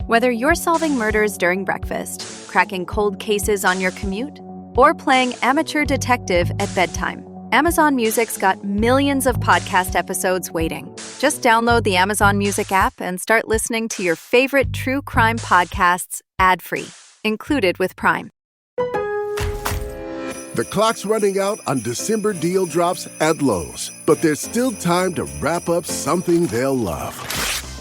Whether you're solving murders during breakfast, cracking cold cases on your commute, or playing amateur detective at bedtime, Amazon Music's got millions of podcast episodes waiting. Just download the Amazon Music app and start listening to your favorite true crime podcasts ad-free, included with Prime. The clock's running out on December deal drops at Lowe's, but there's still time to wrap up something they'll love.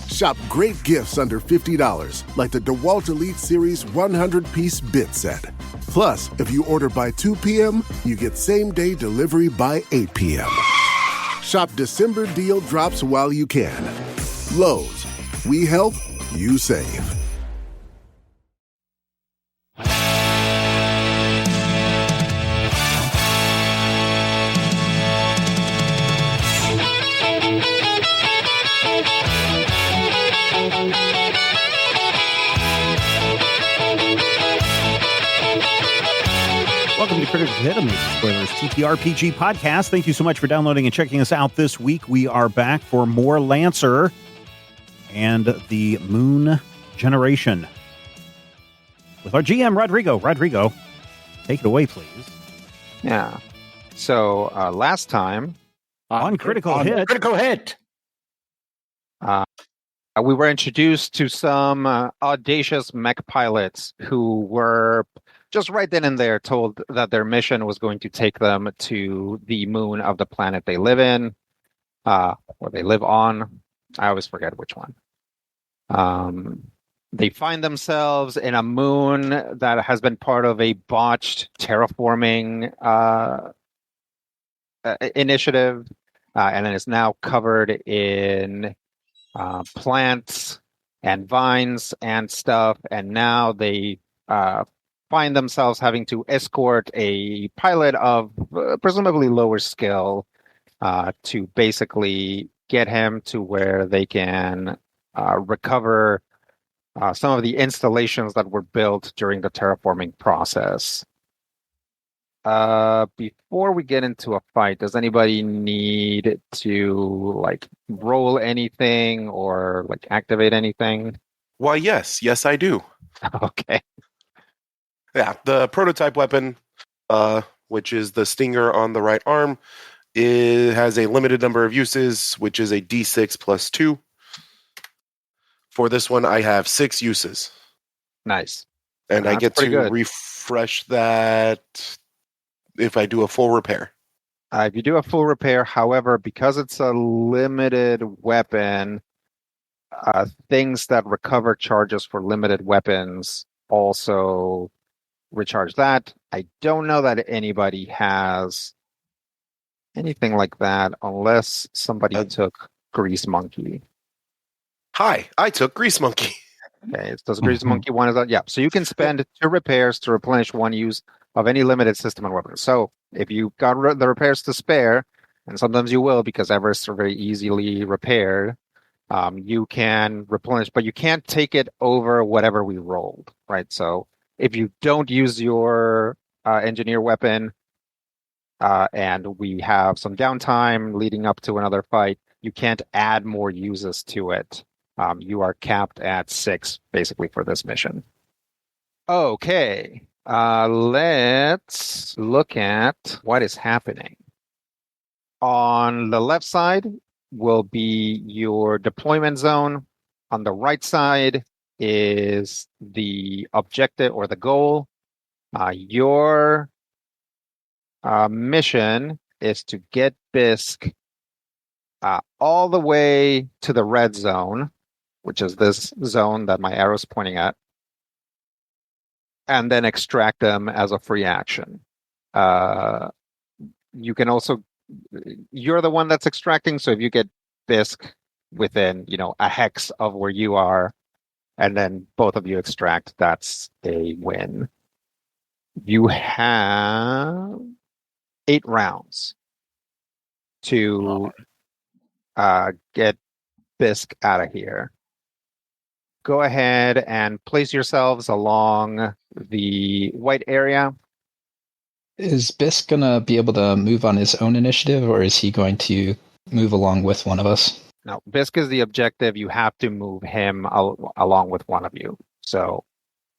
Shop great gifts under $50, like the DeWalt Elite Series 100-piece bit set. Plus, if you order by 2 p.m., you get same-day delivery by 8 p.m. Shop December deal drops while you can. Lowe's. We help, you save. Welcome to Critical Hit, Amazing Spoilers TTRPG podcast. Thank you so much for downloading and checking us out this week. We are back for more Lancer and the Moon Generation with our GM, Rodrigo. Rodrigo, take it away, please. Yeah. So last time on Critical Hit, we were introduced to some audacious mech pilots who were just right then and there told that their mission was going to take them to the moon of the planet they live in, or they live on. I always forget which one. They find themselves in a moon that has been part of a botched terraforming initiative, and it is now covered in plants and vines and stuff. And now they find themselves having to escort a pilot of presumably lower skill to basically get him to where they can recover some of the installations that were built during the terraforming process. Before we get into a fight, does anybody need to roll anything or activate anything? Why, yes, I do. Okay. Yeah, the prototype weapon, which is the Stinger on the right arm, it has a limited number of uses, which is a D6 plus 2. For this one, I have 6 uses. Nice. And I get to refresh that if I do a full repair. If you do a full repair, however, because it's a limited weapon, things that recover charges for limited weapons also recharge that. I don't know that anybody has anything like that unless somebody took Grease Monkey. Hi, I took Grease Monkey. Okay, does Grease Monkey one is that? Yeah, so you can spend 2 repairs to replenish 1 use of any limited system and weapon. So if you got the repairs to spare, and sometimes you will because Everests are very easily repaired, you can replenish, but you can't take it over whatever we rolled, right? So if you don't use your engineer weapon and we have some downtime leading up to another fight, you can't add more uses to it. You are capped at 6 basically for this mission. Okay, let's look at what is happening. On the left side will be your deployment zone. On the right side is the objective or the goal. Your mission is to get Bisque all the way to the red zone, which is this zone that my arrow's pointing at, and then extract them as a free action. You can also, you're the one that's extracting, so if you get Bisque within, a hex of where you are, and then both of you extract, that's a win. You have 8 rounds to get Bisque out of here. Go ahead and place yourselves along the white area. Is Bisque going to be able to move on his own initiative, or is he going to move along with one of us? No, Bisque is the objective. You have to move him along with one of you. So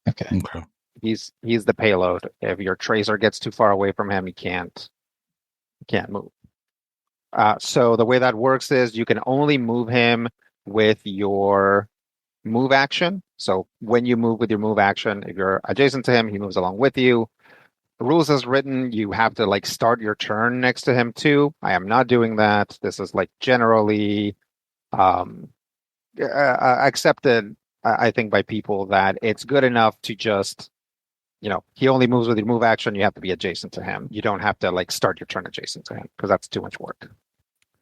Okay. Okay. he's the payload. If your tracer gets too far away from him, he can't move. So the way that works is you can only move him with your move action. So when you move with your move action, if you're adjacent to him, he moves along with you. The rules as written, you have to like start your turn next to him too. I am not doing that. This is like generally accepted, I think, by people that it's good enough to just, he only moves with your move action. You have to be adjacent to him. You don't have to like start your turn adjacent to him because that's too much work.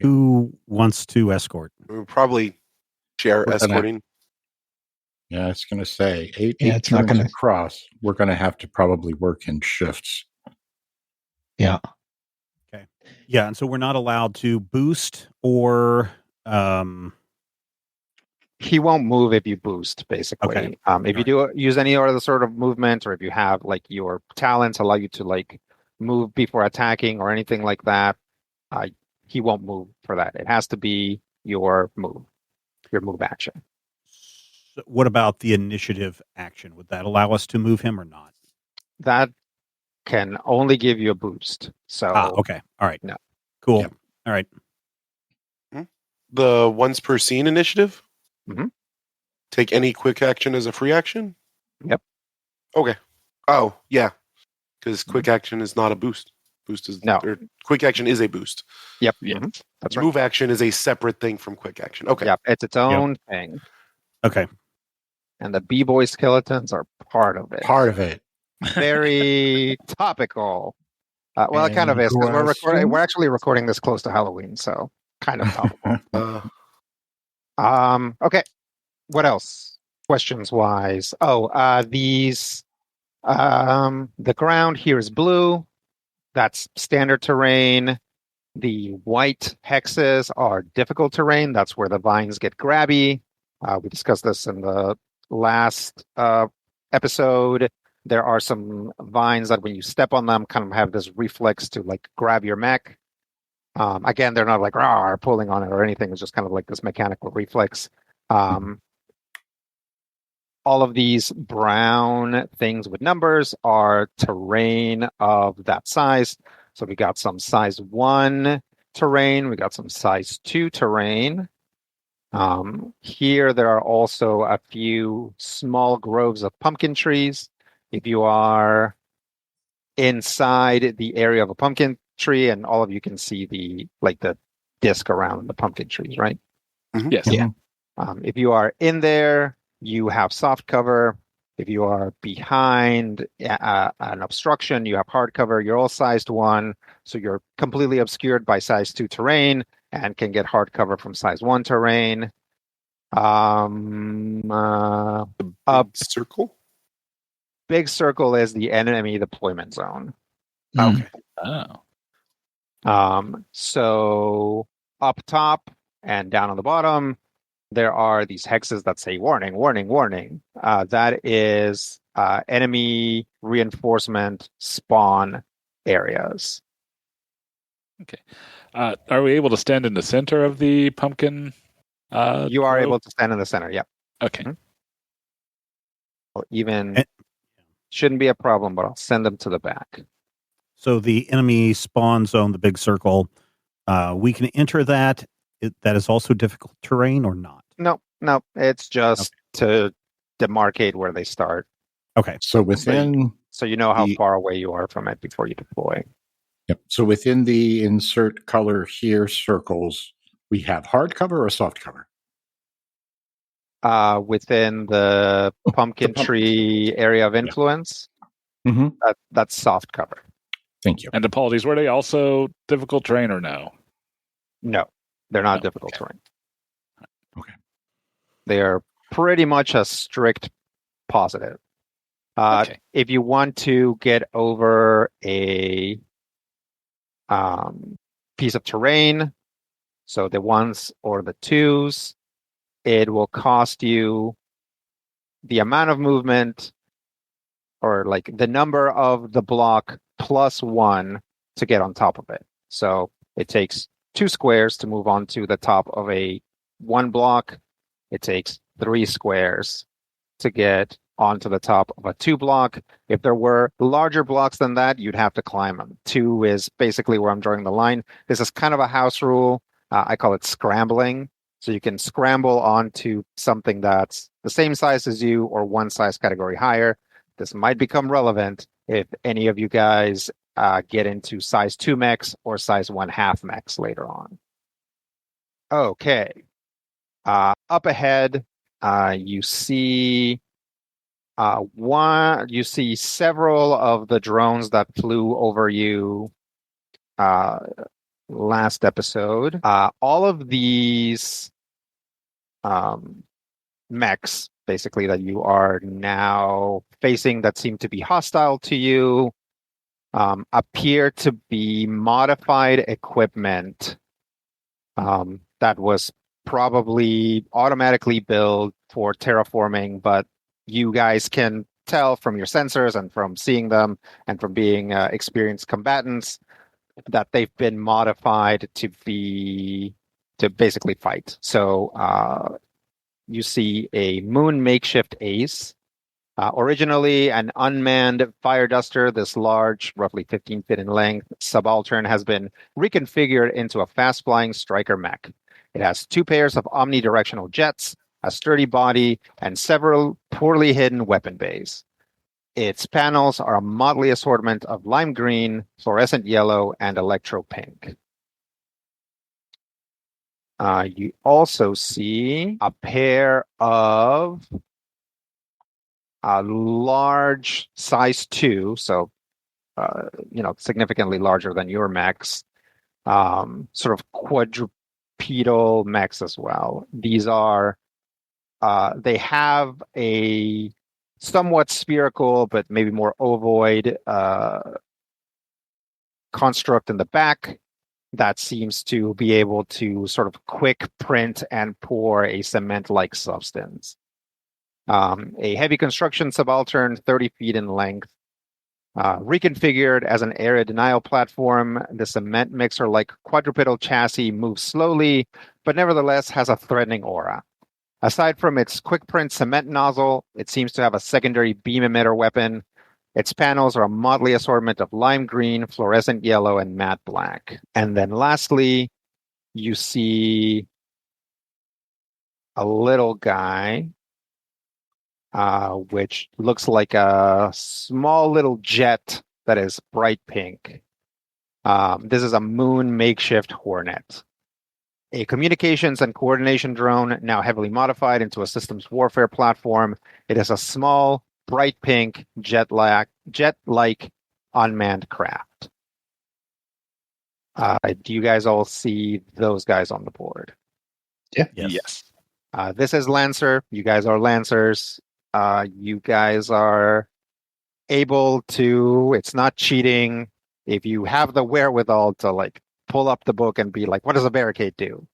Who wants to escort? We'll probably share We're gonna- escorting. Yeah, I was going to say eight it's not turns gonna- across. We're going to have to probably work in shifts. Yeah. Yeah, and so we're not allowed to boost or He won't move if you boost, basically. Okay. If you do use any other sort of movement, or if you have like your talents allow you to like move before attacking or anything like that, he won't move for that. It has to be your move action. So what about the initiative action? Would that allow us to move him or not? That can only give you a boost. So Okay. All right. No. Cool. Yep. All right. The once per scene initiative? Mhm. Take any quick action as a free action? Yep. Okay. Oh, yeah. Because quick action is not a boost. Boost is No. or quick action is a boost. Yep. Yeah. Mhm. That's right. Move action is a separate thing from quick action. Okay. Yep. It's its own thing. Okay. And the B-boy skeletons are part of it. Part of it. Very topical. Well, it kind of And is because question? we're actually recording this close to Halloween, so kind of topical. Okay. What else? Questions wise. These the ground here is blue. That's standard terrain. The white hexes are difficult terrain. That's where the vines get grabby. We discussed this in the last episode. There are some vines that when you step on them kind of have this reflex to like grab your mech. Again, they're not like pulling on it or anything. It's just kind of like this mechanical reflex. All of these brown things with numbers are terrain of that size. So we got some size 1 terrain. We got some size 2 terrain. Here there are also a few small groves of pumpkin trees. If you are inside the area of a pumpkin tree, and all of you can see the disc around the pumpkin trees, right? Yes. Yeah. If you are in there, you have soft cover. If you are behind an obstruction, you have hard cover. You're all sized 1, so you're completely obscured by size 2 terrain and can get hard cover from size 1 terrain. Circle? Big circle is the enemy deployment zone. Okay. Oh. So up top and down on the bottom, there are these hexes that say warning, warning, warning. That is enemy reinforcement spawn areas. Okay. Are we able to stand in the center of the pumpkin? You are grove? able to stand in the center, yep. Okay. Mhm. Or even Eh. shouldn't be a problem, but I'll send them to the back. So the enemy spawn zone, the big circle, we can enter that. That is also difficult terrain or not? No, it's just to demarcate where they start. Okay. So within So you know how The- far away you are from it before you deploy. Yep. So within the insert color here circles, we have hard cover or soft cover. Within the pumpkin pumpkin. tree area of influence, Mm-hmm. that's soft cover. Thank you. And apologies, were they also difficult terrain or no? No, they're not No, difficult terrain. Okay. They are pretty much a strict positive. Okay. If you want to get over a piece of terrain, so the 1s or the 2s, it will cost you the amount of movement or like the number of the block plus 1 to get on top of it. So it takes 2 squares to move onto the top of a one block, it takes 3 squares to get onto the top of a 2 block. If there were larger blocks than that, you'd have to climb them. 2 is basically where I'm drawing the line. This is kind of a house rule. I call it scrambling. So you can scramble onto something that's the same size as you or one size category higher. This might become relevant if any of you guys get into size 2 mechs or size 1/2 mechs later on. Okay. Up ahead, you see several of the drones that flew over you last episode. All of these mechs, basically, that you are now facing that seem to be hostile to you, appear to be modified equipment that was probably automatically built for terraforming, but you guys can tell from your sensors and from seeing them and from being experienced combatants that they've been modified to basically fight. So you see a Moon makeshift ace. Originally an unmanned fire duster, this large, roughly 15 feet in length, subaltern has been reconfigured into a fast-flying striker mech. It has 2 pairs of omnidirectional jets, a sturdy body, and several poorly hidden weapon bays. Its panels are a motley assortment of lime green, fluorescent yellow, and electro pink. You also see a pair of large size 2, so significantly larger than your mechs, sort of quadrupedal mechs as well. These are they have a somewhat spherical but maybe more ovoid construct in the back that seems to be able to sort of quick print and pour a cement-like substance. A heavy construction subaltern, 30 feet in length, reconfigured as an area denial platform. The cement mixer-like quadrupedal chassis moves slowly, but nevertheless has a threatening aura. Aside from its quick print cement nozzle, it seems to have a secondary beam emitter weapon. Its panels are a motley assortment of lime green, fluorescent yellow, and matte black. And then lastly, you see a little guy, which looks like a small little jet that is bright pink. This is a Moon makeshift Hornet. A communications and coordination drone, now heavily modified into a systems warfare platform. It is a small, bright pink, jet-like unmanned craft. Do you guys all see those guys on the board? Yeah. Yes. This is Lancer. You guys are Lancers. You guys are able to, it's not cheating. If you have the wherewithal to pull up the book and be like, what does a barricade do?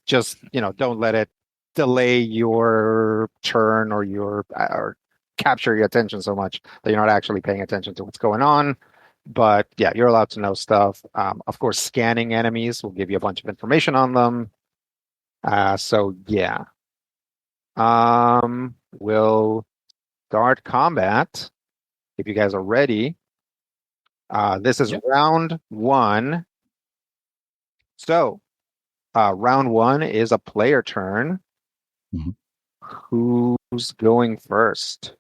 Just, don't let it delay your turn or capture your attention so much that you're not actually paying attention to what's going on. But yeah, you're allowed to know stuff. Of course, scanning enemies will give you a bunch of information on them. So yeah. We'll start combat if you guys are ready. This is round 1. So, round 1 is a player turn. Mm-hmm. Who's going first?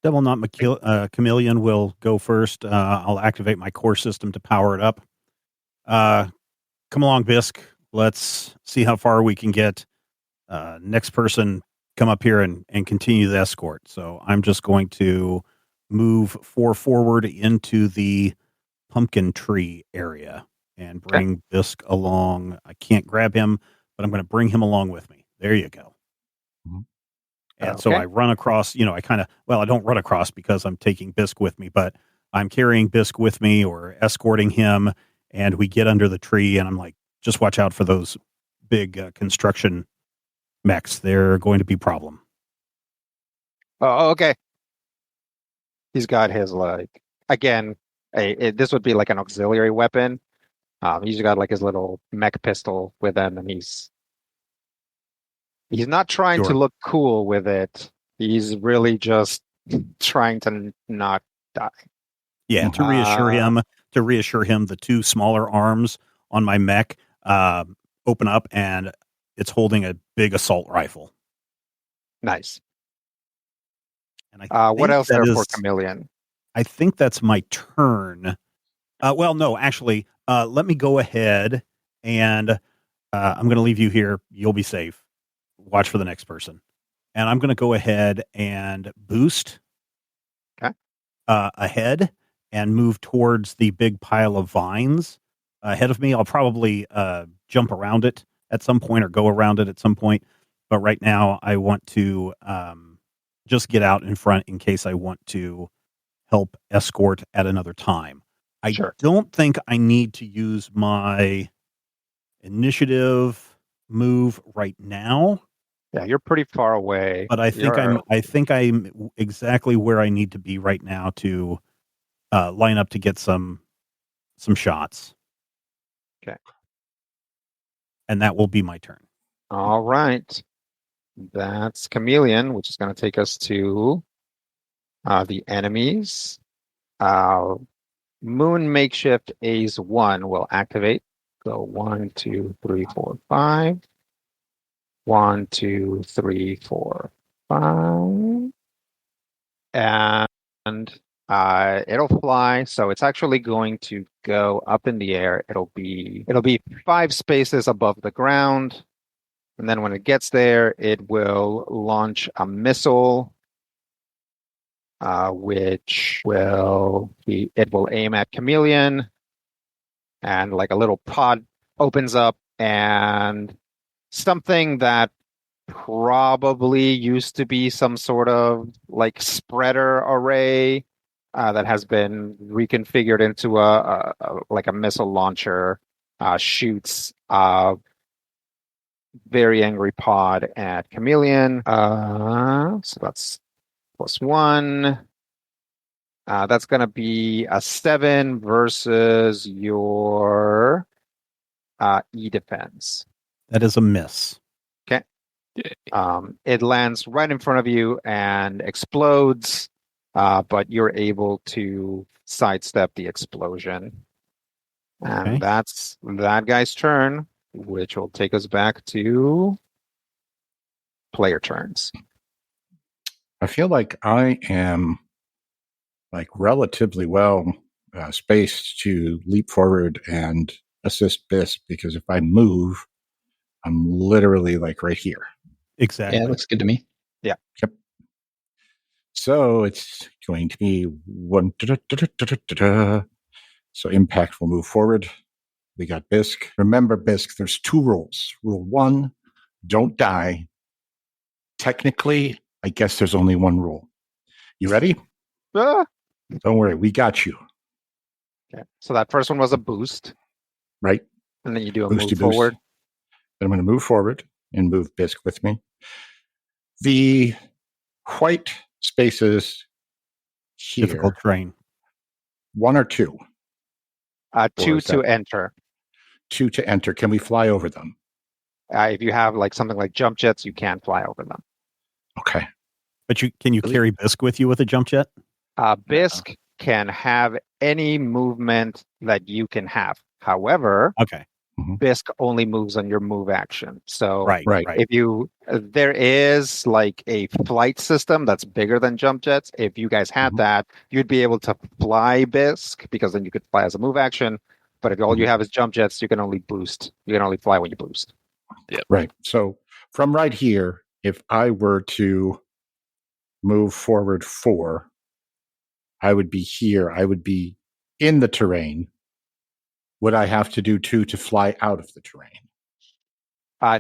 Devil Not Chameleon will go first. I'll activate my core system to power it up. Come along, Bisque. Let's see how far we can get. Next person, come up here and continue the escort. So I'm just going to move 4 forward into the pumpkin tree area and bring Bisque along. I can't grab him, but I'm going to bring him along with me. There you go. Mm-hmm. And so I run across, I don't run across because I'm taking Bisque with me, but I'm carrying Bisque with me or escorting him, and we get under the tree, and I'm like, just watch out for those big construction mechs. They're going to be a problem. Oh, okay. He's got his, again, this would be like an auxiliary weapon. He's got his little mech pistol with him, and he's He's not trying to Sure. look cool with it. He's really just trying to not die. Yeah, to reassure him, the two smaller arms on my mech open up, and it's holding a big assault rifle. Nice. And I what think else there for Chameleon? I think that's my turn. Well, no, actually, let me go ahead and I'm going to leave you here. You'll be safe. Watch for the next person. And I'm going to go ahead and boost ahead and move towards the big pile of vines ahead of me. I'll probably jump around it at some point or go around it at some point. But right now, I want to just get out in front in case I want to help escort at another time. I don't think I need to use my initiative move right now. Yeah, you're pretty far away. But I think I'm exactly where I need to be right now to line up to get some shots. Okay. And that will be my turn. All right. That's Chameleon, which is going to take us to the enemies. Moon Makeshift A's 1 will activate. So 1, 2, 3, 4, 5. 1, 2, 3, 4, 5. And it'll fly. So it's actually going to go up in the air. It'll be 5 spaces above the ground. And then when it gets there, it will launch a missile, which will aim at Chameleon, and like a little pod opens up, and something that probably used to be some sort of like spreader array that has been reconfigured into a missile launcher shoots a very angry pod at Chameleon. So that's +1. That's going to be a 7 versus your E defense. That is a miss. Okay. It lands right in front of you and explodes, but you're able to sidestep the explosion. And that's that guy's turn, which will take us back to player turns. I feel like I am relatively well spaced to leap forward and assist Biss, because if I move, I'm literally right here. Exactly. Yeah, it looks good to me. Yeah. Yep. So it's going to be 1. So Impact will move forward. We got Bisk. Remember, Bisk, there's 2 rules. Rule 1, don't die. Technically, I guess there's only 1 rule. You ready? Don't worry, we got you. Okay. So that first one was a boost. Right. And then you do a Boosty move forward. Then I'm going to move forward and move Bisk with me. The white spaces here. Difficult terrain. 1 or 2? 2 to enter. 2 to enter. Can we fly over them? If you have something like jump jets, you can fly over them. Okay. But can you carry Bisk with you with a jump jet? Bisk can have any movement that you can have. However, Bisk only moves on your move action. So right. If there is a flight system that's bigger than jump jets. If you guys had that, you'd be able to fly Bisk, because then you could fly as a move action. But if all you have is jump jets, you can only boost. You can only fly when you boost. Yeah. Right. So from right here, if I were to move forward 4, I would be here. I would be in the terrain. Would I have to do 2 to fly out of the terrain?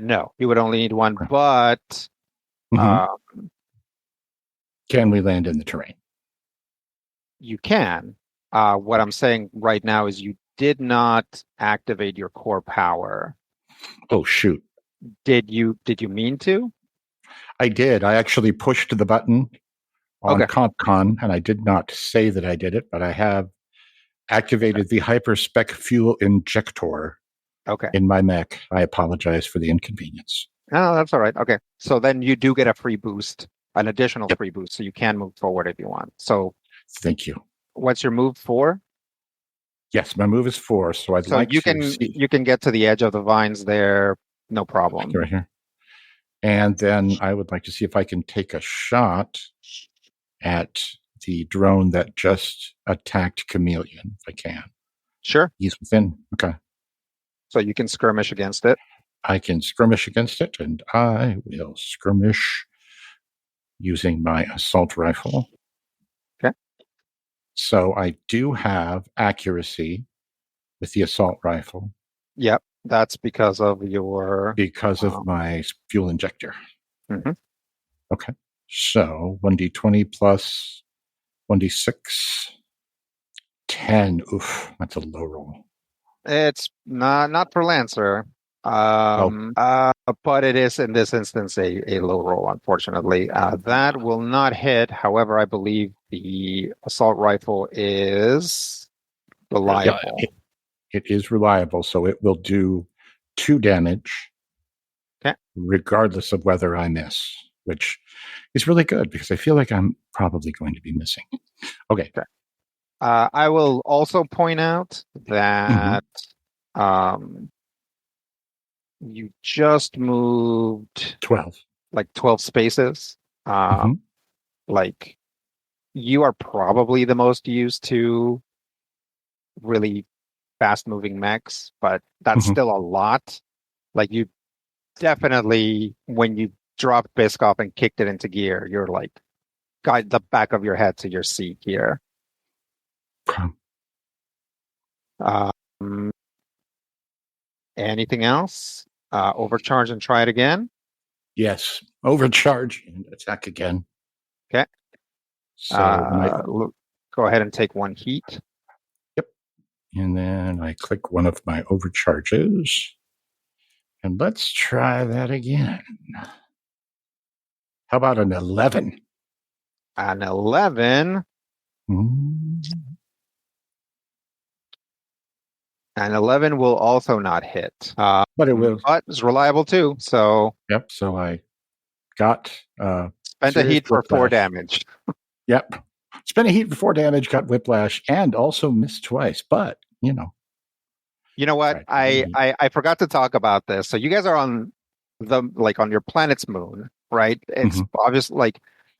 No, you would only need 1, but can we land in the terrain? You can. What I'm saying right now is you did not activate your core power. Oh, shoot. Did you mean to? I did. I actually pushed the button on CompCon, and I did not say that I did it, but I have activated the hyperspec fuel injector in my mech. I apologize for the inconvenience. No, that's all right. Okay. So then you do get a free boost, an additional free boost. So you can move forward if you want. So Thank you. what's your move for? Yes, my move is 4, so I'd So like you to can see you can get to the edge of the vines there, no problem. right here. And then I would like to see if I can take a shot at the drone that just attacked Chameleon, if I can. Sure. He's within. Okay. So you can skirmish against it. I can skirmish against it, and I will skirmish using my assault rifle. Okay. So I do have accuracy with the assault rifle. Yep. That's because of your because of my fuel injector. Mm-hmm. Okay. So 1d20 plus 1d6. 10. Oof, that's a low roll. It's not for Lancer. But it is in this instance a low roll, unfortunately. That will not hit. However, I believe the assault rifle is reliable. It is reliable, so it will do 2 damage. Okay. Regardless of whether I miss, which is really good because I feel like I'm probably going to be missing. Okay. I will also point out that you just moved 12. like 12 spaces. Like you are probably the most used to really fast moving mechs, but that's still a lot. Like you definitely, when you dropped Biscoff and kicked it into gear, you're like got the back of your head to your seat here. Anything else? Overcharge and try it again. Yes, overcharge and attack again. Okay. So go ahead and take 1 heat. Yep. And then I click one of my overcharges. And let's try that again. How about an 11? An 11. An 11 will also not hit. But it will. But it's reliable too. So. Yep. So I got. Spent a heat for 4 damage. Yep. Spent a heat for 4 damage, got whiplash, and also missed twice. But, You know what? I forgot to talk about this. So you guys are on on your planet's moon, right? It's obvious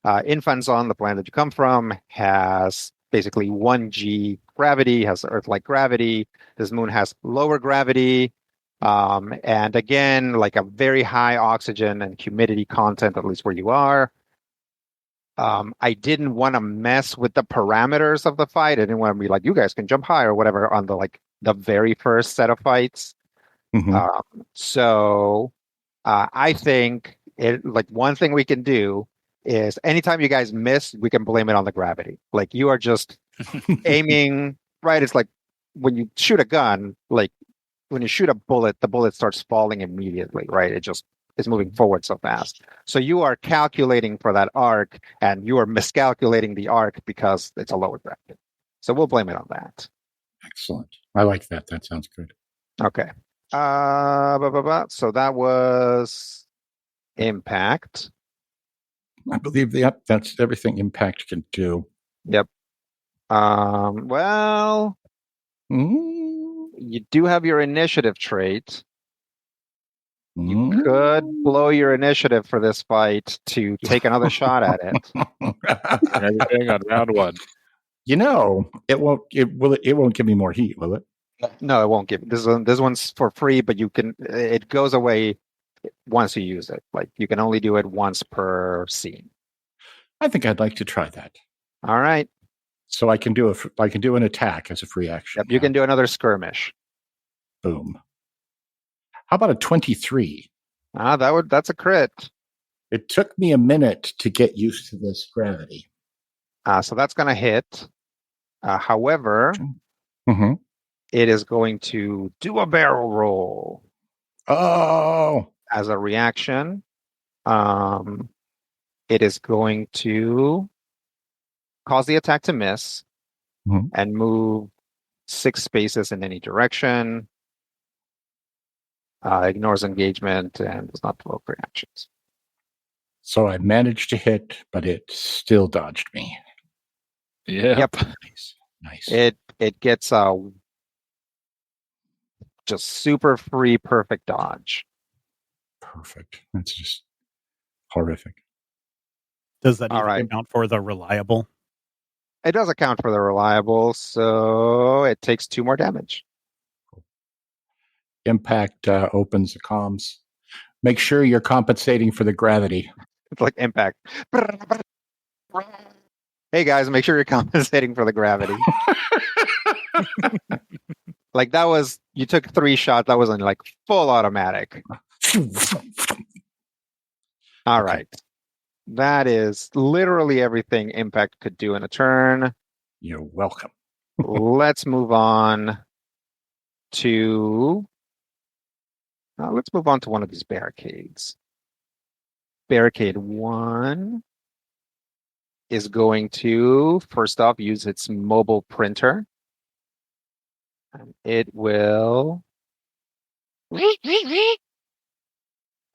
Infanzon, the planet that you come from, has basically 1G gravity, has Earth-like gravity. This moon has lower gravity. And again, like a very high oxygen and humidity content, at least where you are. I didn't want to mess with the parameters of the fight. I didn't want to be like, you guys can jump high or whatever on the very first set of fights. So I think one thing we can do is anytime you guys miss, we can blame it on the gravity. Like you are just aiming, right? It's like when you shoot a gun, like when you shoot a bullet, the bullet starts falling immediately, right? It just is moving forward so fast. So you are calculating for that arc and you are miscalculating the arc because it's a lower gravity. So we'll blame it on that. Excellent. I like that. That sounds good. Okay. So that was impact. I believe that's everything impact can do. Yep. Well, you do have your initiative trait. You could blow your initiative for this fight to take another shot at it. Everything on round 1. It won't give me more heat, will it? No, it won't give. This one's for free, but it goes away once you use it. Like you can only do it once per scene. I think I'd like to try that. All right. So I can do an attack as a free action. Yep, you can do another skirmish. Boom. How about a 23? That's a crit. It took me a minute to get used to this gravity. So that's going to hit. However, it is going to do a barrel roll. Oh! As a reaction, it is going to cause the attack to miss and move 6 spaces in any direction. ignores engagement, and does not provoke reactions. So I managed to hit, but it still dodged me. Yep. Nice. It gets just super free, perfect dodge. Perfect. That's just horrific. Does that All even right. account for the reliable? It does account for the reliable, so it takes 2 more damage. Impact opens the comms. Make sure you're compensating for the gravity. It's like impact. Hey guys, make sure you're compensating for the gravity. Like that was, you took 3 shots. That wasn't like full automatic. All Okay. right. That is literally everything Impact could do in a turn. You're welcome. Let's move on to one of these barricades. Barricade 1 is going to, first off, use its mobile printer. And it will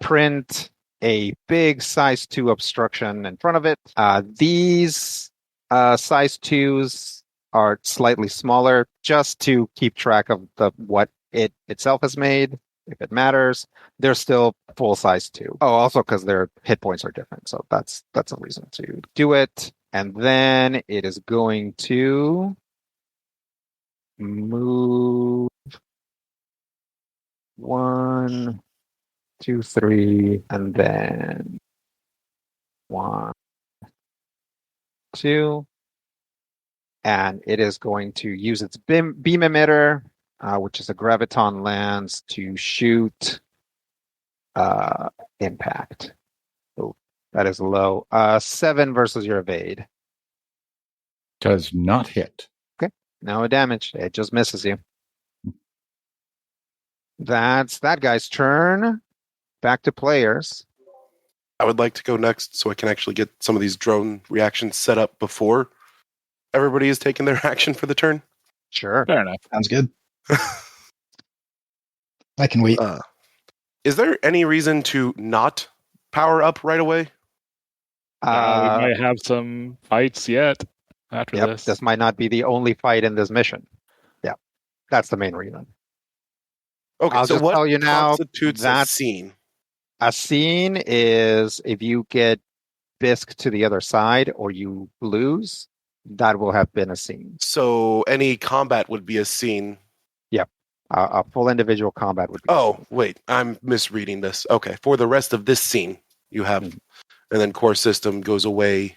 print a big size 2 obstruction in front of it. These size 2s are slightly smaller just to keep track of what it itself has made. If it matters, they're still full size 2. Oh, also because their hit points are different. So that's a reason to do it. And then it is going to move 1, 2, 3, and then 1, 2. And it is going to use its beam emitter, which is a graviton lance, to shoot Impact. Oh, that is low. 7 versus your evade. Does not hit. Okay, no damage. It just misses you. That's that guy's turn. Back to players. I would like to go next so I can actually get some of these drone reactions set up before everybody has taken their action for the turn. Sure. Fair enough. Sounds good. I can wait. Is there any reason to not power up right away? We might have some fights yet after this. This might not be the only fight in this mission. Yeah, that's the main reason. Okay, I'll so just what tell you now, constitutes a that's- scene? A scene is if you get bisque to the other side or you lose, that will have been a scene. So any combat would be a scene. A full individual combat would be. Oh, wait, I'm misreading this. Okay, for the rest of this scene, you have, and then core system goes away,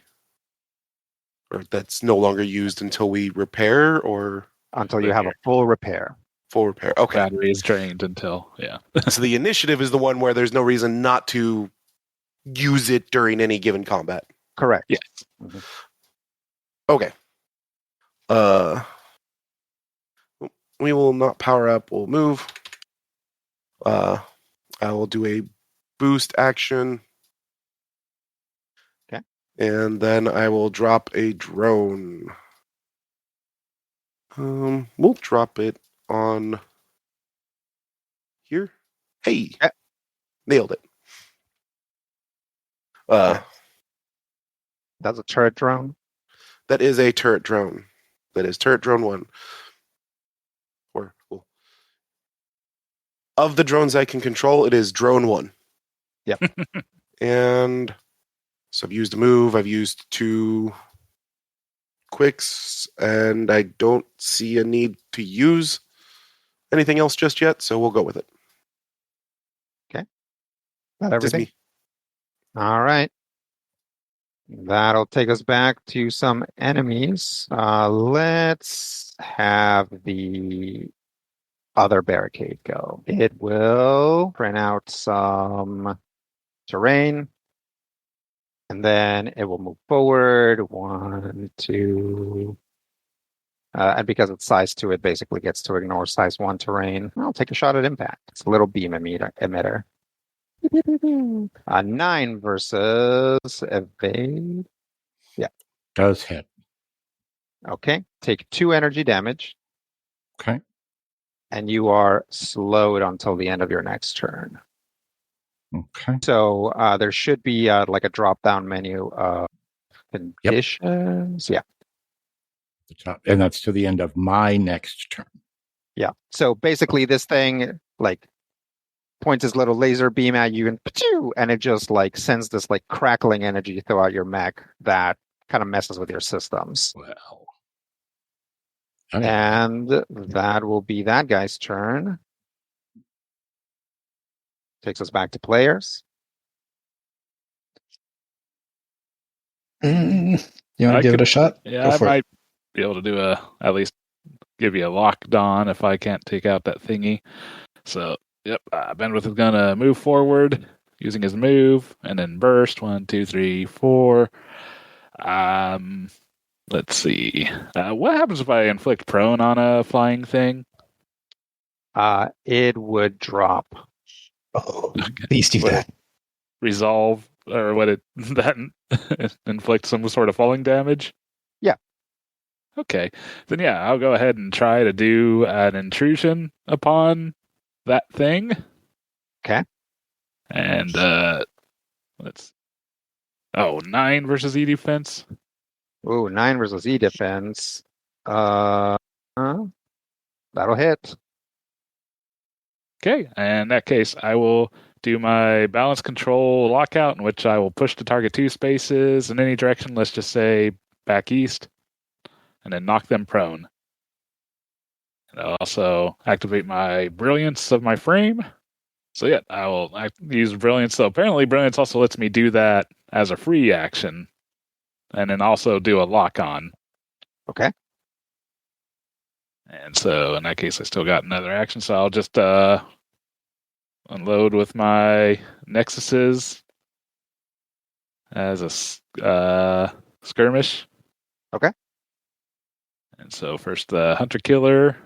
or that's no longer used until we repair, or until you have a full repair. Full repair. Okay. Battery is drained until, So the initiative is the one where there's no reason not to use it during any given combat. Correct. Yes. Mm-hmm. Okay. We will not power up. We'll move. I will do a boost action. Okay. And then I will drop a drone. We'll drop it on here. Hey. Okay. Nailed it. That's a turret drone. That is a turret drone. That is turret drone 1. Of the drones I can control, it is drone 1. Yep. And so I've used a move. I've used 2 quicks, and I don't see a need to use anything else just yet, so we'll go with it. Okay. That everything? Just me. All right. That'll take us back to some enemies. Let's have the other barricade go. It will print out some terrain, and then it will move forward. 1, 2. And because it's size 2, it basically gets to ignore size 1 terrain. I'll take a shot at Impact. It's a little beam emitter. 9 versus evade. Yeah. Does hit. Okay. Take 2 energy damage. Okay. and you are slowed until the end of your next turn. Okay. So there should be like a drop-down menu of conditions. Yeah. The top, and that's to the end of my next turn. Yeah. So basically this thing like points his little laser beam at you and it just like sends this like crackling energy throughout your mech that kind of messes with your systems. Well. And that will be that guy's turn. Takes us back to players. You want to give it a shot? Yeah, Go I for might be able to do at least give you a locked on if I can't take out that thingy. So, yep, Benwith is going to move forward using his move and then burst. 1, 2, 3, 4. Let's see. What happens if I inflict prone on a flying thing? It would drop. Oh, please do that. Resolve, or would it that inflict some sort of falling damage? Yeah. Okay. Then yeah, I'll go ahead and try to do an intrusion upon that thing. Okay. And let's 9 versus E defense. Ooh, 9 versus E defense. That'll hit. Okay, and in that case, I will do my balance control lockout, in which I will push the target 2 spaces in any direction, let's just say back east, and then knock them prone. And I'll also activate my brilliance of my frame. So yeah, I will use brilliance. So apparently brilliance also lets me do that as a free action, and then also do a lock on. Okay. And so in that case, I still got another action. So I'll just unload with my nexuses as a skirmish. Okay. And so first the hunter killer,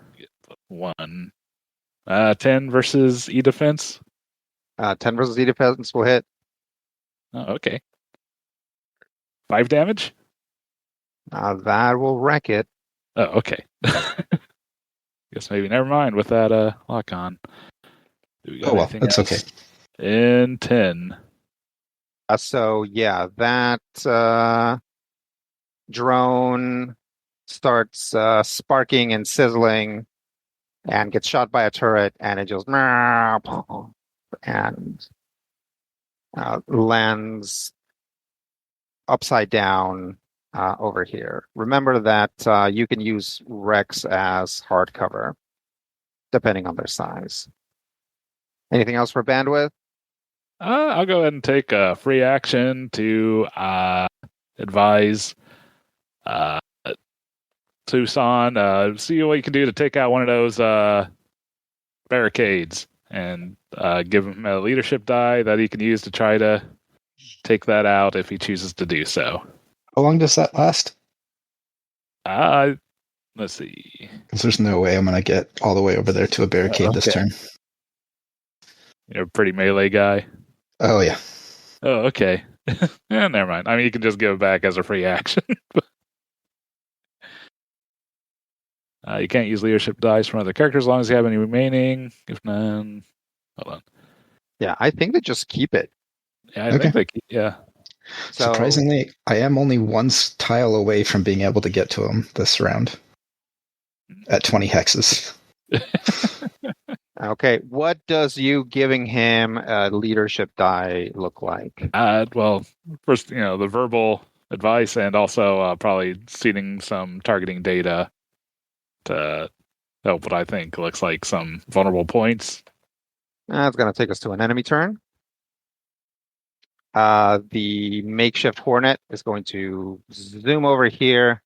1, 10 versus E defense. 10 versus E defense will hit. Oh, okay. 5 damage. That will wreck it. Oh, okay. Guess maybe never mind with that lock on. That's okay. In 10. So yeah, that drone starts sparking and sizzling and gets shot by a turret, and it just and lands upside down over here. Remember that you can use Rex as hard cover, depending on their size. Anything else for bandwidth? I'll go ahead and take a free action to advise Tucson, see what you can do to take out one of those barricades, and give him a leadership die that he can use to try to take that out if he chooses to do so. How long does that last? Let's see. Because there's no way I'm going to get all the way over there to a barricade this turn. You're a pretty melee guy. Oh, yeah. Oh, okay. Yeah, never mind. I mean, you can just give it back as a free action. You can't use leadership dice from other characters as long as you have any remaining. If none, hold on. Yeah, I think they just keep it. Yeah, I think they keep, yeah. So, surprisingly, I am only one tile away from being able to get to him this round at 20 hexes. Okay, what does you giving him a leadership die look like? Well, first, the verbal advice, and also probably seeding some targeting data to help what I think looks like some vulnerable points. That's going to take us to an enemy turn. The makeshift Hornet is going to zoom over here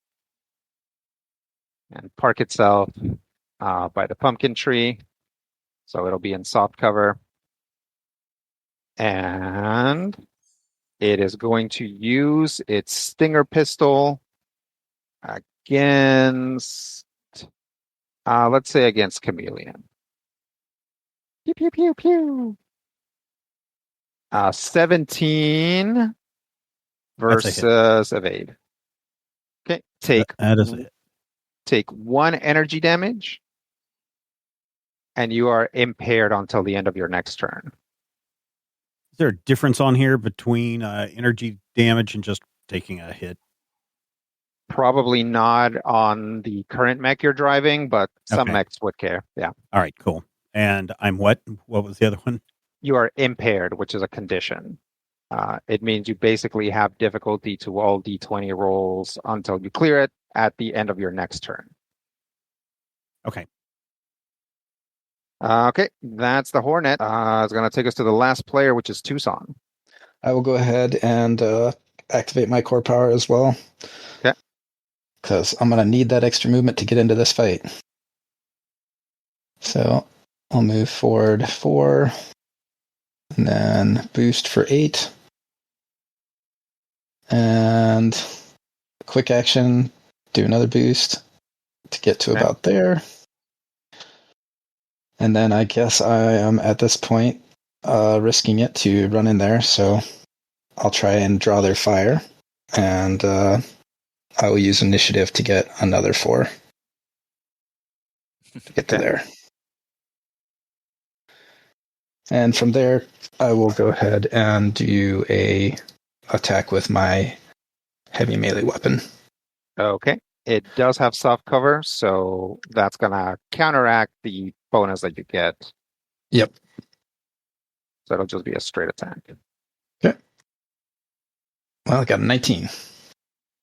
and park itself by the pumpkin tree. So it'll be in soft cover. And it is going to use its Stinger pistol against, let's say against Chameleon. Pew, pew, pew, pew. 17 versus evade. Okay, take 1 energy damage. and you are impaired until the end of your next turn. Is there a difference on here between energy damage and just taking a hit? Probably not on the current mech you're driving, but some Okay. mechs would care. Yeah. All right, cool. And I'm what? What was the other one? You are impaired, which is a condition. It means you basically have difficulty to all D20 rolls until you clear it at the end of your next turn. Okay. Okay, that's the Hornet. It's going to take us to the last player, which is Tucson. I will go ahead and activate my core power as well. Okay. Because I'm going to need that extra movement to get into this fight. So I'll move forward 4, and then boost for 8. And quick action, do another boost to get to about there. And then I guess I am at this point risking it to run in there, so I'll try and draw their fire, and I will use initiative to get another 4 to get to there. And from there, I will go ahead and do a attack with my heavy melee weapon. Okay. It does have soft cover, so that's going to counteract the bonus that you get. Yep. So it'll just be a straight attack. Okay. Well, I got a 19.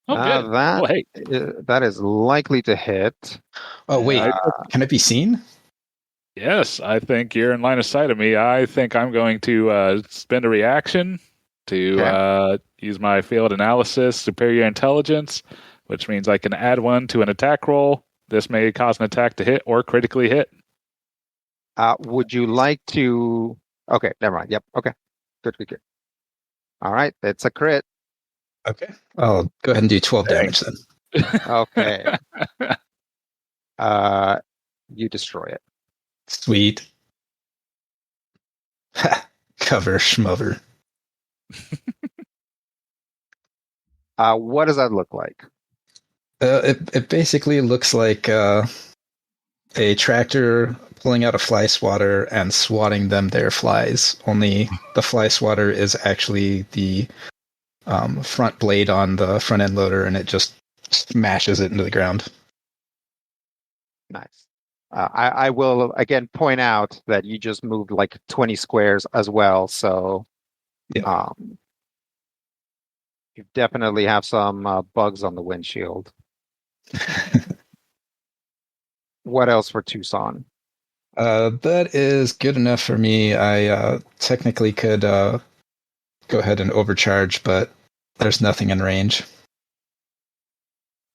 Oh, good. That is likely to hit. Oh, wait. Can it be seen? Yes, I think you're in line of sight of me. I think I'm going to spend a reaction to use my field analysis, superior intelligence, which means I can add 1 to an attack roll. This may cause an attack to hit or critically hit. Would you like to... Okay, never mind. Yep, okay. Good. All right, it's a crit. Okay. I'll go ahead and do 12 damage then. Okay. You destroy it. Sweet. Ha! Cover schmover. What does that look like? It basically looks like a tractor pulling out a fly swatter and swatting them their flies. Only the fly swatter is actually the front blade on the front end loader, and it just smashes it into the ground. Nice. I will again point out that you just moved like 20 squares as well, so Yeah. you definitely have some bugs on the windshield. What else for Tucson? That is good enough for me. I technically could go ahead and overcharge, but there's nothing in range.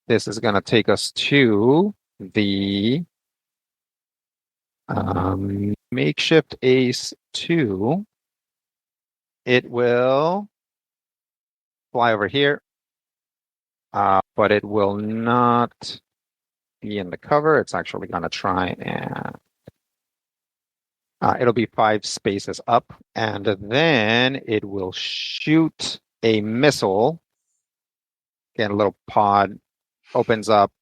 This is going to take us to the makeshift Ace 2. It will fly over here, but it will not be in the cover. It's actually going to try and it'll be 5 spaces up, and then it will shoot a missile. Again, a little pod opens up,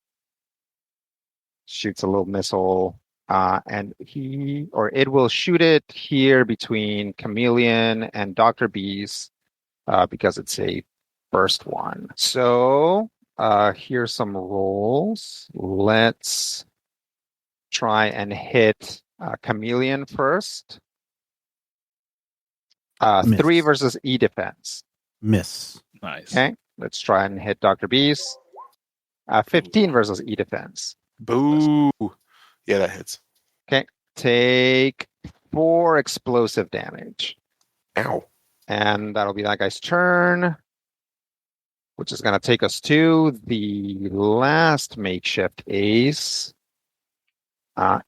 shoots a little missile, and it will shoot it here between Chameleon and Dr. Bees because it's a first one. So here's some rolls. Let's try and hit Chameleon first. 3 versus E defense. Miss. Nice. Okay, let's try and hit Dr. Bees. 15 versus E defense. Boo. Yeah, that hits. Okay, take 4 explosive damage. Ow. And that'll be that guy's turn, which is going to take us to the last makeshift ace.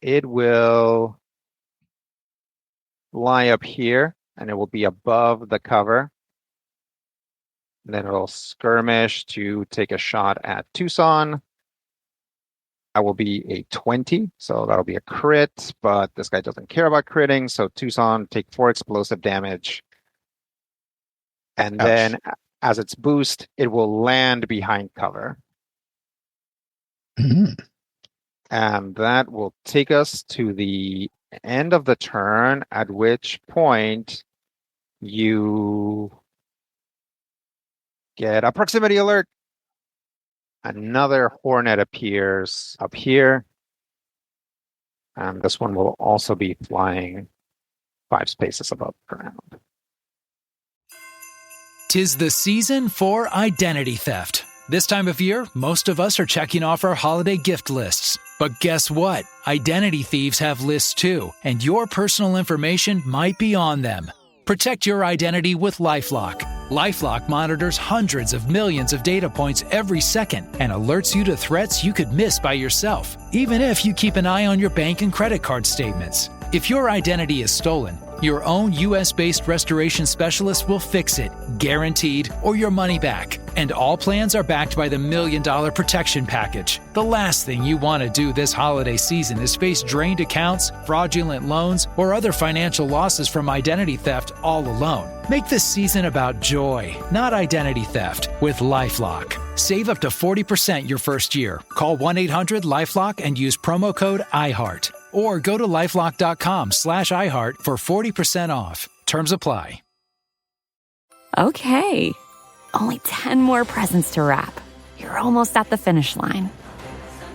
It will lie up here, and it will be above the cover. Then it'll skirmish to take a shot at Tucson. That will be a 20, so that'll be a crit, but this guy doesn't care about critting, so Tucson take 4 explosive damage. And Ouch. then as its boost, it will land behind cover. Mm-hmm. And that will take us to the end of the turn, at which point you get a proximity alert. Another hornet appears up here. And this one will also be flying 5 spaces above the ground. 'Tis the season for identity theft. This time of year, most of us are checking off our holiday gift lists. But guess what? Identity thieves have lists too, and your personal information might be on them. Protect your identity with LifeLock. LifeLock monitors hundreds of millions of data points every second and alerts you to threats you could miss by yourself, even if you keep an eye on your bank and credit card statements. If your identity is stolen, your own US-based restoration specialist will fix it, guaranteed, or your money back. And all plans are backed by the $1 Million Protection Package. The last thing you want to do this holiday season is face drained accounts, fraudulent loans, or other financial losses from identity theft all alone. Make this season about joy, not identity theft, with LifeLock. Save up to 40% your first year. Call 1-800-LifeLock and use promo code IHEART. Or go to lifelock.com/iHeart for 40% off. Terms apply. Okay. Only 10 more presents to wrap. You're almost at the finish line.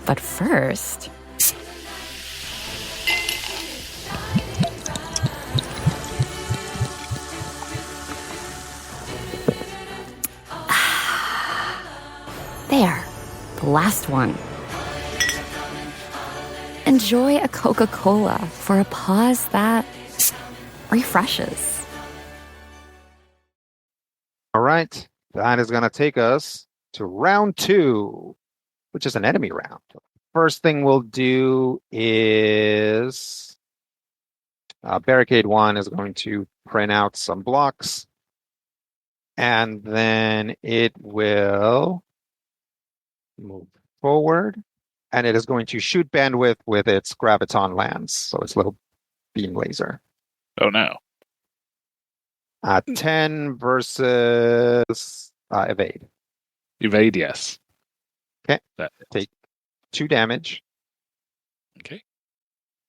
But first... There. The last one. Enjoy a Coca-Cola for a pause that refreshes. All right. That is going to take us to round 2, which is an enemy round. First thing we'll do is Barricade 1 is going to print out some blocks. And then it will move forward. And it is going to shoot bandwidth with its graviton lance, so its little beam laser. Oh no. 10 versus evade. Evade, yes. Okay. That- Take 2 damage. Okay.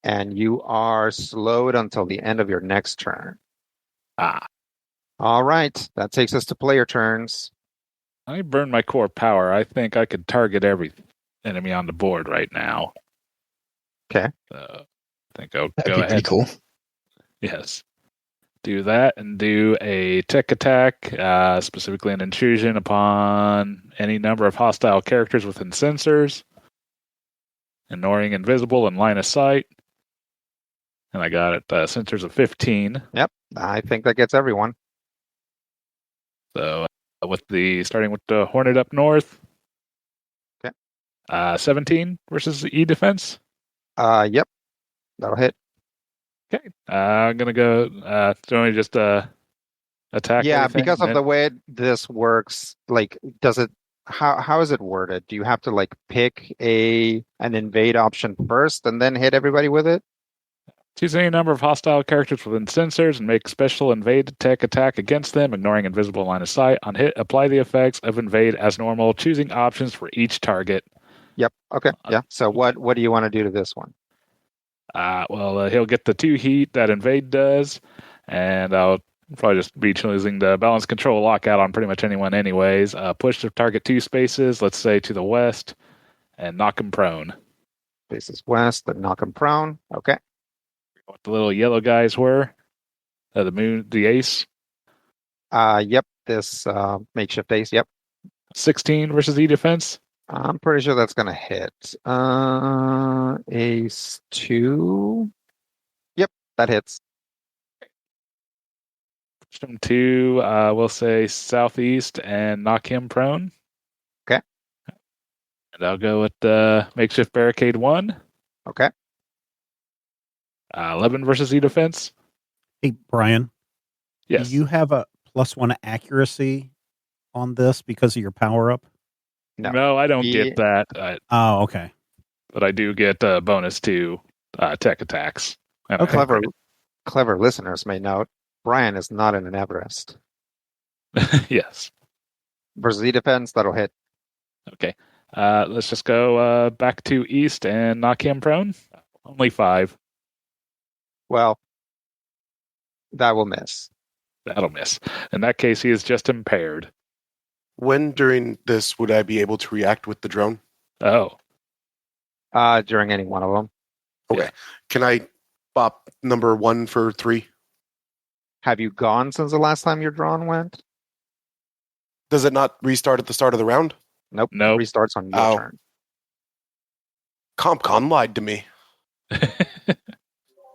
And you are slowed until the end of your next turn. Ah. All right. That takes us to player turns. I burned my core power. I think I could target every enemy on the board right now. Okay. I think I'll That'd go be ahead. pretty cool. Yes. Do that and do a tech attack, specifically an intrusion upon any number of hostile characters within sensors, ignoring invisible and line of sight. And I got it. Sensors of 15. Yep. I think that gets everyone. So starting with the Hornet up north. Okay. 17 versus E defense. Yep. That'll hit. Okay. I'm gonna go. Do we just attack? Yeah, everything because of and the way this works, like, does it? How is it worded? Do you have to like pick an invade option first and then hit everybody with it? choose any number of hostile characters within sensors and make special invade tech attack against them, ignoring invisible line of sight. On hit, apply the effects of invade as normal, choosing options for each target. Yep. Okay. Yeah. So what do you want to do to this one? He'll get the 2 heat that invade does, and I'll probably just be choosing the balance control lockout on pretty much anyone anyways. Push the target 2 spaces, let's say to the west, and knock him prone. Faces west, then knock him prone. Okay. What the little yellow guys were? The ace. Yep. This makeshift ace. Yep. 16 versus E defense. I'm pretty sure that's gonna hit. Ace 2. Yep, that hits. Push him to, we'll say southeast and knock him prone. Okay. And I'll go with the makeshift barricade 1. Okay. 11 versus E defense. Hey, Brian. Yes. Do you have a +1 accuracy on this because of your power up? No, I don't get that. Oh, okay. But I do get a bonus to tech attacks. And Okay. Clever listeners may note, Brian is not in an Everest. Yes. Versus E defense, that'll hit. Okay. Let's just go back to east and knock him prone. Only 5. Well, that will miss. That'll miss. In that case, he is just impaired. When during this would I be able to react with the drone? Oh, During any one of them. Okay. Yeah. Can I bop number 1 for 3? Have you gone since the last time your drone went? Does it not restart at the start of the round? Nope. Nope. Restarts on your Ow. turn. CompCon lied to me.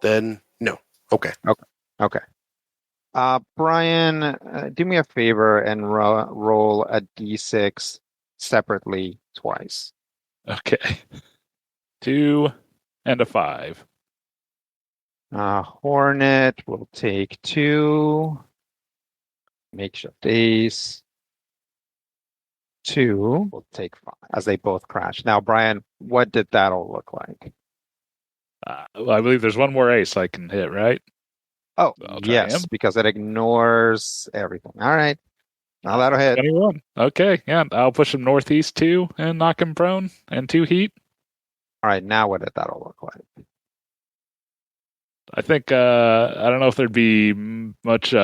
Then no. Okay. Okay. Brian, do me a favor and roll a d6 separately twice. okay. 2 and a 5. Hornet will take 2. Makeshift ace. 2 will take 5 as they both crash. Now, Brian, what did that all look like? Well, I believe there's one more ace I can hit, right? Oh, I'll try yes, him. because it ignores everything. All right. Now that'll hit. 21. Okay, yeah. I'll push him northeast 2 and knock him prone and 2 heat. All right. Now what did that all look like? I think, I don't know if there'd be much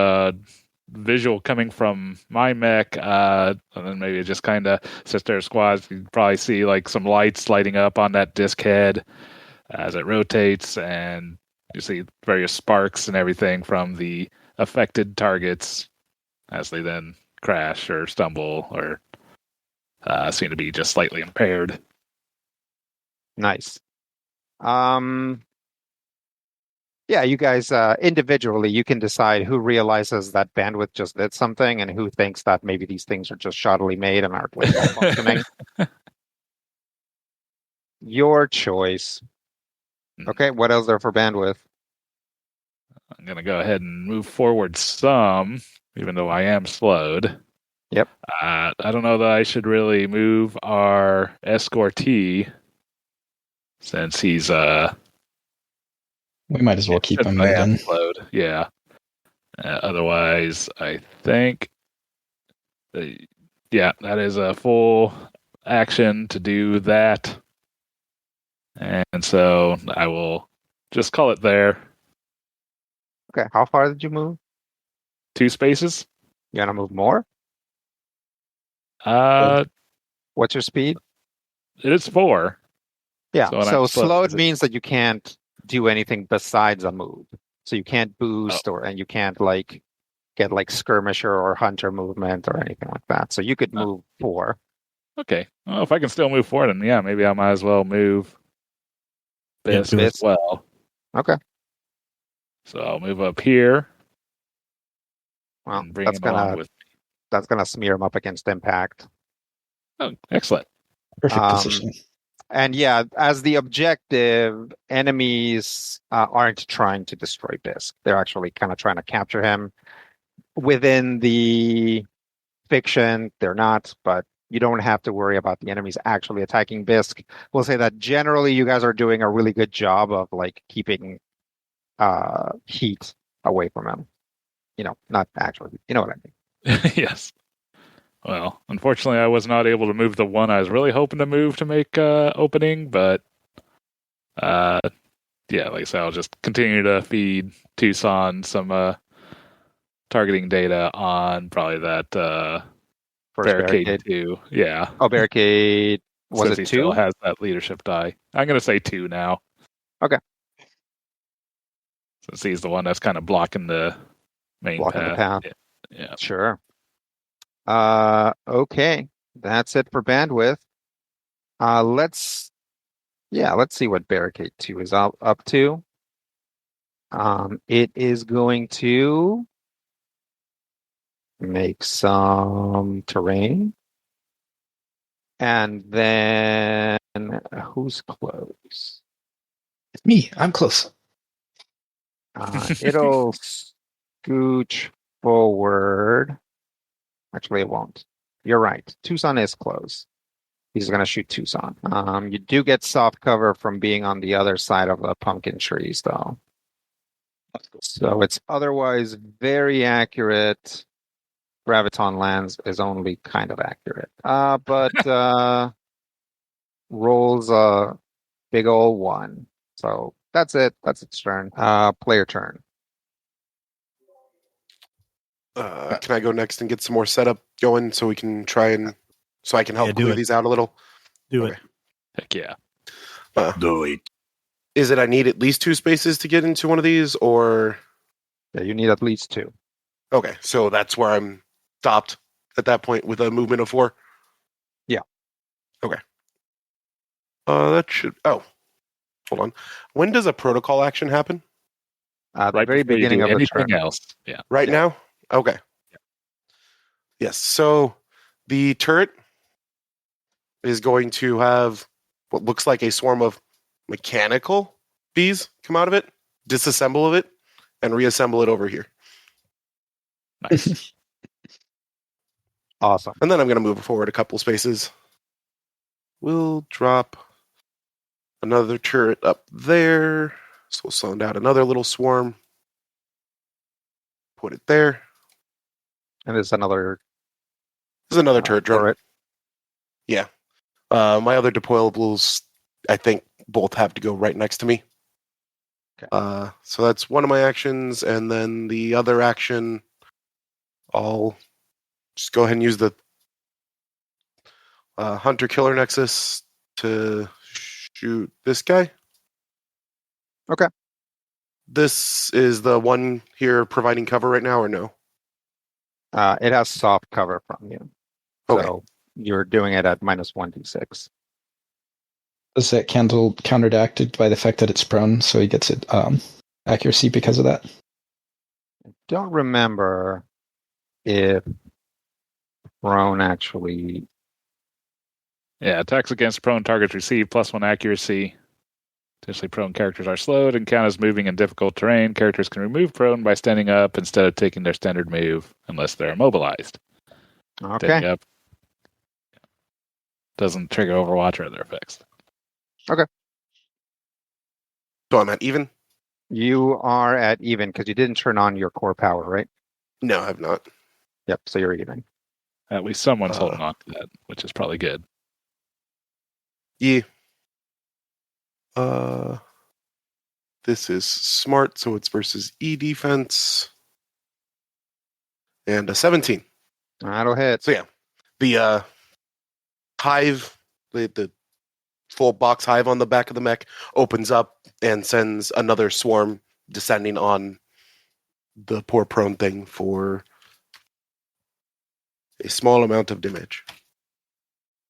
visual coming from my mech, and then maybe it just kind of sits there squads. You'd probably see like some lights lighting up on that disc head as it rotates, and you see various sparks and everything from the affected targets as they then crash or stumble or seem to be just slightly impaired. Nice. Yeah, you guys individually, you can decide who realizes that bandwidth just did something and who thinks that maybe these things are just shoddily made and aren't really functioning. Your choice. Okay, what else there for bandwidth? I'm going to go ahead and move forward some, even though I am slowed. Yep. I don't know that I should really move our escortee since he's We might as well keep him moving. slowed. Yeah. Otherwise, I think that is a full action to do that. And so I will just call it there. Okay, how far did you move? 2 spaces. You gonna move more? What's your speed? It is 4. Yeah, when so I'm slowed means that you can't do anything besides a move. So you can't boost and you can't get skirmisher or hunter movement or anything like that. So you could move 4. Okay. Well, if I can still move forward, then yeah, maybe I might as well move this as well. Okay. So I'll move up here. Well, and bring him along with me. That's gonna smear him up against impact. Oh, excellent. Perfect position. And yeah, as the objective, enemies aren't trying to destroy Bisk. They're actually kind of trying to capture him. Within the fiction, they're not, but you don't have to worry about the enemies actually attacking Bisk. We'll say that generally you guys are doing a really good job of keeping heat away from him. Not actually. You know what I mean? Yes. Well, unfortunately, I was not able to move the one I was really hoping to move to make opening, but like I said, I'll just continue to feed Tucson some targeting data on probably that barricade 2. Yeah. Oh, barricade. Was Since it he 2? still has that leadership die. I'm going to say 2 now. Okay. Since he's the one that's kind of blocking the main path. Yeah. Sure. Okay. That's it for bandwidth. Let's see what barricade 2 is up to. It is going to make some terrain. And then who's close? It's me. I'm close. It'll scooch forward. Actually, it won't. You're right. Tucson is close. He's going to shoot Tucson. You do get soft cover from being on the other side of the pumpkin trees, though. So it's otherwise very accurate. Graviton lands is only kind of accurate. But rolls a big old 1. So That's it. That's its turn. Player turn. Can I go next and get some more setup going so we can so I can help do clear it. these out a little? Do Okay. it. Heck yeah. Do it. Is it I need at least 2 spaces to get into one of these, or Yeah, you need at least 2. okay? So that's where I'm stopped at that point with a movement of 4. Yeah. Okay. That should. Oh, hold on. When does a protocol action happen? The Right very before you beginning do of the anything turn. else. Yeah. Right Yeah. now? Okay. Yes. So the turret is going to have what looks like a swarm of mechanical bees come out of it, disassemble of it, and reassemble it over here. Nice. Awesome. And then I'm going to move forward a couple spaces. We'll drop another turret up there. So we'll send out another little swarm. Put it there. And there's another There's another turret drone. turret. Yeah. My other deployables, I think, both have to go right next to me. Okay. So that's one of my actions, and then the other action, I'll just go ahead and use the Hunter-Killer Nexus to shoot this guy. Okay. This is the one here providing cover right now, or no? It has soft cover from you. Okay. So you're doing it at minus 1d6. Is that counteracted by the fact that it's prone, so he gets it accuracy because of that? Don't remember if prone actually. Yeah, attacks against prone targets receive +1 accuracy. Potentially prone characters are slowed and count as moving in difficult terrain. Characters can remove prone by standing up instead of taking their standard move unless they're immobilized. Standing Okay. up doesn't trigger Overwatch or other effects. So I'm at even? You are at even because you didn't turn on your core power, right? No, I have not. Yep. So you're even. At least someone's holding on to that, which is probably good. Yeah. This is smart, so it's versus E defense. And a 17. That'll hit. So yeah, the hive, the full box hive on the back of the mech opens up and sends another swarm descending on the poor prone thing for a small amount of damage.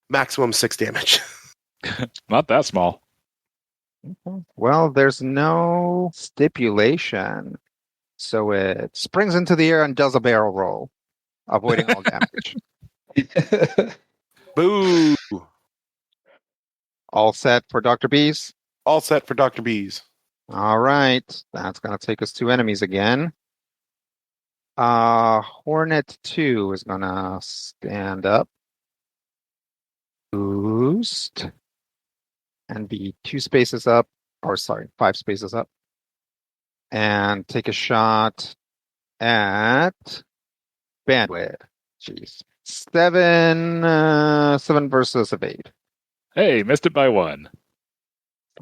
Maximum 6 damage. Not that small. Well, there's no stipulation. So it springs into the air and does a barrel roll, avoiding all damage. Boo! All set for Dr. Bees? All set for Dr. Bees. All right. That's going to take us 2 enemies again. Hornet 2 is going to stand up. Boost. And be 2 spaces up. Or sorry, 5 spaces up. And take a shot at Bandwidth. Jeez. 7 versus evade. Hey, missed it by 1.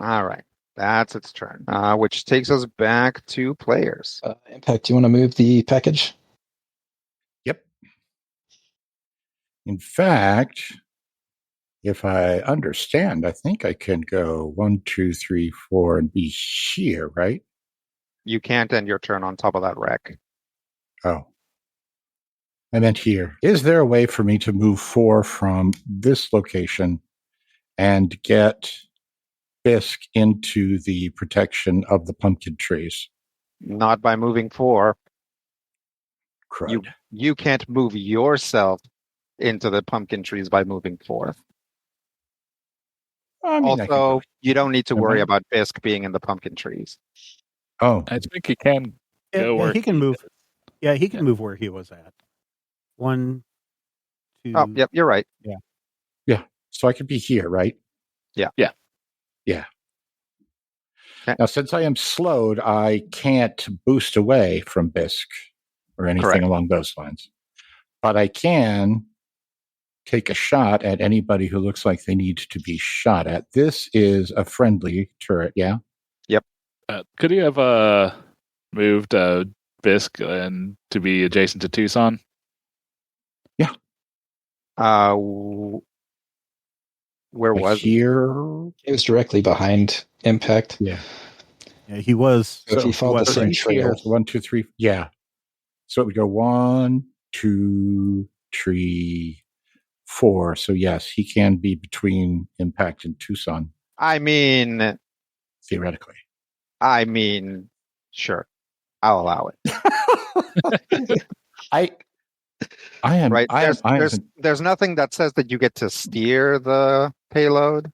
All right. That's its turn. Which takes us back to players. Impact, do you want to move the package? Yep. In fact, if I understand, I think I can go 1, 2, 3, 4 and be here, right? You can't end your turn on top of that wreck. Oh. I meant here. Is there a way for me to move 4 from this location and get Bisk into the protection of the pumpkin trees? Not by moving 4. Crud. You can't move yourself into the pumpkin trees by moving 4. I mean, I can Also, go- you don't need to Am worry I? about Bisk being in the pumpkin trees. Oh, I think he can Yeah, go where he can move. is. Yeah, he can move where he was at. 1, 2. Oh, yep, you're right. so I could be here, right? Yeah. Yeah. Yeah. Okay. Now, since I am slowed, I can't boost away from Bisk or anything Correct. along those lines. But I can take a shot at anybody who looks like they need to be shot at. This is a friendly turret, yeah? Yep. Could you have moved Bisk and to be adjacent to Tucson? Where was he? Here? It was directly behind Impact. Yeah. Yeah, he was. So if you followed the same he's trail. here. So 1, 2, 3. Yeah. So it would go 1, 2, 3, 4. So yes, he can be between Impact and Tucson, I mean, theoretically. Sure, I'll allow it. I am Right? I am There's nothing that says that you get to steer the payload.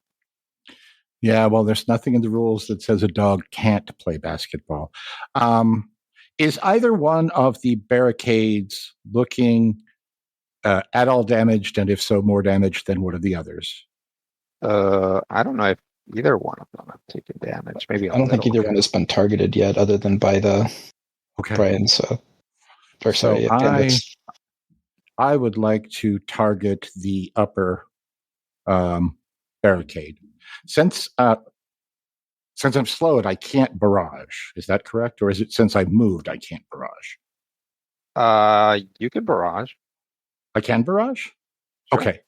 Yeah, well, there's nothing in the rules that says a dog can't play basketball. Is either one of the barricades looking at all damaged, and if so, more damaged than one of the others? I don't know if either one of them have taken damage. Maybe I don't think either one has been targeted yet, other than by the Brian's. I would like to target the upper barricade. Since I'm slowed, I can't barrage. Is that correct? Or is it since I've moved, I can't barrage? You can barrage. I can barrage? Sure. Okay.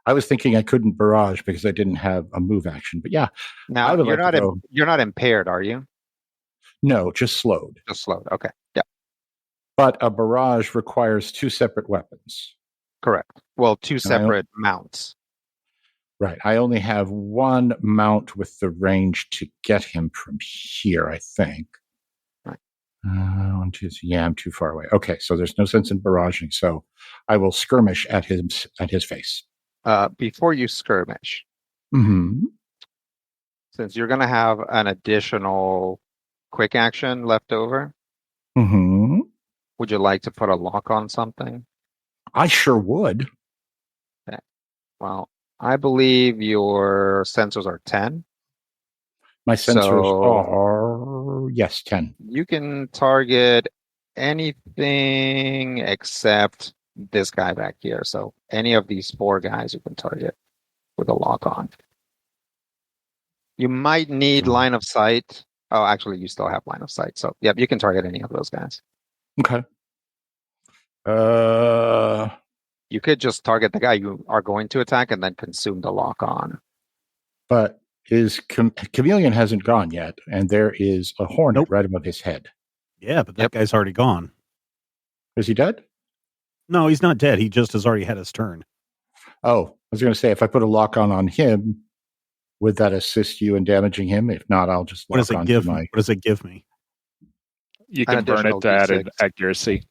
I was thinking I couldn't barrage because I didn't have a move action. But yeah. Now, you're not impaired, are you? No, just slowed. Just slowed. Okay. Yeah. But a barrage requires 2 separate weapons. Correct. Well, 2 separate mounts. Right. I only have 1 mount with the range to get him from here, I think. Right. 1, 2, 3. Yeah, I'm too far away. Okay, so there's no sense in barraging. So I will skirmish at his face. Before you skirmish, Mm-hmm. since you're going to have an additional quick action left over, Mm-hmm. would you like to put a lock on something? I sure would. Okay. Well, I believe your sensors are 10. My sensors are, yes, 10. You can target anything except this guy back here. So any of these 4 guys you can target with a lock on. You might need line of sight. Oh, actually, you still have line of sight. So, yep, you can target any of those guys. Okay. You could just target the guy you are going to attack and then consume the lock on. But his chameleon hasn't gone yet, and there is a hornet right above his head. Yeah, but that guy's already gone. Is he dead? No, he's not dead. He just has already had his turn. Oh, I was going to say, if I put a lock on him, would that assist you in damaging him? If not, I'll just lock on to my... What does it give me? You can burn it to added accuracy.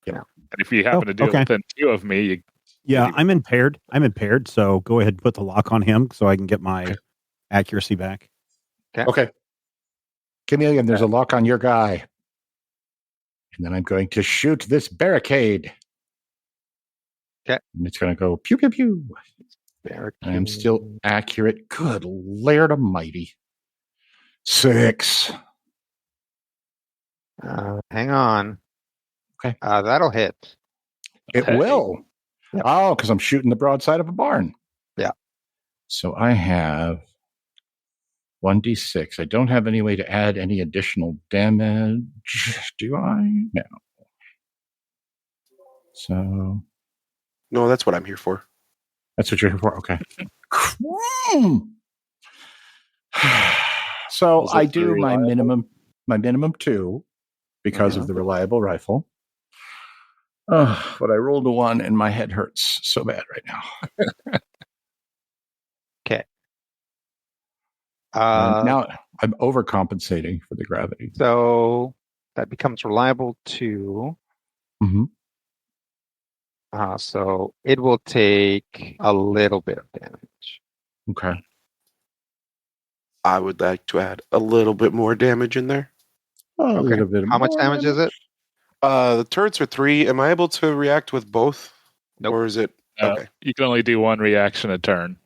Yep. And if you happen to do it within 2 of me, I'm impaired. So go ahead and put the lock on him so I can get my accuracy back. Okay. Chameleon, there's a lock on your guy. And then I'm going to shoot this barricade. Okay. And it's going to go pew, pew, pew. I am still accurate. Good Laird Almighty. 6. Hang on. Okay. That'll hit. It will. Yep. Oh, because I'm shooting the broadside of a barn. Yeah. So I have 1d6. I don't have any way to add any additional damage. Do I? No. So. No, that's what I'm here for. That's what you're here for? Okay. So I do my minimum 2 because of the reliable rifle. But I rolled a 1 and my head hurts so bad right now. Okay. Now I'm overcompensating for the gravity. So that becomes reliable 2. Mm-hmm. So it will take a little bit of damage. Okay. I would like to add a little bit more damage in there. A little bit. How much damage is it? The turrets are 3. Am I able to react with both? Nope. Or is it okay? You can only do 1 reaction a turn.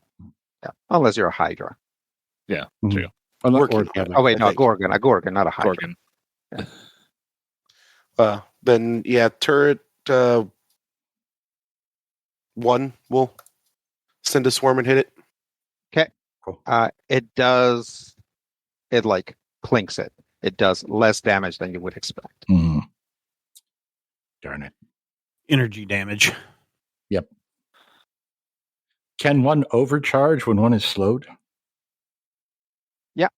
Yeah. Unless you're a Hydra. Yeah, true. A Gorgon, not a Hydra. Gorgon. Yeah. Then turret 1 will send a swarm and hit it. Okay. Cool. It does. It clinks it. it does less damage than you would expect. Darn it. Energy damage. Yep. Can one overcharge when one is slowed? Yeah.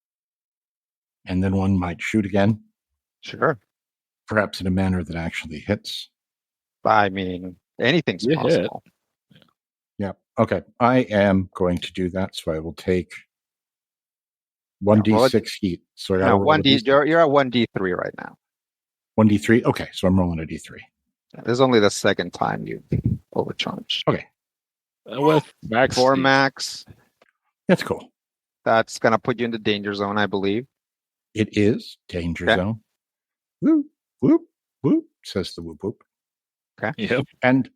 And then one might shoot again? Sure. Perhaps in a manner that actually hits? I mean, anything's possible. Yeah. Okay. I am going to do that, so I will take 1d6 heat. So I got to roll 1d. You're at 1d3 right now. 1d3? Okay, so I'm rolling a d3. This is only the second time you've overcharged. Okay. With max 4 speed. max. That's cool. That's going to put you in the danger zone, I believe. It is danger zone. Whoop, whoop, whoop, says the whoop whoop. Okay. Yep. And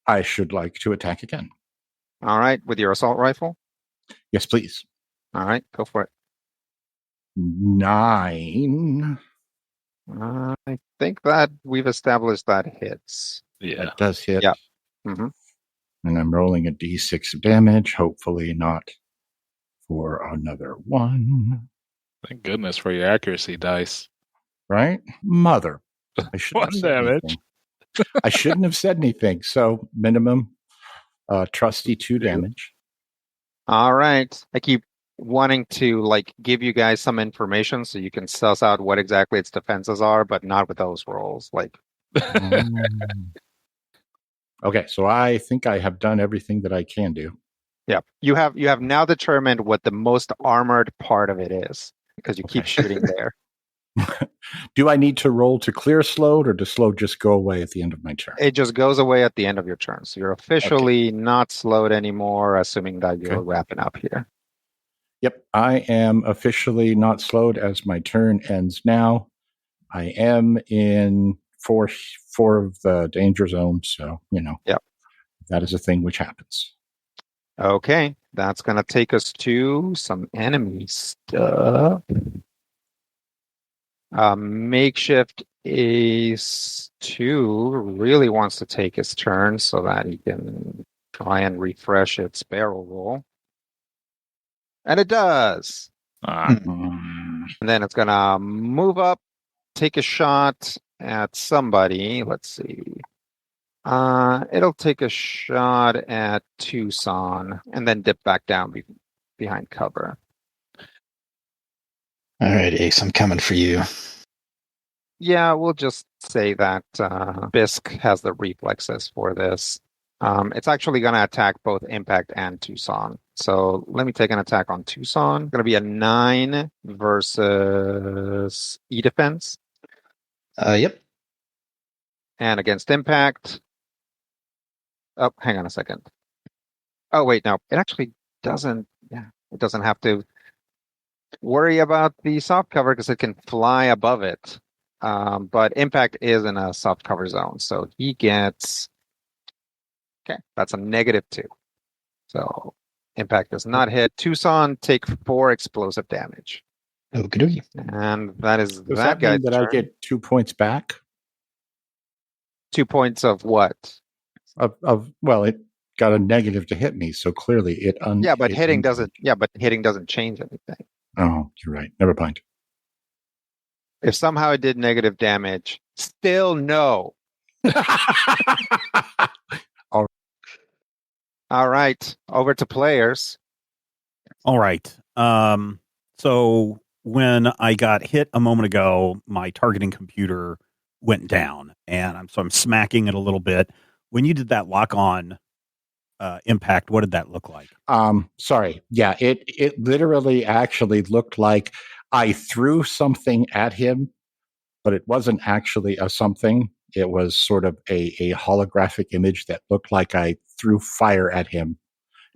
I should like to attack again. All right. With your assault rifle? Yes, please. All right. Go for it. 9. I think that we've established that hits. Yeah. That does hit. Yeah. Mm-hmm. And I'm rolling a d6 of damage, hopefully not for another 1. Thank goodness for your accuracy dice. Right? Mother. I shouldn't 1 have said damage. anything. I shouldn't have said anything. So minimum trusty 2 damage. All right. I keep wanting to give you guys some information so you can suss out what exactly its defenses are, but not with those rolls. Okay, so I think I have done everything that I can do. Yeah. You have now determined what the most armored part of it is because you keep shooting there. Do I need to roll to clear slowed, or does slowed just go away at the end of my turn? It just goes away at the end of your turn. So you're officially not slowed anymore, assuming that you're wrapping up here. Yep, I am officially not slowed as my turn ends now. I am in four of the danger zone, so, Yep. That is a thing which happens. Okay, that's going to take us to some enemy stuff. Makeshift Ace 2 really wants to take his turn so that he can try and refresh its barrel roll. And it does. And then it's going to move up, take a shot at somebody. Let's see. It'll take a shot at Tucson and then dip back down behind cover. All right, Ace, I'm coming for you. Yeah, we'll just say that Bisque has the reflexes for this. It's actually going to attack both Impact and Tucson. So let me take an attack on Tucson. It's going to be a 9 versus E-Defense. Yep. And against Impact. Oh, hang on a second. Oh, wait, no. It actually doesn't. Yeah, it doesn't have to worry about the soft cover because it can fly above it. But Impact is in a soft cover zone. So he gets... Okay, that's a -2. So Impact does not hit. Tucson take 4 explosive damage. Okie And that is Does that that guy's mean that turn. I get 2 points back? 2 points of what? Well, it got a negative to hit me, so clearly it Yeah, but hitting doesn't change anything. Oh, you're right. Never mind. If somehow it did negative damage, still no. All right, over to players. All right. So when I got hit a moment ago, my targeting computer went down, and I'm smacking it a little bit. When you did that lock on Impact, what did that look like? Sorry. Yeah, it literally actually looked like I threw something at him, but it wasn't actually a something. It was sort of a holographic image that looked like I threw fire at him.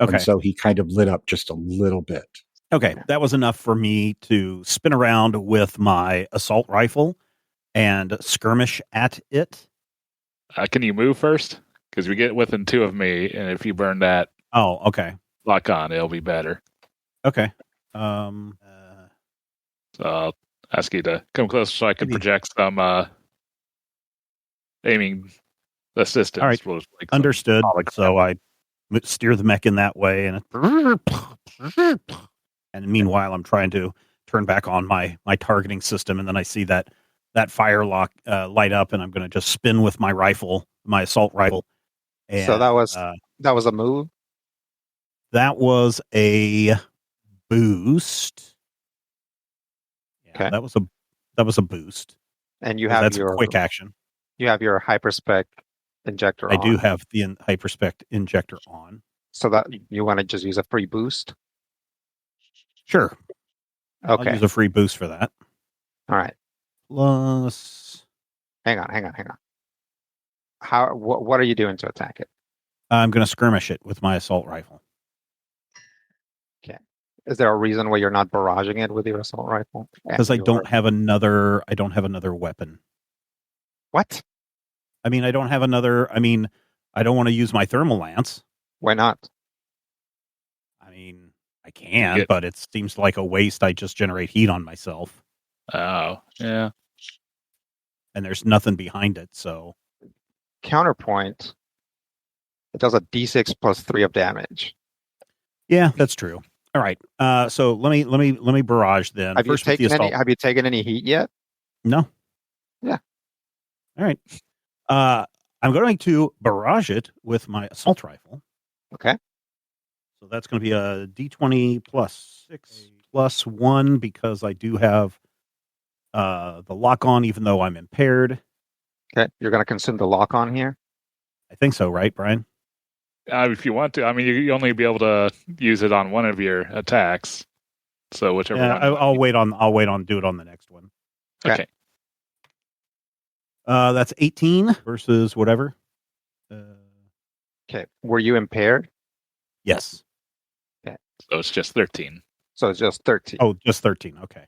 Okay. And so he kind of lit up just a little bit. Okay, that was enough for me to spin around with my assault rifle and skirmish at it. Can you move first? Because we get within 2 of me, and if you burn that okay, lock on, it'll be better. Okay. So I'll ask you to come closer so I can project some aiming assistance. All right. Understood. So I steer the mech in that way, and meanwhile, I'm trying to turn back on my targeting system, and then I see that fire lock light up, and I'm going to just spin with my rifle, my assault rifle. And, so that was a move. That was a boost. Yeah, Okay. that was a boost. And you have that's your a quick action. You have your hyperspec injector I on. do have the hyperspec injector on. So that you want to just use a free boost? Sure. Okay. I'll use a free boost for that. All right. Plus. Hang on. What are you doing to attack it? I'm going to skirmish it with my assault rifle. Okay. Is there a reason why you're not barraging it with your assault rifle? Because I don't have another weapon. What? I mean, I don't want to use my thermal lance. Why not? I mean, I can, but it seems like a waste. I just generate heat on myself. Oh, yeah. And there's nothing behind it, so. Counterpoint. It does a d6 plus 3 of damage. Yeah, that's true. All right. So let me barrage then. Have you taken any heat yet? No. Yeah. All right. I'm going to barrage it with my assault rifle. Okay. So that's going to be a D20 plus 6 plus 1 because I do have the lock on, even though I'm impaired. Okay. You're going to consume the lock on here? I think so, right, Brian? If you want to. I mean, you only be able to use it on one of your attacks. So whichever one. I'll wait on do it on the next one. Okay. That's 18 versus whatever. Okay. Were you impaired? Yes. Okay. So it's just 13. So it's just 13. Oh, just 13. Okay.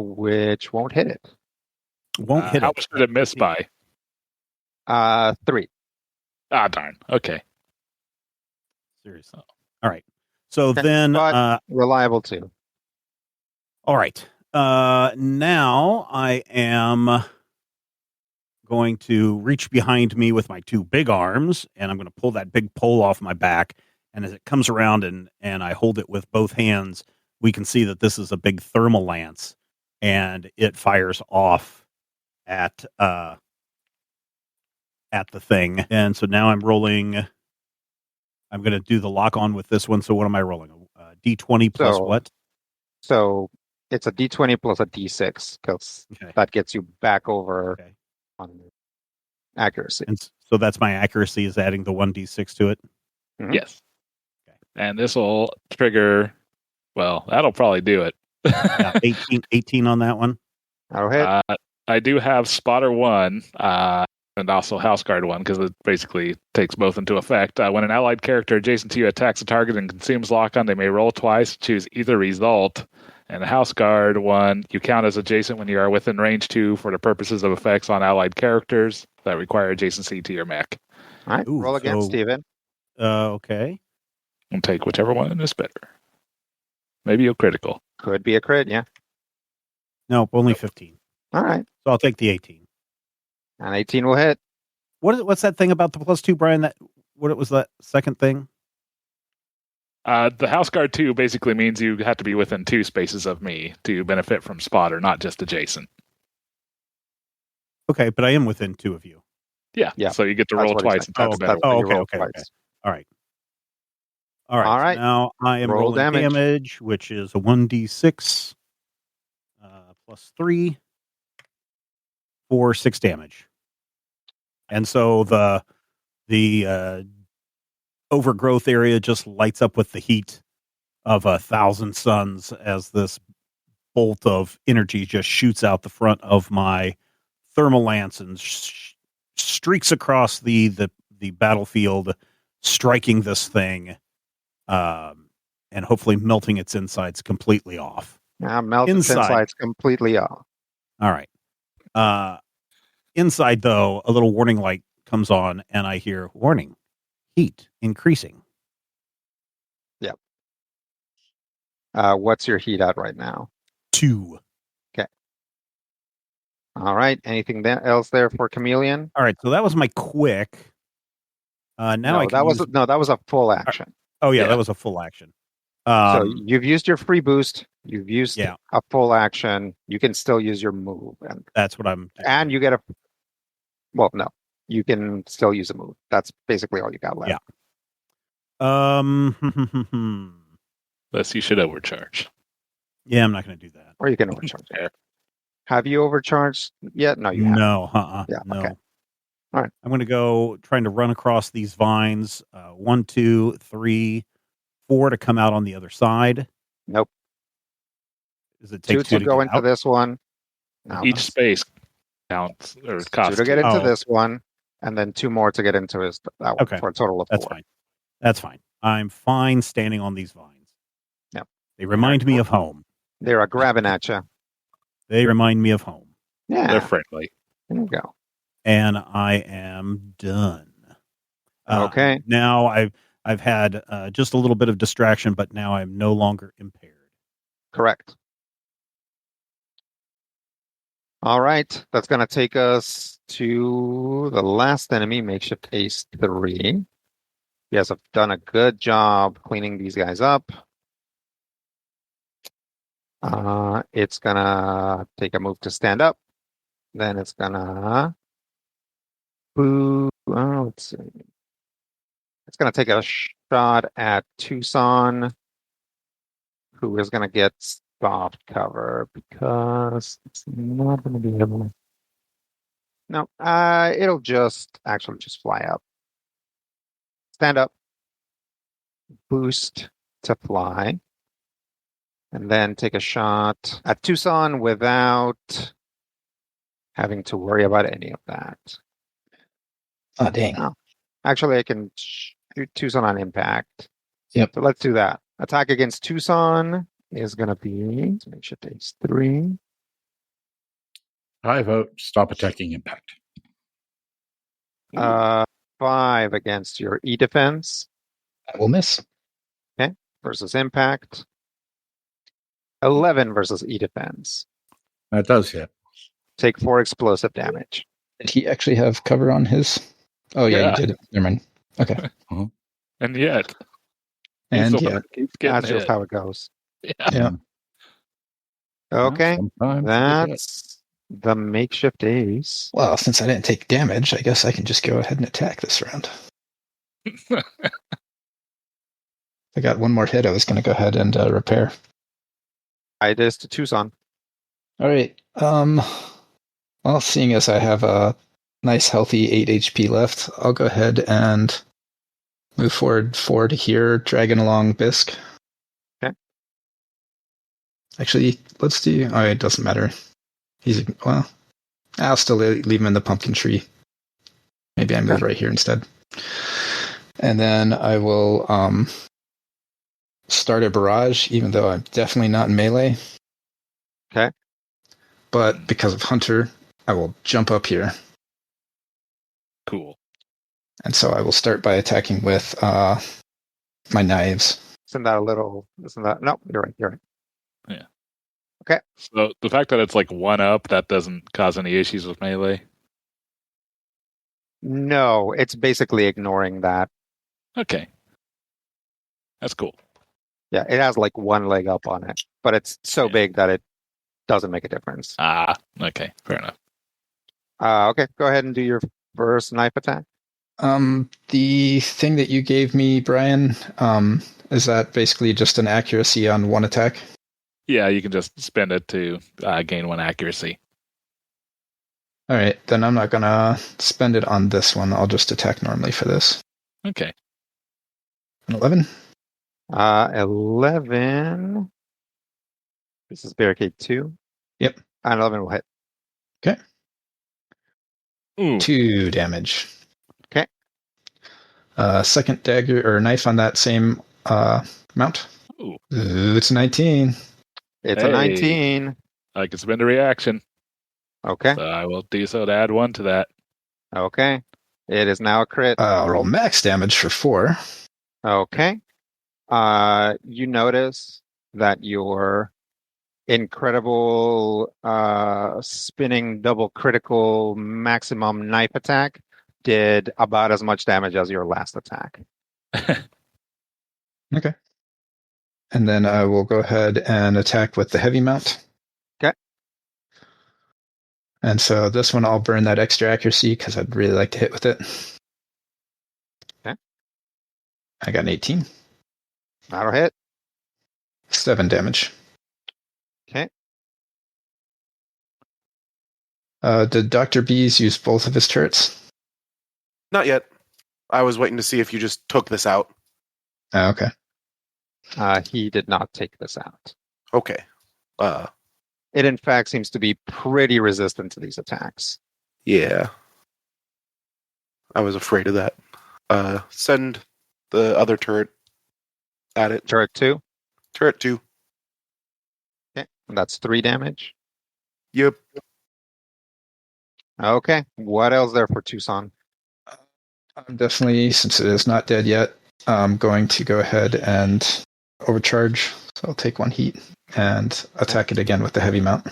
Which won't hit it. Won't hit it. How much did it miss by? 3. Ah, darn. Okay. Seriously. All right. So then, reliable too. All right. Now I am going to reach behind me with my 2 big arms, and I'm going to pull that big pole off my back. And as it comes around and I hold it with both hands, we can see that this is a big thermal lance, and it fires off at the thing. And so now I'm rolling. I'm going to do the lock on with this one. So what am I rolling? D20 plus what? So it's a D20 plus a D6 because that gets you back over on accuracy. And so that's my accuracy is adding the 1D6 to it? Mm-hmm. Yes. Okay. And this will trigger, well, that'll probably do it. Yeah, 18 on that one. That'll hit. I do have Spotter 1 and also House Guard 1 because it basically takes both into effect. When an allied character adjacent to you attacks a target and consumes lock-on, they may roll twice, choose either result. And the House Guard 1, you count as adjacent when you are within range 2 for the purposes of effects on allied characters that require adjacency to your mech. All right, roll again, Steven. Okay. And take whichever one is better. Maybe a critical. Could be a crit, yeah. Nope, only 15. All right. So I'll take the 18. And 18 will hit. What's that thing about the +2, Brian? What was that second thing? The House Guard 2 basically means you have to be within 2 spaces of me to benefit from Spotter, not just adjacent. Okay, but I am within 2 of you. Yeah. So you get to roll twice and talk about it. Okay. All right. All right. So now I am rolling damage, which is a 1d6 plus 3 for 6 damage. And so the overgrowth area just lights up with the heat of 1,000 suns as this bolt of energy just shoots out the front of my thermal lance and streaks across the battlefield, striking this thing, and hopefully melting its insides completely off. Melt its insides completely off. All right. Inside, though, a little warning light comes on, and I hear, warning, heat increasing. Yep. What's your heat at right now? 2. Okay. All right. Anything else there for Chameleon? All right. So that was my quick. That was a full action. Oh yeah, that was a full action. So you've used your free boost. You've used Yeah. a full action. You can still use your move, That's what I'm doing. and you get a. Well, no, you can still use a move. That's basically all you got left. Yeah. Unless you should overcharge. Yeah, I'm not going to do that. Or you can overcharge. Have you overcharged yet? No, you haven't. No, Yeah, no. okay. All right. I'm going to go trying to run across these vines. 1, 2, 3, 4 to come out on the other side. Nope. Does it take 2 to go get into out? this one? No, Each space counts or 2 costs. to get into Oh. this one, and then 2 more to get into that one Okay. for a total of 4. That's fine. That's fine. I'm fine standing on these vines. Yep. They remind me of home. They're grabbing at you. They remind me of home. Yeah. They're friendly. There you go. And I am done. Okay. Now I've had just a little bit of distraction, but now I'm no longer impaired. Correct. All right. That's going to take us to the last enemy, Makeshift Ace 3. You guys have done a good job cleaning these guys up. It's going to take a move to stand up. Then it's going to let's see. It's going to take a shot at Tucson, who is going to get soft cover because it's not going to be able. No, it'll just fly up. Stand up, boost to fly, and then take a shot at Tucson without having to worry about any of that. Oh, dang. Oh. Actually, I can shoot Tucson on impact. Yep. So let's do that. Attack against Tucson is going to be Makeshift Ace 3. I vote stop attacking impact. 5 against your E defense. I will miss. Okay. Versus impact. 11 versus E defense. That does hit. Take 4 explosive damage. Did he actually have cover on his? Oh, yeah, Yeah. he did. Never mind. Okay. And yet. And he's the one yeah. that keeps getting That's just hit. how it goes. Yeah. Yeah. Okay. Sometimes That's the Makeshift Ace. Well, since I didn't take damage, I guess I can just go ahead and attack this round. I got one more hit. I was going to go ahead and repair. It is to Tucson. All right. Well, seeing as I have a nice healthy 8 HP left, I'll go ahead and move forward 4 to here, dragging along Bisque. Okay. Actually, let's do. Oh, it doesn't matter. I'll still leave him in the pumpkin tree. Maybe I move right here instead. And then I will start a barrage, even though I'm definitely not in melee. Okay. But because of Hunter, I will jump up here. Cool. And so I will start by attacking with my knives. Isn't that? No, you're right. You're right. Yeah. Okay. So the fact that it's like 1 up, that doesn't cause any issues with melee? No, it's basically ignoring that. Okay. That's cool. Yeah, it has like 1 leg up on it, but it's so big that it doesn't make a difference. Okay. Fair enough. Okay, go ahead and do your first knife attack. The thing that you gave me, Brian, is that basically just an accuracy on 1 attack? Yeah, you can just spend it to gain 1 accuracy. All right, then I'm not going to spend it on this one. I'll just attack normally for this. Okay. An 11? 11. This is barricade 2. Yep. And 11 will hit. Okay. Ooh. 2 damage. Okay. Second dagger or knife on that same mount. Ooh. It's 19. It's a 19. I can spend a reaction. Okay. So I will do so to add 1 to that. Okay. It is now a crit. I'll roll max damage for 4. Okay. You notice that your incredible spinning double critical maximum knife attack did about as much damage as your last attack. Okay. And then I will go ahead and attack with the heavy mount. Okay. And so this one, I'll burn that extra accuracy because I'd really like to hit with it. Okay. I got an 18. That'll hit. 7 damage. Okay. Did Dr. Bees use both of his turrets? Not yet. I was waiting to see if you just took this out. Oh, okay. He did not take this out. Okay. It, in fact, seems to be pretty resistant to these attacks. Yeah. I was afraid of that. Send the other turret at it. Turret 2. Turret 2. Okay. And that's 3 damage. Yep. Okay. What else there for Tucson? I'm definitely, since it is not dead yet, I'm going to go ahead and overcharge. So I'll take 1 heat and attack it again with the heavy mount.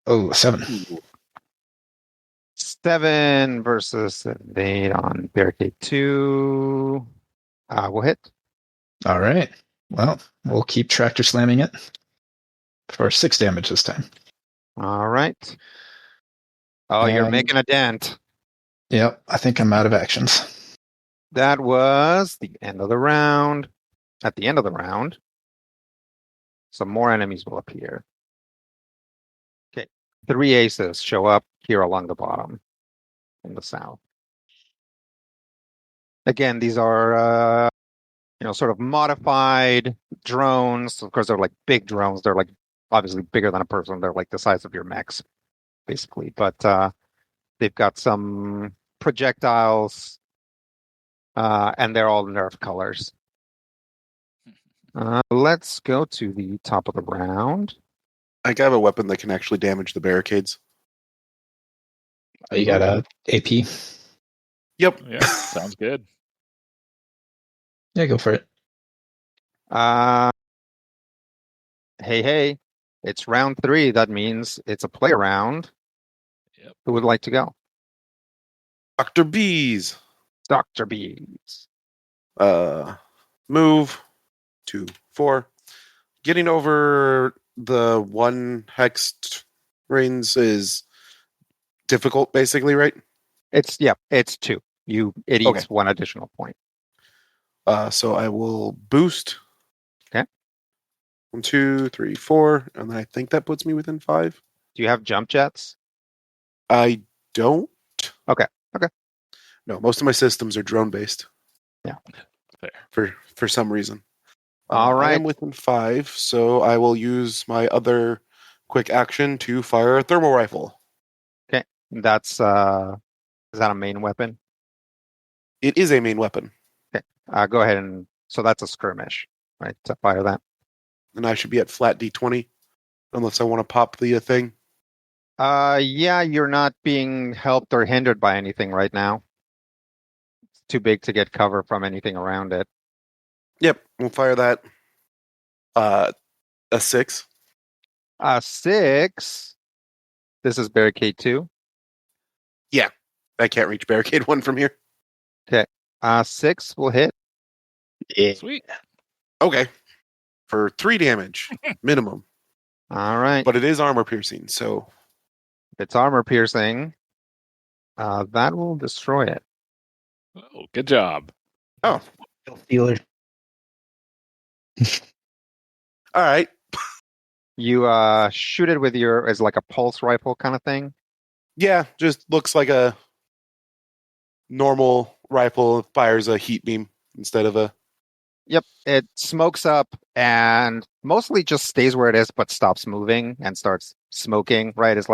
Oh, 7. 7 versus 8 on barricade 2. We'll hit. All right. Well, we'll keep tractor slamming it for 6 damage this time. All right. Oh, you're making a dent. Yep, I think I'm out of actions. That was the end of the round. At the end of the round, some more enemies will appear. Okay. 3 aces show up here along the bottom in the south. Again, these are sort of modified drones. Of course, they're like big drones. They're like obviously bigger than a person. They're like the size of your mechs, basically. But they've got some projectiles, and they're all Nerf colors. Let's go to the top of the round. I have a weapon that can actually damage the barricades. Oh, you got a AP? Yep. Yeah, sounds good. Yeah, go for it. Hey, it's round 3. That means it's a play round. Yep. Who would like to go? Dr. Bees. Dr. Bees. Move 2, 4. Getting over the 1 hexed rings is difficult, basically, right? It's 2. It eats Okay. 1 additional point. So I will boost. Okay. 1, 2, 3, 4, and then I think that puts me within 5. Do you have jump jets? I don't. Okay. No, most of my systems are drone based. Yeah. Fair. For some reason. All right. I am within 5, so I will use my other quick action to fire a thermal rifle. Okay. That's is that a main weapon? It is a main weapon, Go ahead and so that's a skirmish, right? To fire that. and I should be at flat D20, unless I want to pop the thing. Yeah, you're not being helped or hindered by anything right now. It's too big to get cover from anything around it. Yep, we'll fire that. A 6. 6. This is barricade 2. I can't reach barricade 1 from here. 6 will hit. Sweet. Okay. For 3 damage, minimum. All right. But it is armor piercing, so If it's armor piercing, that will destroy it. Oh, good job. oh, Healer. all right. You shoot it with as like a pulse rifle kind of thing. Yeah, just looks like a normal rifle. It fires a heat beam instead of a. Yep, it smokes up and mostly just stays where it is, but stops moving and starts smoking. Right? It's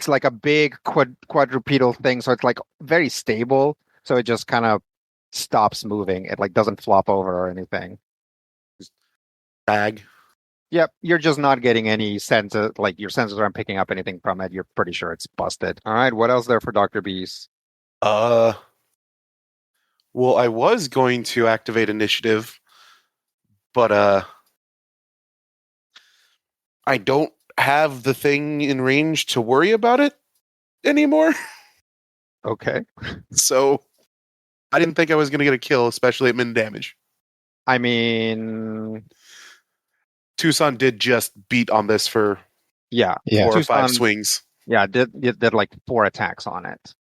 like a big quadrupedal thing, so it's like very stable. So it just kind of stops moving. It like doesn't flop over or anything. Bag. Yep, you're just not getting any sense of, like, your sensors aren't picking up anything from it. You're pretty sure it's busted. All right, what else there for Dr. Bees? Well, I was going to activate initiative, but I don't have the thing in range to worry about it anymore. Okay. So I didn't think I was going to get a kill, especially at min damage. I mean, Tucson did just beat on this for yeah, 4 or 5 Tucson, swings. yeah, did like 4 attacks on it.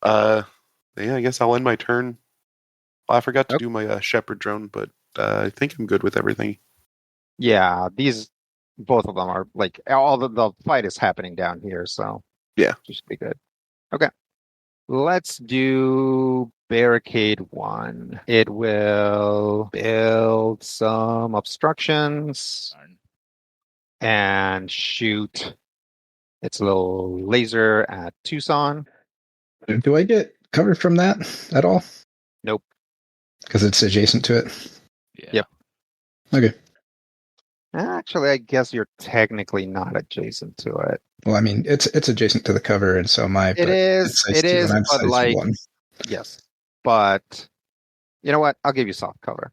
Yeah, I guess I'll end my turn. I forgot to do my shepherd drone, but I think I'm good with everything. Yeah, both of them are like all the fight is happening down here, so Yeah, should be good. Okay, let's do barricade 1. It will build some obstructions and shoot its little laser at Tucson. Do I get covered from that at all? Nope. Because it's adjacent to it? Yeah. Yep. Okay. Actually, I guess you're technically not adjacent to it. Well, I mean, it's adjacent to the cover, and so am I. It is. It's size It 2, is, and I'm but size like, 1. yes, but you know what? I'll give you soft cover.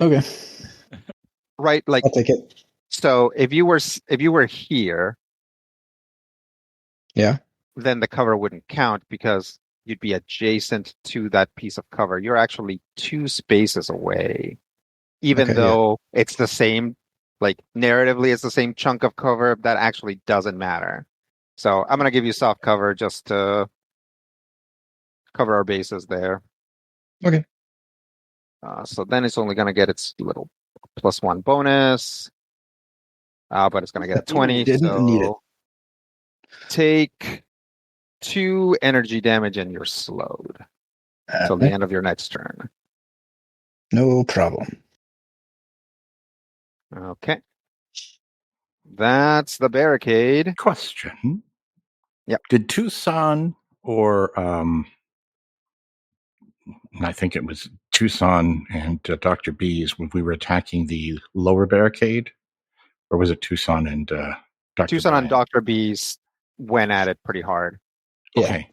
Okay. Right, like I'll take it. so. If you were here, Yeah. then the cover wouldn't count because you'd be adjacent to that piece of cover. You're actually 2 spaces away, even Okay, though it's the same. Like narratively, it's the same chunk of cover. That actually doesn't matter. So I'm gonna give you soft cover just to cover our bases there. Okay. So then it's only gonna get its little +1 bonus, but it's gonna get a 20. Didn't need it. Take 2 energy damage and you're slowed till the end of your next turn. No problem. Okay. That's the barricade. Question. Yep. Did Tucson or I think it was Tucson and Dr. B's when we were attacking the lower barricade, or was it Tucson and Dr. Tucson Brian? and Dr. B's went at it pretty hard. Okay.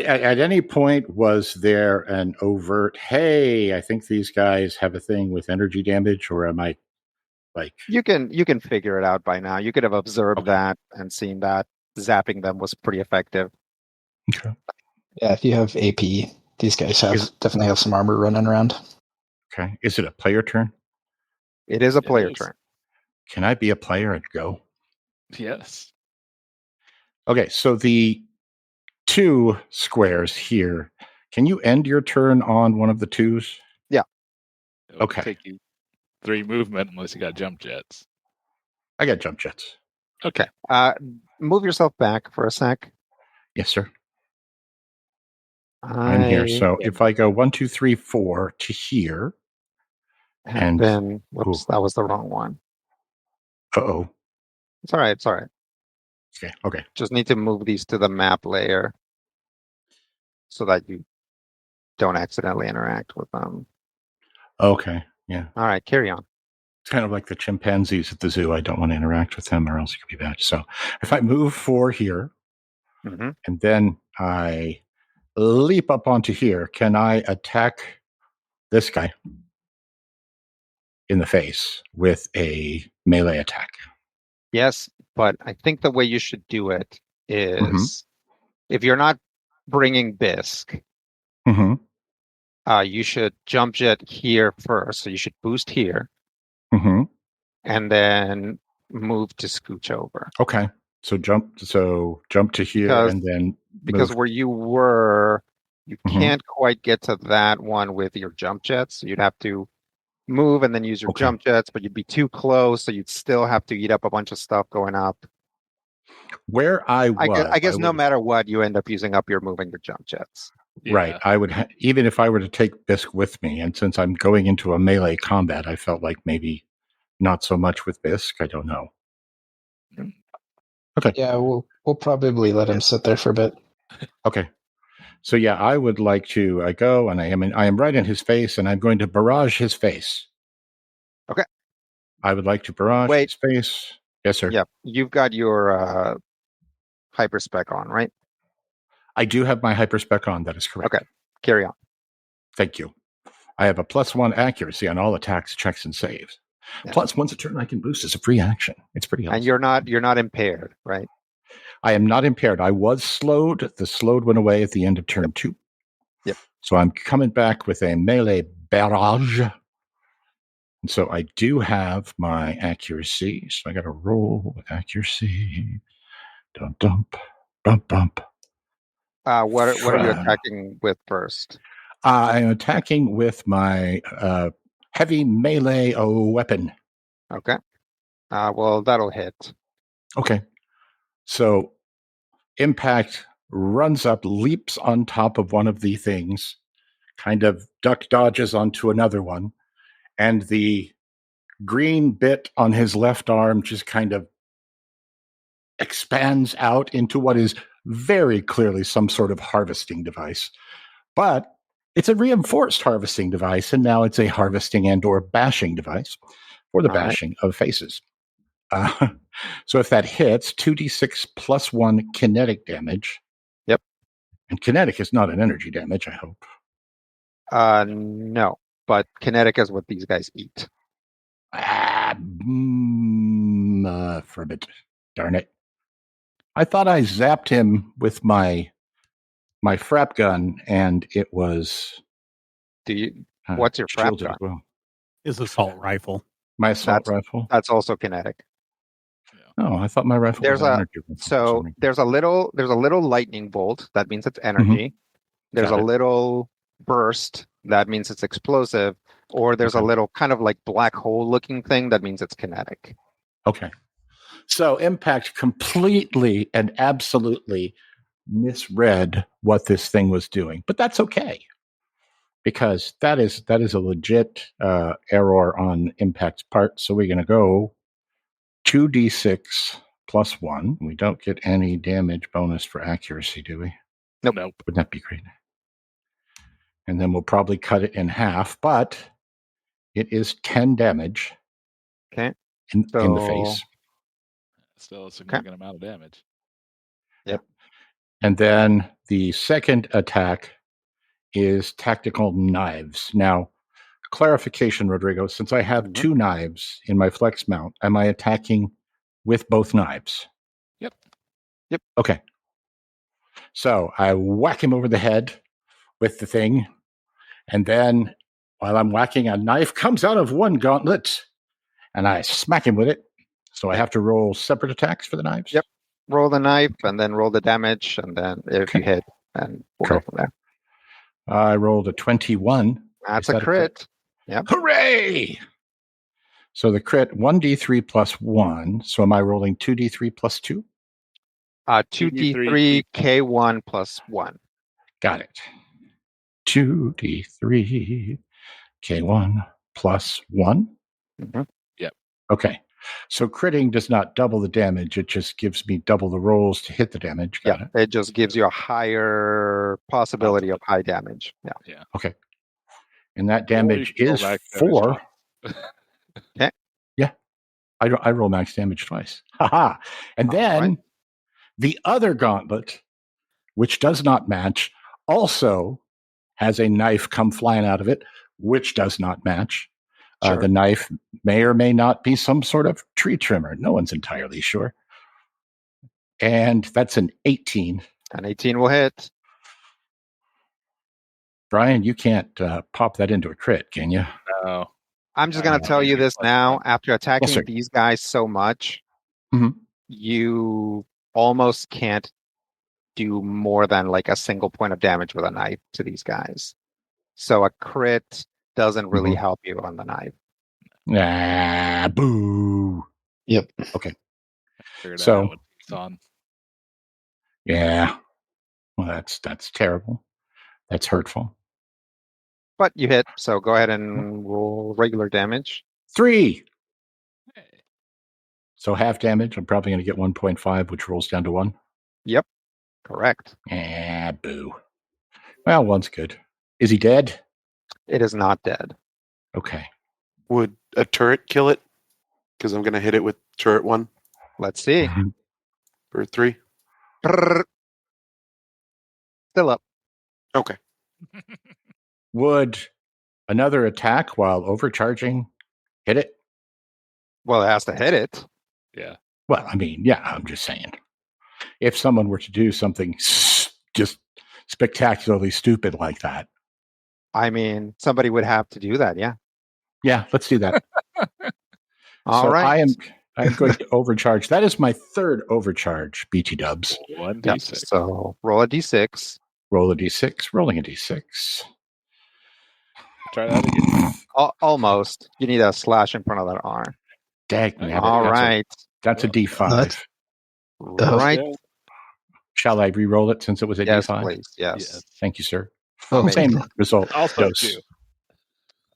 At any point, was there an overt, hey, I think these guys have a thing with energy damage, or am I like... You can figure it out by now. You could have observed that and seen that zapping them was pretty effective. Okay. Yeah, if you have AP, these guys definitely have some armor running around. Okay. Is it a player turn? It is a player turn. Can I be a player and go? Yes. Okay, so the 2 squares here, can you end your turn on one of the 2s? Yeah. It'll Okay. take you 3 movement unless you got jump jets. I got jump jets. Okay. Move yourself back for a sec. Yes, sir. I'm here. So if I go 1, 2, 3, 4 to here, and then whoops, that was the wrong one. Uh-oh. It's all right. It's all right. Okay. Just need to move these to the map layer so that you don't accidentally interact with them. Okay. Yeah. All right. Carry on. It's kind of like the chimpanzees at the zoo. I don't want to interact with them or else it could be bad. So if I move 4 here, and then I leap up onto here, can I attack this guy in the face with a melee attack? Yes, but I think the way you should do it is if you're not bringing Bisque, you should jump jet here first. So you should boost here and then move to scooch over. Okay. So jump to here and then because move. where you were, you can't quite get to that one with your jump jets. So you'd have to move and then use your jump jets, but you'd be too close, so you'd still have to eat up a bunch of stuff going up. Where I guess no matter what, you end up using up your moving your jump jets. Yeah. Right. I would even if I were to take Bisque with me, and since I'm going into a melee combat, I felt like maybe not so much with Bisque. I don't know. Okay. Yeah, we'll probably let him sit there for a bit. Okay. So yeah, I would like to. I go and I am right in his face, and I'm going to barrage his face. Okay. I would like to barrage his face. Yes, sir. Yep. You've got your hyperspec on, right? I do have my hyperspec on. That is correct. Okay. Carry on. Thank you. I have a +1 accuracy on all attacks, checks, and saves. Yeah. Plus, once a turn, I can boost as a free action. It's pretty awesome. And you're not impaired, right? I am not impaired. I was slowed. The slowed went away at the end of turn 2. Yep. So I'm coming back with a melee barrage. And so I do have my accuracy. So I got to roll with accuracy. Dump, dump, bump, bump. What are you attacking with first? I'm attacking with my heavy melee weapon. Okay. Well, that'll hit. Okay. So Impact runs up, leaps on top of one of the things, kind of duck dodges onto another one, and the green bit on his left arm just kind of expands out into what is very clearly some sort of harvesting device. But it's a reinforced harvesting device, and now it's a harvesting and or bashing device for the bashing of faces. So if that hits, 2d6 plus 1 kinetic damage. Yep. And kinetic is not an energy damage, I hope. No, but kinetic is what these guys eat. Fribbit. Darn it. I thought I zapped him with my frap gun, and it was... What's your frap gun? Well. His assault rifle. My assault rifle? That's also kinetic. Oh, I thought my rifle was energy. There's a little lightning bolt. That means it's energy. There's a little burst. That means it's explosive. Or there's a little kind of like black hole looking thing. That means it's kinetic. Okay. So Impact completely and absolutely misread what this thing was doing. But that's okay. Because that is a legit error on Impact's part. So we're going to go 2d6 plus 1. We don't get any damage bonus for accuracy, do we? Nope. Wouldn't that be great? And then we'll probably cut it in half, but it is 10 damage. Okay. In the face. Still a significant amount of damage. Yep. And then the second attack is tactical knives. Now, clarification, Rodrigo, since I have 2 knives in my flex mount, am I attacking with both knives? Yep. Okay. So I whack him over the head with the thing, and then while I'm whacking, a knife comes out of one gauntlet, and I smack him with it. So I have to roll separate attacks for the knives? Yep. Roll the knife, and then roll the damage, and then if you hit, and we'll go from there. I rolled a 21. That's a crit. Yep. Hooray! So the crit, 1d3 plus 1. So am I rolling 2d3 plus 2? 2d3 K1 plus 1. Got it. 2d3 K1 plus 1? Mm-hmm. Yep. Okay. So critting does not double the damage. It just gives me double the rolls to hit the damage. Got it. It just gives you a higher possibility of high damage. Yeah. Okay. And that damage is 4. Okay. Yeah. I roll max damage twice. Haha. And then the other gauntlet, which does not match, also has a knife come flying out of it, which does not match. Sure. The knife may or may not be some sort of tree trimmer. No one's entirely sure. And that's an 18. An 18 will hit. Brian, you can't pop that into a crit, can you? No. I'm just going to tell you this now. After attacking these guys so much, you almost can't do more than like a single point of damage with a knife to these guys. So a crit doesn't really help you on the knife. Boo. Yep. Okay. So, yeah. Well, that's terrible. That's hurtful. But you hit, so go ahead and roll regular damage. 3. So half damage. I'm probably going to get 1.5, which rolls down to 1. Yep. Correct. Boo. Well, 1's good. Is he dead? It is not dead. Okay. Would a turret kill it? Because I'm going to hit it with turret 1. Let's see. For 3. Still up. Okay. Would another attack while overcharging hit it? Well, it has to hit it. Yeah. Well, I mean, yeah, I'm just saying. If someone were to do something just spectacularly stupid like that. I mean, somebody would have to do that. Yeah. Yeah, let's do that. All So right. I'm going to overcharge. That is my third overcharge, BT dubs. 1d6. So roll a d6. Roll a d6, rolling a d6. Try that again. Almost. You need a slash in front of that R. Dag Okay. nabbit. All right. That's a d5. What? Right. Yeah. Shall I re-roll it since it was a Yes, d5? please. Yes. Yes. Thank you, sir. Oh, Same result. Also Dose. 2.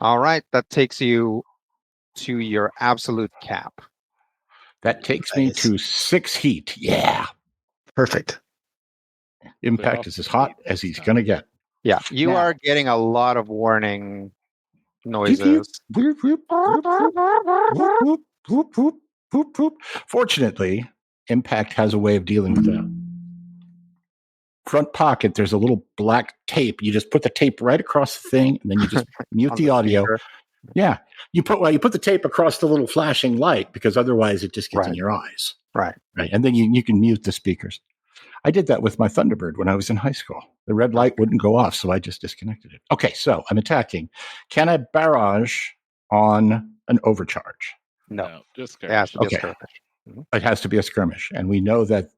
All right. That takes you to your absolute cap. That takes me Nice. to 6 heat. Yeah. Perfect. Impact is as hot as he's going to get. Yeah. You Now- are getting a lot of warning noises. Whoop, whoop, whoop, whoop, whoop, whoop, whoop, whoop, whoop, whoop. Fortunately, Impact has a way of dealing with that. Front pocket, there's a little black tape. You just put the tape right across the thing, and then you just mute On the audio. speaker. Yeah. You put the tape across the little flashing light because otherwise it just gets in Right. your eyes. Right. Right. And then you can mute the speakers. I did that with my Thunderbird when I was in high school. The red light wouldn't go off, so I just disconnected it. Okay, so I'm attacking. Can I barrage on an overcharge? No. Just It has to be Okay. a skirmish. It has to be a skirmish. And we know that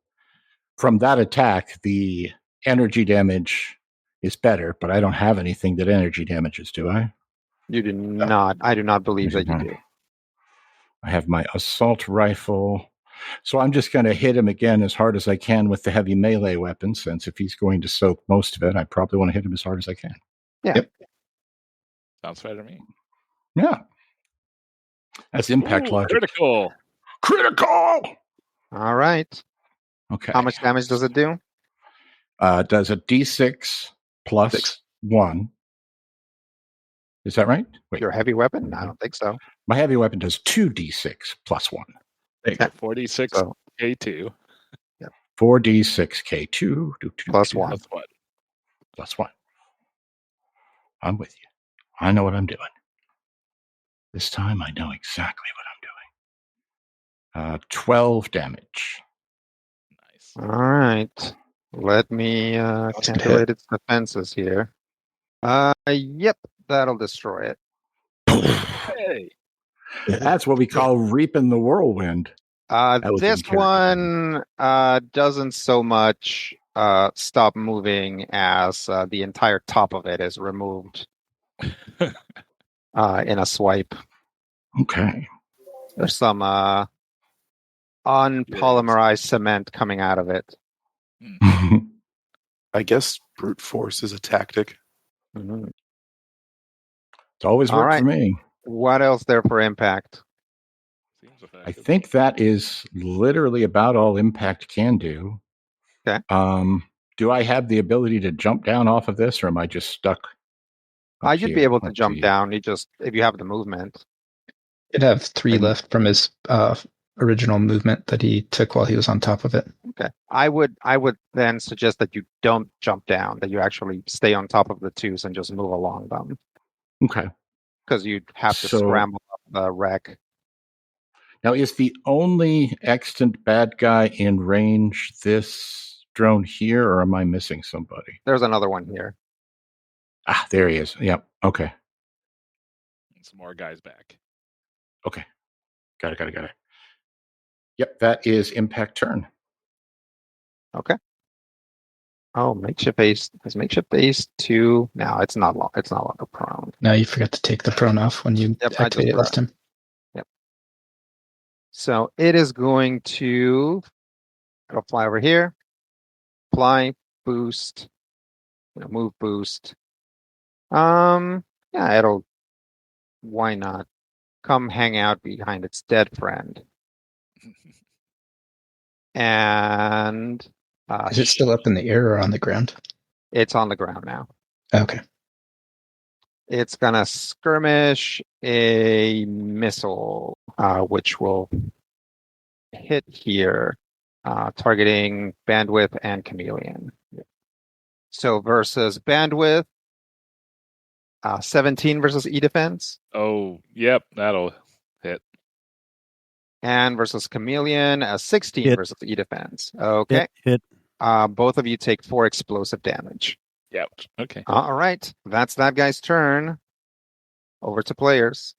from that attack, the energy damage is better, but I don't have anything that energy damages, do I? You do not. I do not believe that you do. I have my assault rifle. So I'm just going to hit him again as hard as I can with the heavy melee weapon, since if he's going to soak most of it, I probably want to hit him as hard as I can. Yeah. Yep. Sounds fair to me. Yeah. That's impact Ooh, logic. Critical. Critical! All right. Okay. How much damage does it do? It does a d6 plus 6. 1. Is that right? Wait. Your heavy weapon? I don't think so. My heavy weapon does 2d6 plus 1. There you go. 46 So K2 4d6k2 plus 1. plus what? plus 1. I'm with you. I know what I'm doing. This time I know exactly what I'm doing. 12 damage. Nice. All right. Let me That's a good calculate its defenses here. Yep, that'll destroy it. Hey. That's what we call reaping the whirlwind. That was This in character. one doesn't so much stop moving as the entire top of it is removed in a swipe. Okay. There's some unpolymerized cement coming out of it. I guess brute force is a tactic. Mhm. It's always All worked right. for me. What else there for impact? Seems I effective. think that is literally about all impact can do. Okay. Do I have the ability to jump down off of this, or am I just stuck? up You'd here? be able to Let's jump see. down. You just if you have the movement. He'd have 3 And- left from his original movement that he took while he was on top of it. Okay. I would then suggest that you don't jump down, that you actually stay on top of the twos and just move along them. Okay. Because you'd have to So- scramble up the wreck. Now, is the only extant bad guy in range this drone here, or am I missing somebody? There's another one here. Ah, there he is. Yep. Okay. Some more guys back. Okay. Got it. Yep, that is impact turn. Okay. Oh, makeshift base. Is makeshift base 2? No, it's not long. It's not longer prone. Now you forgot to take the prone off when you Yep, I just activate it last forgot. time. So it is going to it'll fly over here. Fly, boost, move, boost. Yeah, it'll. Why not? Come hang out behind its dead friend. And Is it still up in the air or on the ground? it's on the ground now. Okay. It's gonna skirmish a missile, which will hit here, targeting bandwidth and chameleon. So versus bandwidth, 17 versus E defense, Oh, yep, that'll hit. and versus chameleon, 16 Hit. versus E defense. Okay, Hit. both of you take 4 explosive damage. Yep. Okay. All right. That's that guy's turn. Over to players.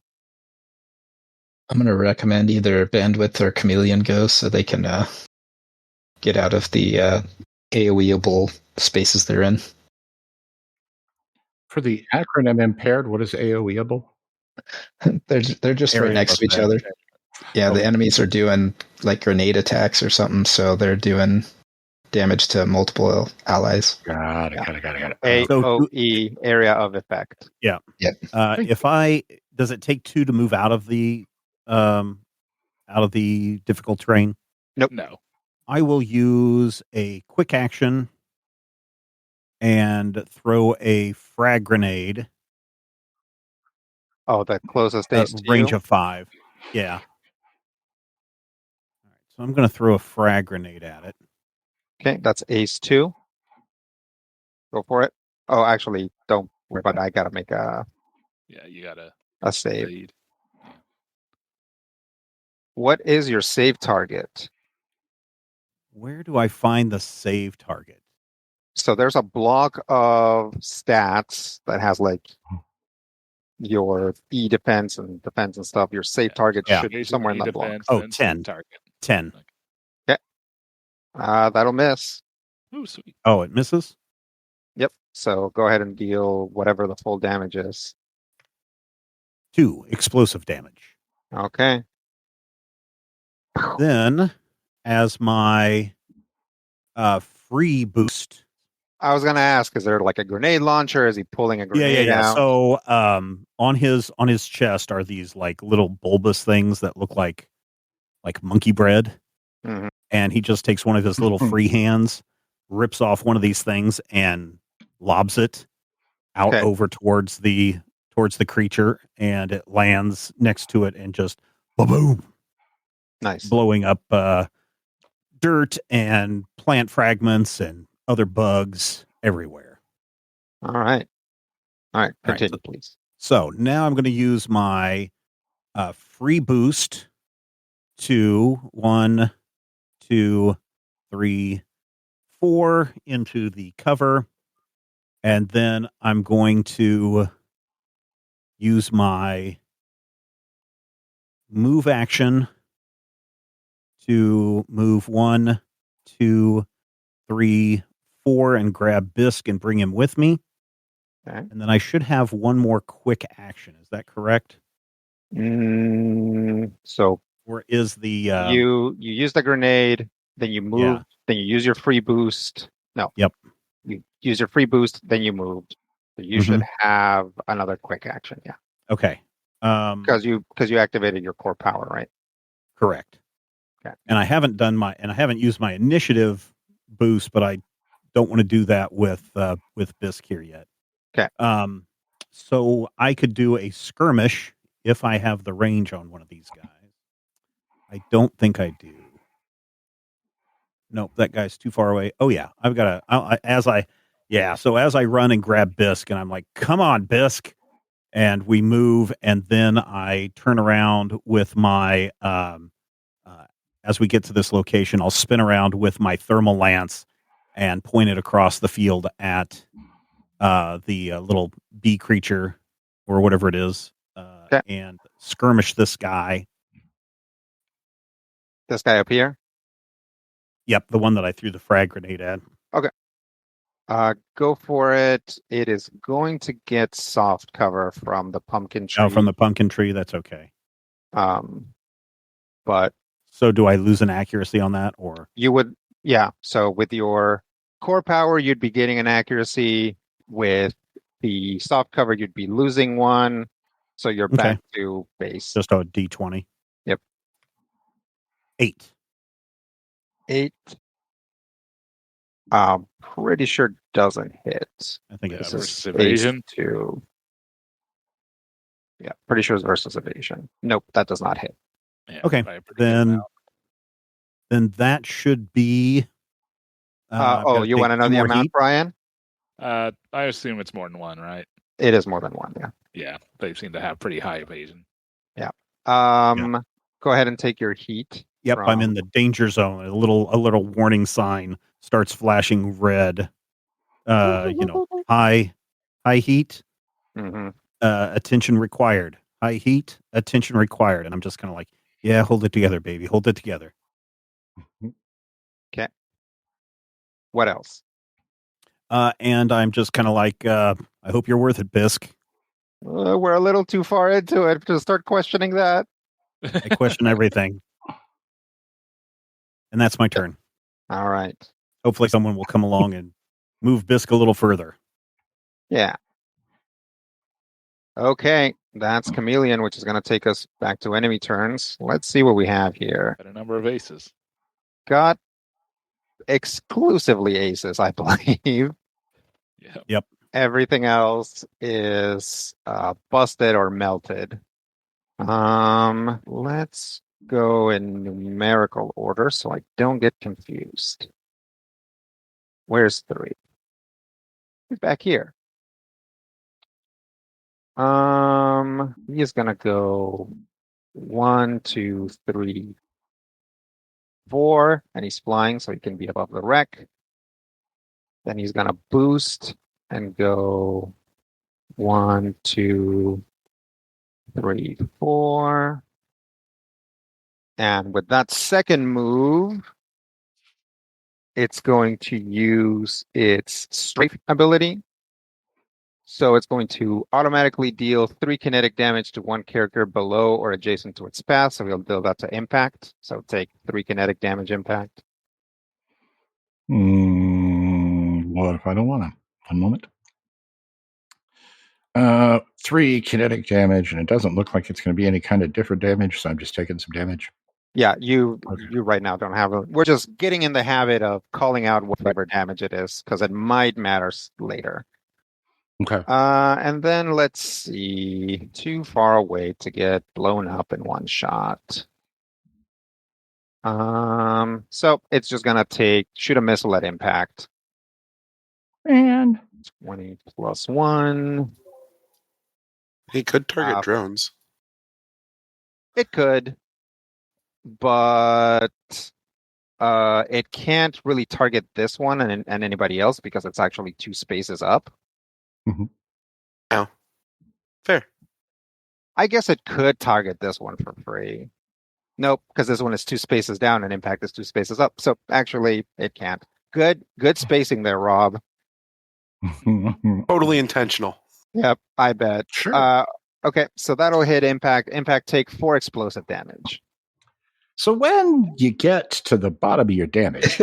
I'm going to recommend either Bandwidth or Chameleon Go so they can get out of the AoEable spaces they're in. For the acronym impaired, what is AoEable? They're just right Area next to each effect. other. Yeah, the Okay. enemies are doing like grenade attacks or something, so they're doing damage to multiple allies. Got it. AOE, area of effect. Yeah. Yep. Does it take 2 to move out of the difficult terrain? Nope. No. I will use a quick action and throw a frag grenade. Oh, the closest At ace to range you? of 5. Yeah. All right, so I'm going to throw a frag grenade at it. Okay, that's ace 2. Go for it. Oh, actually, don't worry about it. I gotta make a Yeah, you gotta save. fade. What is your save target? Where do I find the save target? So there's a block of stats that has like your E defense and stuff. Your save target Yeah. should be somewhere in that block. Oh, then 10. save target. 10. That'll miss. Oh, sweet. Oh, it misses? Yep. So go ahead and deal whatever the full damage is. 2 explosive damage. Okay. Then, as my free boost. I was gonna ask, is there like a grenade launcher? Is he pulling a grenade out? So on his chest are these like little bulbous things that look like monkey bread. Mhm. And he just takes one of his little free hands, rips off one of these things, and lobs it out Okay. over towards the creature, and it lands next to it and just boom, Nice. blowing up dirt and plant fragments and other bugs everywhere. All right. All right, Continue, please. So now I'm going to use my free boost to 1, 2, 3, 4 into the cover. And then I'm going to use my move action to move 1, 2, 3, 4 and grab Bisk and bring him with me. Okay. And then I should have one more quick action. Is that correct? So Or is the you use the grenade, then you move, then you use your free boost. No. Yep. You use your free boost, then you moved. So you should have another quick action. Yeah. Okay. Because you activated your core power, right? Correct. Okay. And I haven't used my initiative boost, but I don't want to do that with Bisk here yet. Okay. So I could do a skirmish if I have the range on one of these guys. I don't think I do. Nope, that guy's too far away. Oh yeah, I've got So as I run and grab Bisk, and I'm like, "Come on, Bisk!" and we move, and then I turn around with my. As we get to this location, I'll spin around with my thermal lance and point it across the field at the little bee creature or whatever it is, and skirmish this guy. This guy up here? Yep, the one that I threw the frag grenade at. Okay. Go for it. It is going to get soft cover from the pumpkin tree. Oh, from the pumpkin tree, that's okay. But so do I lose an accuracy on that, or you would? Yeah. So with your core power, you'd be getting an accuracy. With the soft cover, you'd be losing one. So you're back to base. Just a D20. Yep. 8. Pretty sure doesn't hit. I think it's versus evasion. Yeah, pretty sure it's versus evasion. Nope, that does not hit. Yeah, okay, then that should be. You want to know the amount, Brian? I assume it's more than one, right? It is more than one. Yeah. Yeah, they seem to have pretty high evasion. Yeah. Go ahead and take your heat. Yep, I'm in the danger zone. A little warning sign starts flashing red. high heat, Mm-hmm. attention required. High heat, attention required. And I'm just kind of like, yeah, hold it together, baby. Hold it together. Okay. What else? And I'm just kind of like, I hope you're worth it, Bisk. We're a little too far into it to start questioning that. I question everything. And that's my turn. All right. Hopefully someone will come along and move Bisk a little further. Yeah. Okay. That's Chameleon, which is going to take us back to enemy turns. Let's see what we have here. Got a number of aces. Got exclusively aces, I believe. Yeah. Yep. Everything else is busted or melted. Let's go in numerical order so I don't get confused. Where's 3? He's back here. He's gonna go 1, 2, 3, 4, and he's flying, so he can be above the wreck. Then he's gonna boost and go 1, 2, 3, 4. And with that second move, it's going to use its strafe ability. So it's going to automatically deal 3 kinetic damage to one character below or adjacent to its path. So we'll deal that to impact. So take 3 kinetic damage impact. What if I don't want to? 1 moment. 3 kinetic damage, and it doesn't look like it's going to be any kind of different damage, so I'm just taking some damage. Yeah, you Okay. right now don't have we're just getting in the habit of calling out whatever damage it is, because it might matter later. Okay. And then let's see, too far away to get blown up in one shot. So it's just gonna shoot a missile at impact. And 20 plus 1. He could target drones. It could, but it can't really target this one and anybody else because it's actually 2 spaces up. Oh, fair. I guess it could target this one for free. Nope, because this one is 2 spaces down and impact is 2 spaces up. So actually, it can't. Good spacing there, Rob. Totally intentional. Yep, I bet. Sure. Okay, so that'll hit impact. Impact take 4 explosive damage. So when you get to the bottom of your damage,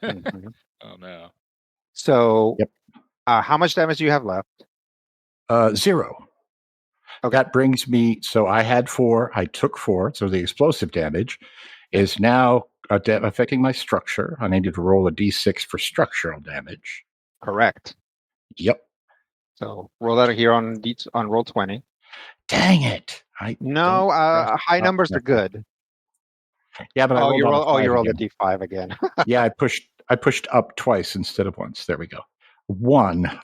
Mhm. Oh no. So, Yep. How much damage do you have left? 0. Okay. That brings me, so I had 4, I took 4, so the explosive damage is now affecting my structure. I needed to roll a d6 for structural damage. Correct. Yep. So roll that here on roll 20. Dang it! No, high numbers are good. Yeah, but I rolled you rolled a again. d5 again. Yeah, I pushed up twice instead of once. There we go. 1.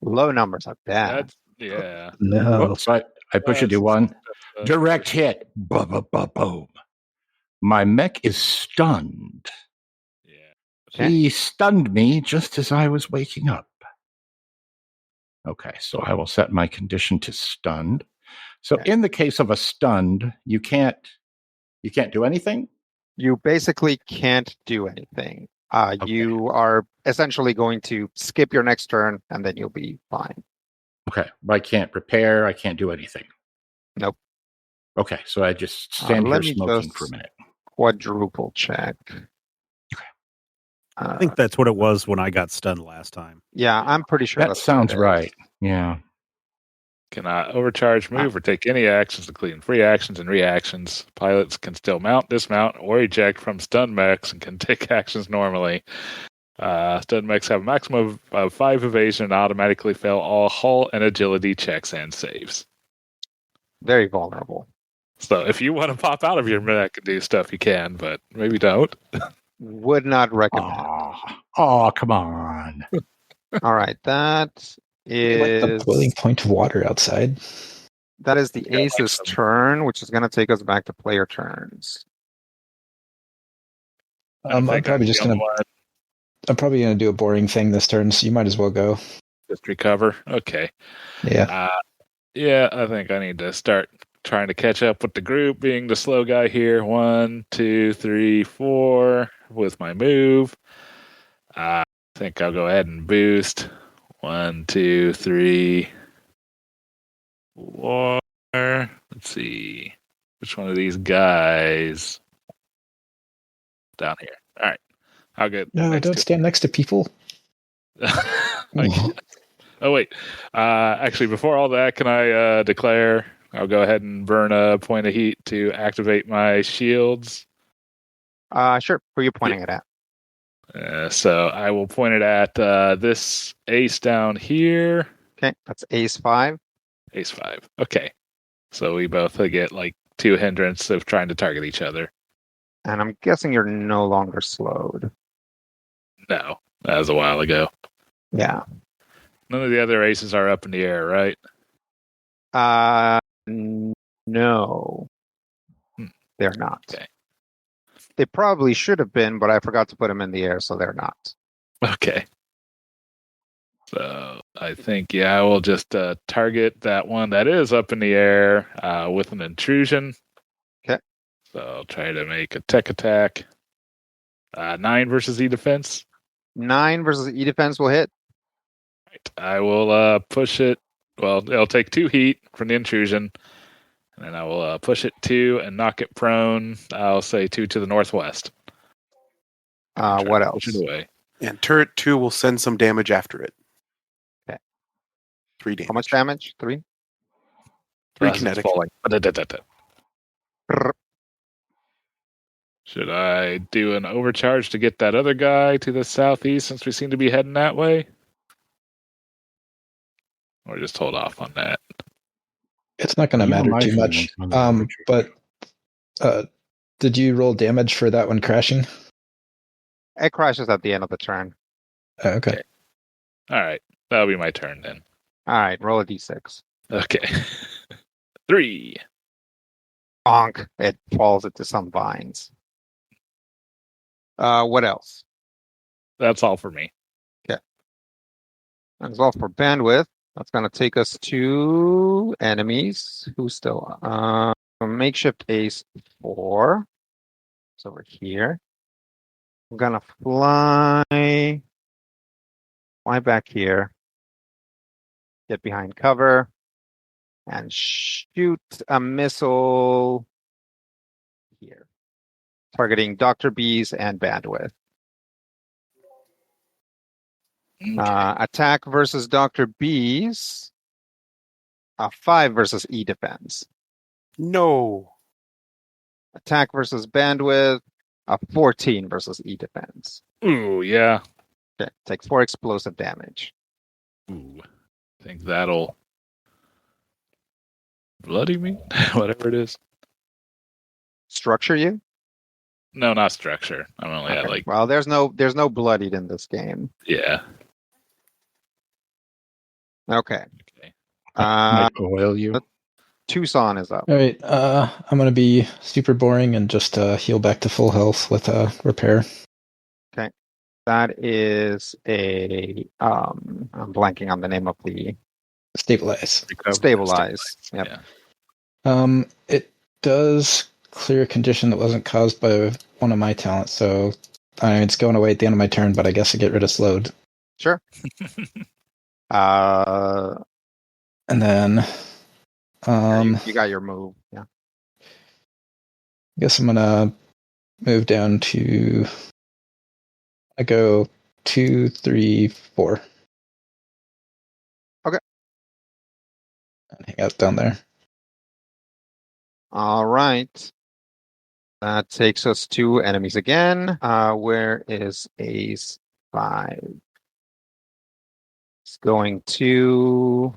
Low numbers are bad. That's yeah. No. So I push it to 1. Direct hit. Boom. My mech is stunned. Yeah. Okay. He stunned me just as I was waking up. Okay, so I will set my condition to stunned. So in the case of a stunned, you can't do anything? You basically can't do anything. You are essentially going to skip your next turn and then you'll be fine. Okay, but I can't repair, I can't do anything. Nope. Okay, so I just stand here smoking for a minute. Quadruple check. I think that's what it was when I got stunned last time. Yeah, I'm pretty sure that sounds right. Yeah. Cannot overcharge, move, or take any actions, including free actions and reactions. Pilots can still mount, dismount, or eject from stun mechs and can take actions normally. Stun mechs have a maximum of 5 evasion and automatically fail all hull and agility checks and saves. Very vulnerable. So if you want to pop out of your mech and do stuff, you can, but maybe don't. Would not recommend. Oh, come on. All right, that is Like the boiling point of water outside. That is the ace's turn, which is going to take us back to player turns. I'm probably just going to I'm probably going to do a boring thing this turn, so you might as well go. Just recover. Okay. Yeah. Yeah, I think I need to start trying to catch up with the group, being the slow guy here. 1, 2, 3, 4 with my move. I think I'll go ahead and boost. 1, 2, 3, 4. Let's see. Which one of these guys? Down here. All right. I'll get No, next don't to stand next to people. Oh, wait. Actually, before all that, can I declare? I'll go ahead and burn a point of heat to activate my shields. Sure. Who are you pointing it at? So I will point it at this ace down here. Okay, that's ace 5. Ace 5. Okay. So we both get like 2 hindrance of trying to target each other. And I'm guessing you're no longer slowed. No, that was a while ago. Yeah. None of the other aces are up in the air, right? No. They're not. Okay. They probably should have been, but I forgot to put them in the air, so they're not. Okay. So I think, I will just target that one that is up in the air with an intrusion. Okay. So I'll try to make a tech attack. 9 versus E-defense. 9 versus E-defense will hit. Right. I will push it. Well, it'll take 2 heat from the intrusion. And then I will push it 2 and knock it prone. I'll say 2 to the northwest. What else? Push it away. And turret 2 will send some damage after it. Okay. 3 damage. How much damage? 3? 3 kinetic. Should I do an overcharge to get that other guy to the southeast since we seem to be heading that way? Or just hold off on that? It's not going to matter too much. But did you roll damage for that one crashing? It crashes at the end of the turn. Okay. All right. That'll be my turn then. All right, roll a d6. Okay. 3. Bonk. It falls into some vines. What else? That's all for me. Okay. That's all for bandwidth. That's going to take us to enemies. Who's still? Makeshift ace 4. It's over here. I'm going to fly back here. Get behind cover. And shoot a missile here. Targeting Dr. Bees and bandwidth. Okay. Attack versus Dr. Bees. 5 versus E-defense. No. Attack versus bandwidth. 14 versus E-defense. Ooh, yeah. Okay. Takes 4 explosive damage. Ooh. I think that'll bloody me? Whatever it is. Structure you? No, not structure. I'm only at like... Well, there's no bloodied in this game. Yeah. Okay. Might oil you. Tucson is up. All right. I'm going to be super boring and just heal back to full health with repair. Okay. That is a... I'm blanking on the name of the... Stabilize. Stabilize. Yep. Yeah. It does clear a condition that wasn't caused by one of my talents, so it's going away at the end of my turn, but I guess I get rid of slowed. Sure. And then you got your move. Yeah. I guess I'm gonna move down to I go 2, 3, 4. Okay. And hang out down there. All right. That takes us to enemies again. Where is Ace 5? It's going too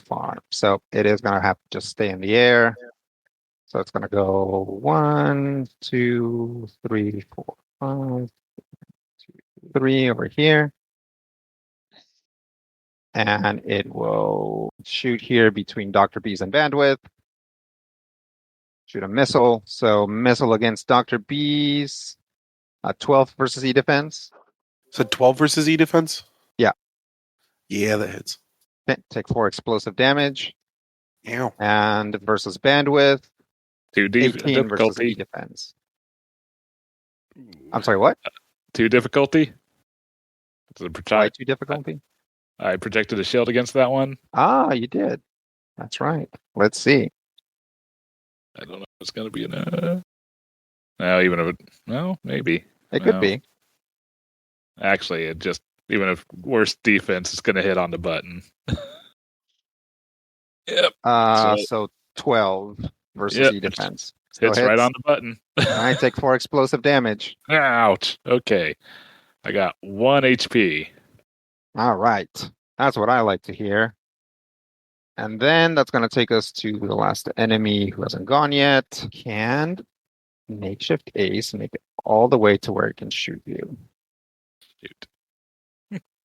far. So it is going to have to just stay in the air. So it's going to go 1, 2, 3, 4, 5, 2, 3 over here. And it will shoot here between Dr. Bees and bandwidth. Shoot a missile. So missile against Dr. Bees. 12 versus E defense. So 12 versus E defense? Yeah. Yeah, that hits. Okay, take 4 explosive damage. Ow. And versus bandwidth, 2 18 versus E difficulty. defense. I'm sorry, what? 2 difficulty. Why 2 difficulty? I projected a shield against that one. Ah, you did. That's right. Let's see. I don't know if it's going to be enough. No, even if it... No, maybe. It could be. Actually, it just... Even if worse defense, it's going to hit on the button. Yep. So 12 versus E defense. Hits right on the button. I take 4 explosive damage. Ouch. Okay. I got 1 HP. All right. That's what I like to hear. And then that's going to take us to the last enemy who hasn't gone yet. Can makeshift ace make it all the way to where it can shoot you? Shoot.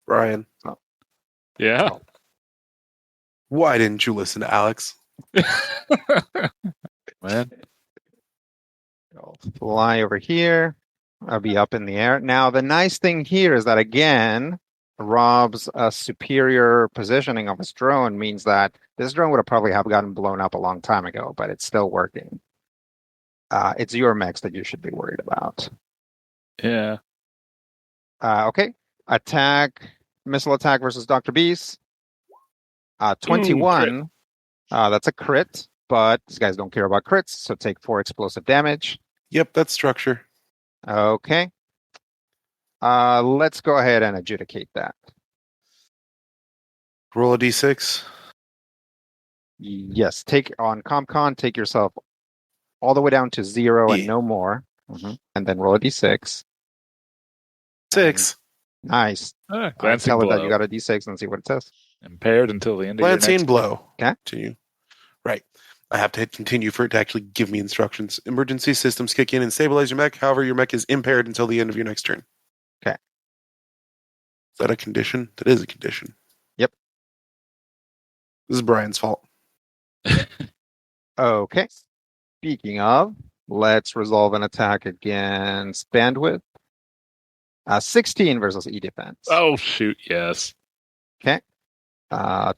Brian. Oh. Yeah? Oh. Why didn't you listen to Alex? Man. I'll fly over here. I'll be up in the air. Now, the nice thing here is that, again, Rob's superior positioning of his drone means that this drone would have probably have gotten blown up a long time ago, but it's still working. It's your mechs that you should be worried about. Yeah. Okay. Missile attack versus Dr. Beast. 21. That's a crit, but these guys don't care about crits, so take 4 explosive damage. Yep, that's structure. Okay. Let's go ahead and adjudicate that. Roll a d6. Yes, take on CompCon, take yourself all the way down to 0 and no more. And then roll a d6. 6. Nice. Glancing tell blow. it that you got a d6 and see what it says. Impaired until the end of Glancing your next blow. Okay. To you. Right. I have to hit continue for it to actually give me instructions. Emergency systems kick in and stabilize your mech. However, your mech is impaired until the end of your next turn. Okay. Is that a condition? That is a condition. Yep. This is Brian's fault. Okay. Speaking of, let's resolve an attack against bandwidth. 16 versus E defense. Oh, shoot, yes. Okay.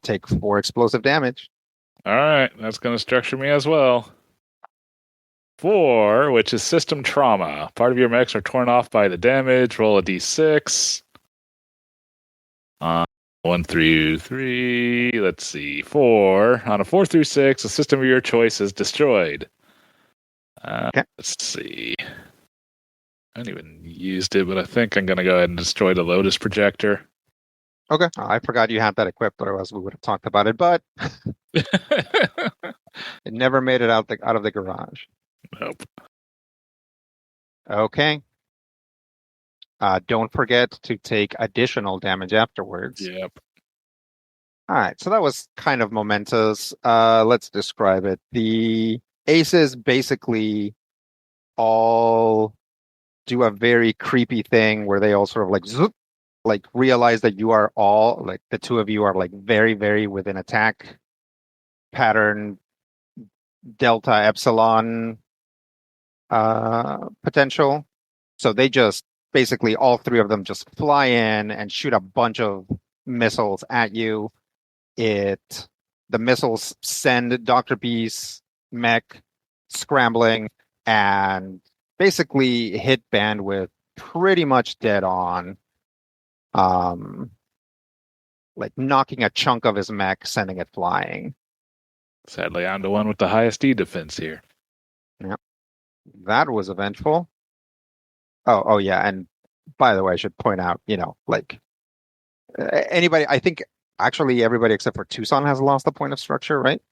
Take 4 explosive damage. All right, that's going to structure me as well. 4, which is system trauma. Part of your mechs are torn off by the damage. Roll a d6. 1 through 3. Let's see. 4. On a 4 through 6, a system of your choice is destroyed. Okay. Let's see. I haven't even used it, but I think I'm going to go ahead and destroy the Lotus projector. Okay. I forgot you had that equipped, otherwise we would have talked about it, but it never made it out of the garage. Nope. Okay. Don't forget to take additional damage afterwards. Yep. All right. So that was kind of momentous. Let's describe it. The aces basically all do a very creepy thing where they all sort of like zoop, like realize that you are all like the two of you are like very, very within attack pattern delta epsilon potential. So they just basically all 3 of them just fly in and shoot a bunch of missiles at you. The missiles send Dr. Beast's mech scrambling and basically hit bandwidth pretty much dead on. Like knocking a chunk of his mech, sending it flying. Sadly, I'm the one with the highest E defense here. Yep. That was eventful. Oh yeah, and by the way, I should point out, like anybody, I think actually everybody except for Tucson has lost a point of structure, right?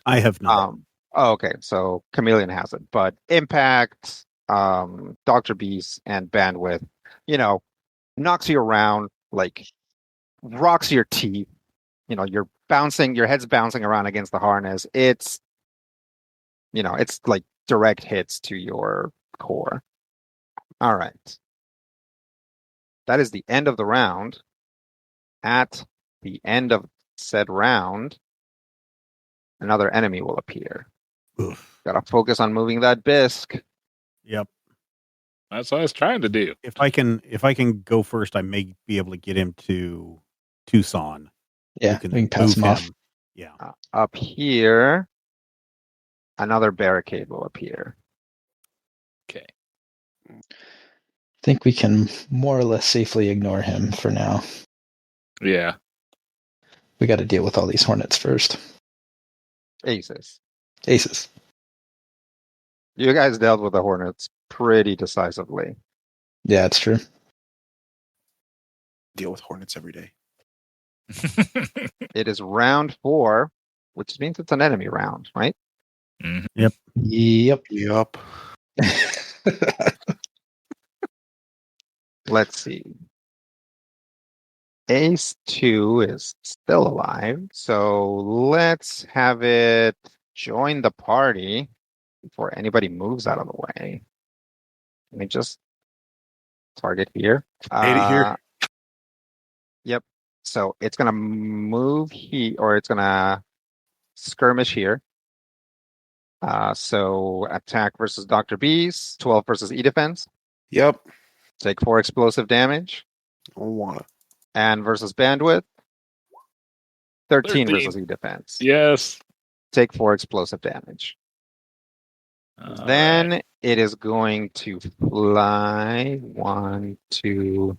I have not. Okay, so Chameleon has it, but Impact, Dr. Beast, and Bandwidth, knocks you around, like rocks your teeth. You're bouncing, your head's bouncing around against the harness. It's like direct hits to your core. All right. That is the end of the round. At the end of said round, another enemy will appear. Oof. Gotta focus on moving that bisque. Yep. That's what I was trying to do. If I can go first, I may be able to get him to Tucson. Yeah, we can pass him off. Yeah. Up here, another barricade will appear. Okay. I think we can more or less safely ignore him for now. Yeah. We got to deal with all these hornets first. Aces. You guys dealt with the hornets pretty decisively. Yeah, it's true. Deal with hornets every day. It is round 4, which means it's an enemy round, right? Mhm. Yep. Yup. Let's see. Ace 2 is still alive, so let's have it join the party before anybody moves out of the way. Let me just target here. Hate it here. Yep. So it's gonna move here, or it's gonna skirmish here. So attack versus Dr. B's, 12 versus E defense. Yep. Take 4 explosive damage. I don't want it. And versus bandwidth, 13 13. versus E defense. Yes. Take 4 explosive damage. All Then right. it is going to fly 1, 2,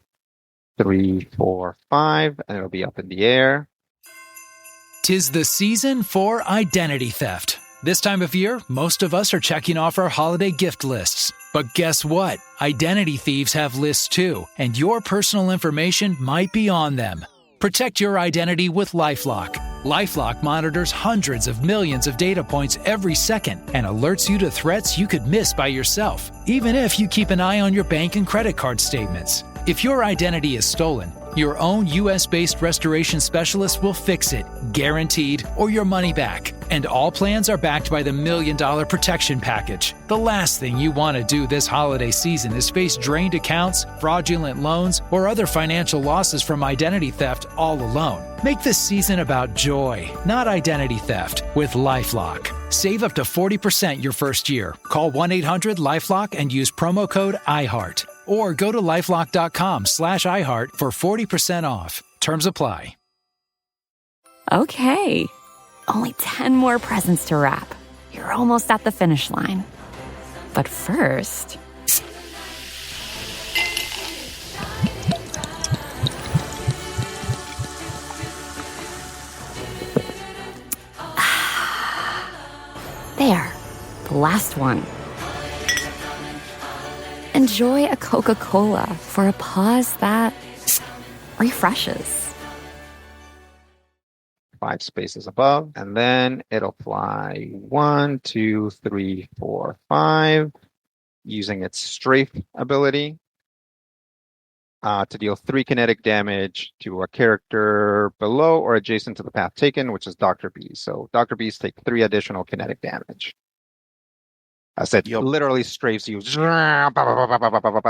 3, 4, 5, and it'll be up in the air. 'Tis the season for identity theft. This time of year, most of us are checking off our holiday gift lists. But guess what? Identity thieves have lists too, and your personal information might be on them. Protect your identity with LifeLock. LifeLock monitors hundreds of millions of data points every second and alerts you to threats you could miss by yourself, even if you keep an eye on your bank and credit card statements. If your identity is stolen, your own US-based restoration specialist will fix it, guaranteed, or your money back. And all plans are backed by the $1 Million Protection Package. The last thing you want to do this holiday season is face drained accounts, fraudulent loans, or other financial losses from identity theft all alone. Make this season about joy, not identity theft, with LifeLock. Save up to 40% your first year. Call 1-800-LifeLock and use promo code IHEART. Or go to lifelock.com/iHeart for 40% off. Terms apply. Okay. Only 10 more presents to wrap. You're almost at the finish line. But first... There. The last one. Enjoy a Coca-Cola for a pause that refreshes. 5 spaces above, and then it'll fly 1, 2, 3, 4, 5, using its strafe ability to deal 3 kinetic damage to a character below or adjacent to the path taken, which is Dr. B. So Dr. B's take 3 additional kinetic damage. I said, literally strafes you.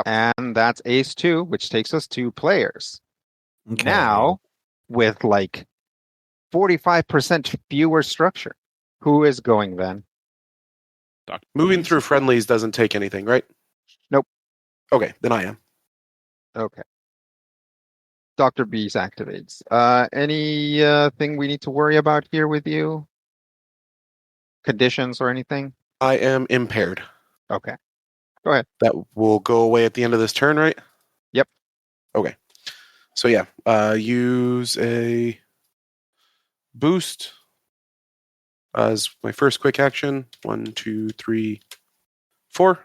And that's Ace 2, which takes us to players. Okay. Now, with like 45% fewer structure, who is going then? Moving through friendlies doesn't take anything, right? Nope. Okay, then I am. Okay. Dr. Beast activates. Any thing we need to worry about here with you? Conditions or anything? I am impaired. Okay. Go ahead. That will go away at the end of this turn, right? Yep. Okay. So yeah, use a boost as my first quick action. 1, 2, 3, 4.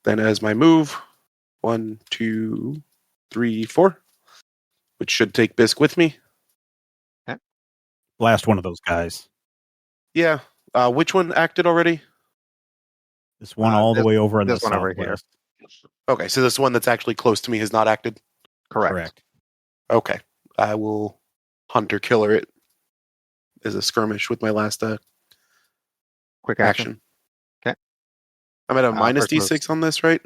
Then as my move, 1, 2, 3, 4, which should take Bisque with me. Okay. Blast one of those guys. Yeah. Which one acted already? This one all the way over in the this one over here. southwest. Okay, so this one that's actually close to me has not acted? Correct. Okay. I will hunter killer it as a skirmish with my last quick action. Okay. I'm at a minus first D6 on this, right?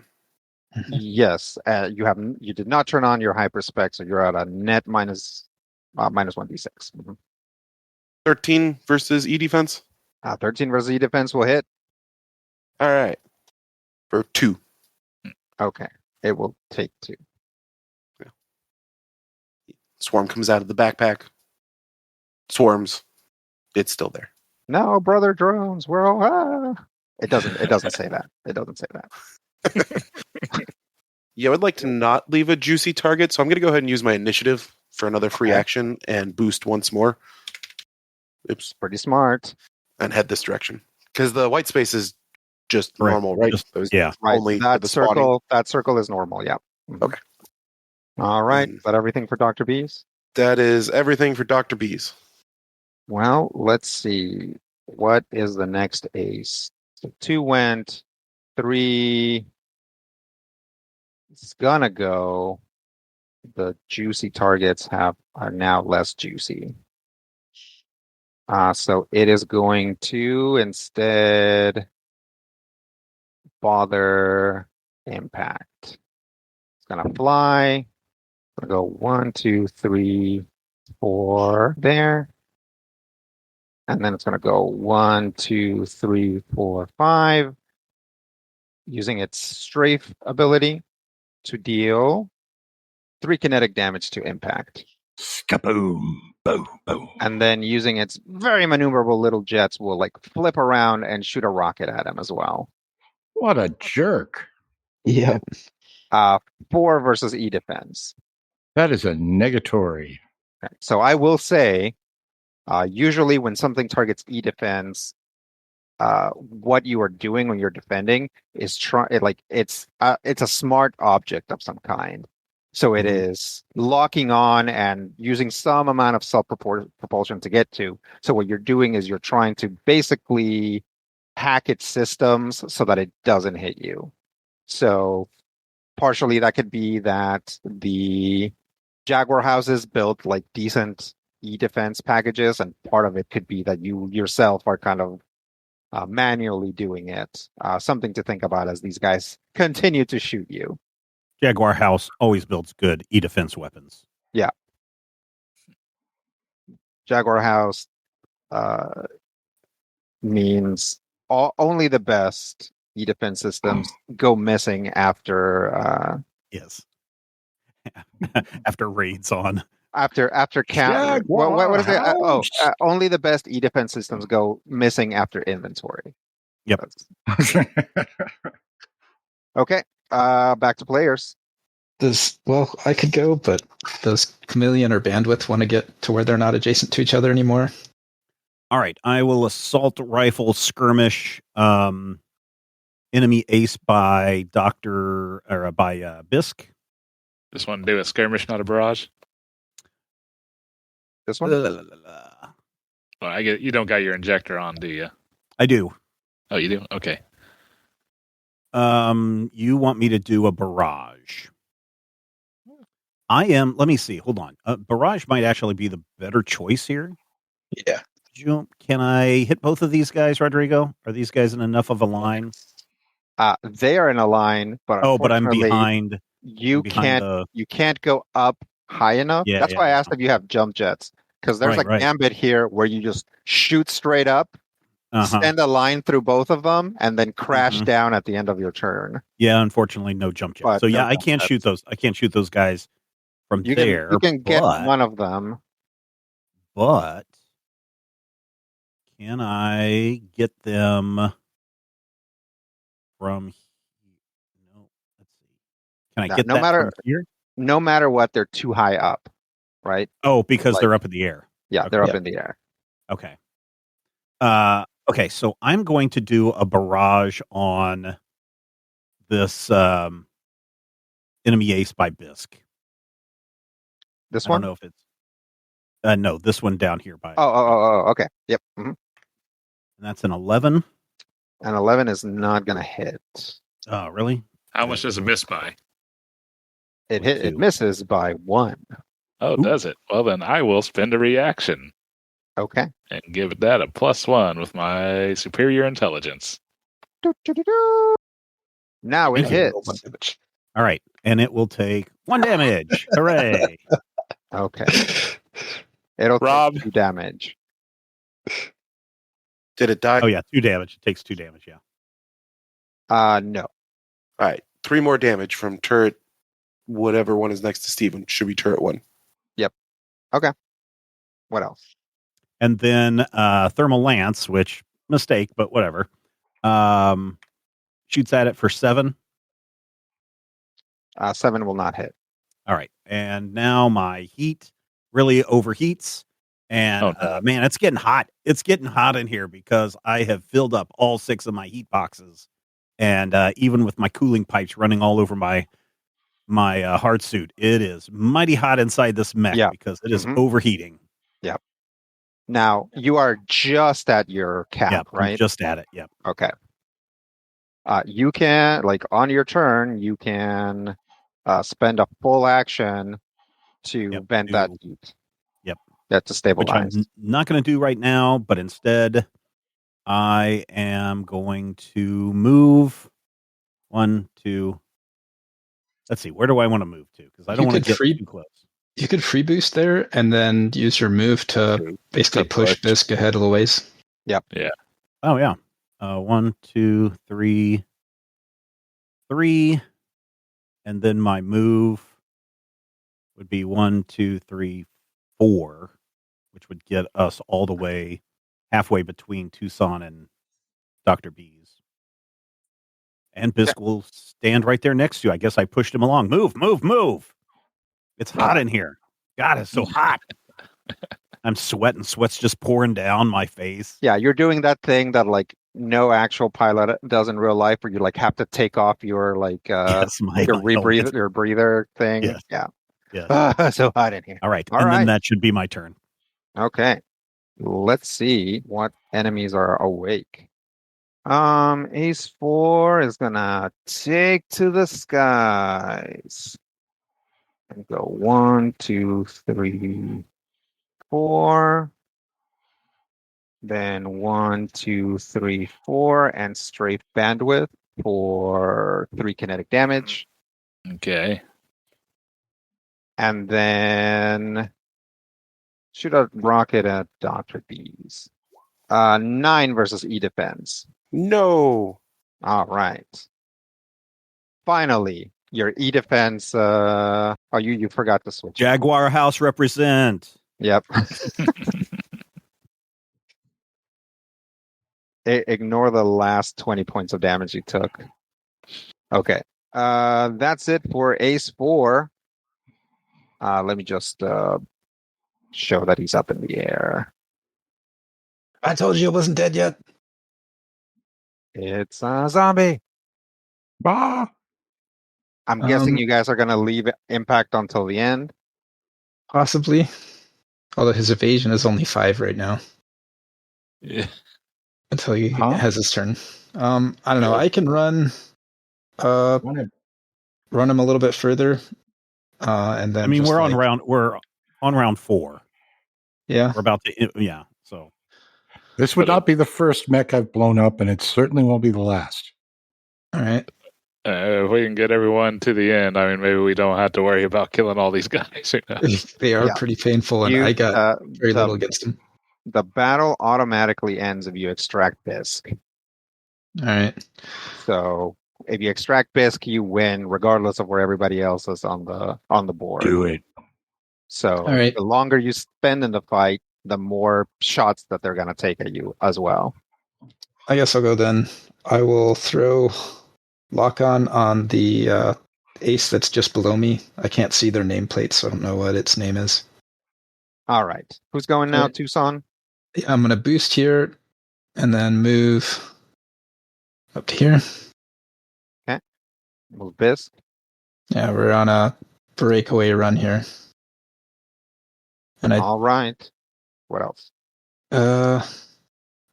Yes. You did not turn on your hyperspec, so you're at a net minus 1d6. Mm-hmm. 13 versus E defense? 13 versus E defense will hit. All right. For 2. Okay. It will take 2. Swarm comes out of the backpack. Swarms. It's still there. No, brother drones. We're all. It doesn't say that. It doesn't say that. Yeah, I would like to not leave a juicy target, so I'm going to go ahead and use my initiative for another free action and boost once more. Oops. Pretty smart. And head this direction. Because the white space is just normal, right? Yeah. Right. Only for That the spawning. circle. That circle is normal. Yeah. Okay. All right. Is that everything for Dr. Bees? That is everything for Dr. Bees. Well, let's see. What is the next ace? So 2 went. 3. It's gonna go. The juicy targets are now less juicy. So it is going to instead bother impact. It's gonna fly. Gonna go 1, 2, 3, 4 there. And then it's gonna go 1, 2, 3, 4, 5. Using its strafe ability to deal 3 kinetic damage to impact. Skaboom. Boom. Boom. And then using its very maneuverable little jets will like flip around and shoot a rocket at him as well. What a jerk. Yeah. 4 versus E defense. That is a negatory. Okay. So I will say, usually when something targets E defense, what you are doing when you're defending is it's a smart object of some kind. So it is locking on and using some amount of self-propulsion to get to. So what you're doing is you're trying to basically hack its systems so that it doesn't hit you. So partially that could be that the Jaguar houses built like decent E-defense packages, and part of it could be that you yourself are kind of manually doing it. Something to think about as these guys continue to shoot you. Jaguar House always builds good E-defense weapons. Yeah. Jaguar House means only the best E-defense systems go missing after... yes. After raids on. After count... What is it? Only the best E-defense systems go missing after inventory. Yep. Okay. Back to players. I could go, but does Chameleon or Bandwidth want to get to where they're not adjacent to each other anymore? All right, I will assault rifle skirmish enemy ace by Bisk. Just want to do a skirmish, not a barrage. This one? Well, you don't got your injector on, do you? I do. Oh, you do? Okay. You want me to do a barrage? Let me see. Hold on. Barrage might actually be the better choice here. Yeah. Can I hit both of these guys, Rodrigo? Are these guys in enough of a line? They are in a line, but but I'm behind. You can't go up high enough. Yeah, That's why I asked if you have jump jets, because there's a gambit here where you just shoot straight up, send a line through both of them, and then crash down at the end of your turn. Yeah, unfortunately, no jump jets. So I can't shoot those. I can't shoot those guys from there. You can get one of them, but can I get them from? No, let's see. Can I get that from here? No matter what, they're too high up, right? Oh, because they're up in the air. Yeah, they're up in the air. Okay. Okay, so I'm going to do a barrage on this enemy ace by Bisk. This one? I don't know if it's no, this one down here by. Oh, okay. Yep. Mm-hmm. And that's an 11. An 11 is not going to hit. Oh, really? How much does it miss by? It misses by 1. Oh, does it? Well, then I will spend a reaction. Okay. And give that a +1 with my superior intelligence. Now it hits. All right. And it will take 1 damage. Hooray. Okay. It'll take 2 damage. Did it die? Oh, yeah. 2 damage. It takes 2 damage, yeah. No. All right. 3 more damage from turret, whatever one is next to Steven. Should be turret 1. Okay. What else? And then Thermal Lance, which, mistake, but whatever. Shoots at it for 7. 7 will not hit. All right. And now my heat really overheats. And man, it's getting hot. It's getting hot in here because I have filled up all 6 of my heat boxes. And even with my cooling pipes running all over my hard suit, it is mighty hot inside this mech because it is overheating. Yep. Now, you are just at your cap, right? I'm just at it. Yep. Okay. You can, like, on your turn, you can spend a full action to vent that heat. Yep. That's to stabilize. Which I'm not going to do right now, but instead, I am going to move 1, 2. Let's see. Where do I want to move to? Because I don't want to get too close. You could free boost there and then use your move to basically push Bisque ahead a little ways. Yep. Yeah. Oh, yeah. 1, 2, 3. 3. And then my move would be 1, 2, 3, 4, which would get us all the way halfway between Tucson and Dr. B's. And Bisque will stand right there next to you. I guess I pushed him along. Move, move, move. It's hot in here. God, it's so hot. I'm sweating. Sweat's just pouring down my face. Yeah, you're doing that thing that like no actual pilot does in real life, where you like have to take off your like your breather thing. Yes. Yeah. Yes. So hot in here. All right. Then that should be my turn. Okay. Let's see what enemies are awake. Ace 4 is gonna take to the skies. And go 1, 2, 3, 4. Then 1, 2, 3, 4, and strafe bandwidth for 3 kinetic damage. Okay. And then shoot a rocket at Dr. B's. 9 versus E defense. No. All right. Finally, your E defense. You forgot to switch. Jaguar House represent. Yep. Ignore the last 20 points of damage you took. Okay. That's it for Ace 4. Let me just show that he's up in the air. I told you it wasn't dead yet. It's a zombie. Bah! I'm guessing you guys are going to leave impact until the end. Possibly. Although his evasion is only 5 right now. Yeah. Until he has his turn. I don't know. I can run him a little bit further. And then we're on round 4. Yeah. We're about to so this would not be the first mech I've blown up, and it certainly won't be the last. All right. If we can get everyone to the end, I mean, maybe we don't have to worry about killing all these guys. They are pretty painful, and I got very little against them. The battle automatically ends if you extract Bisque. All right. So if you extract Bisque, you win, regardless of where everybody else is on the board. Do it. So the longer you spend in the fight, the more shots that they're going to take at you as well. I guess I'll go then. I will throw lock on the ace that's just below me. I can't see their nameplate, so I don't know what its name is. All right. Who's going now, Tucson? I'm going to boost here and then move up to here. Okay. Move Bisque. Yeah, we're on a breakaway run here. And all right. What else? I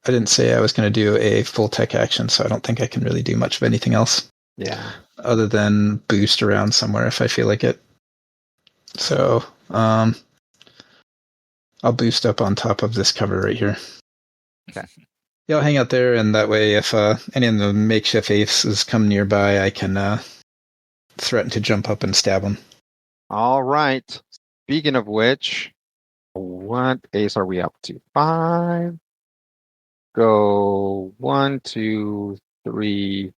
didn't say I was going to do a full tech action, so I don't think I can really do much of anything else. Yeah. Other than boost around somewhere if I feel like it. So, I'll boost up on top of this cover right here. Okay. Yeah, I'll hang out there, and that way if any of the makeshift aces come nearby, I can threaten to jump up and stab them. All right. Speaking of which, what ace are we up to? 5. Go 1, 2, 3,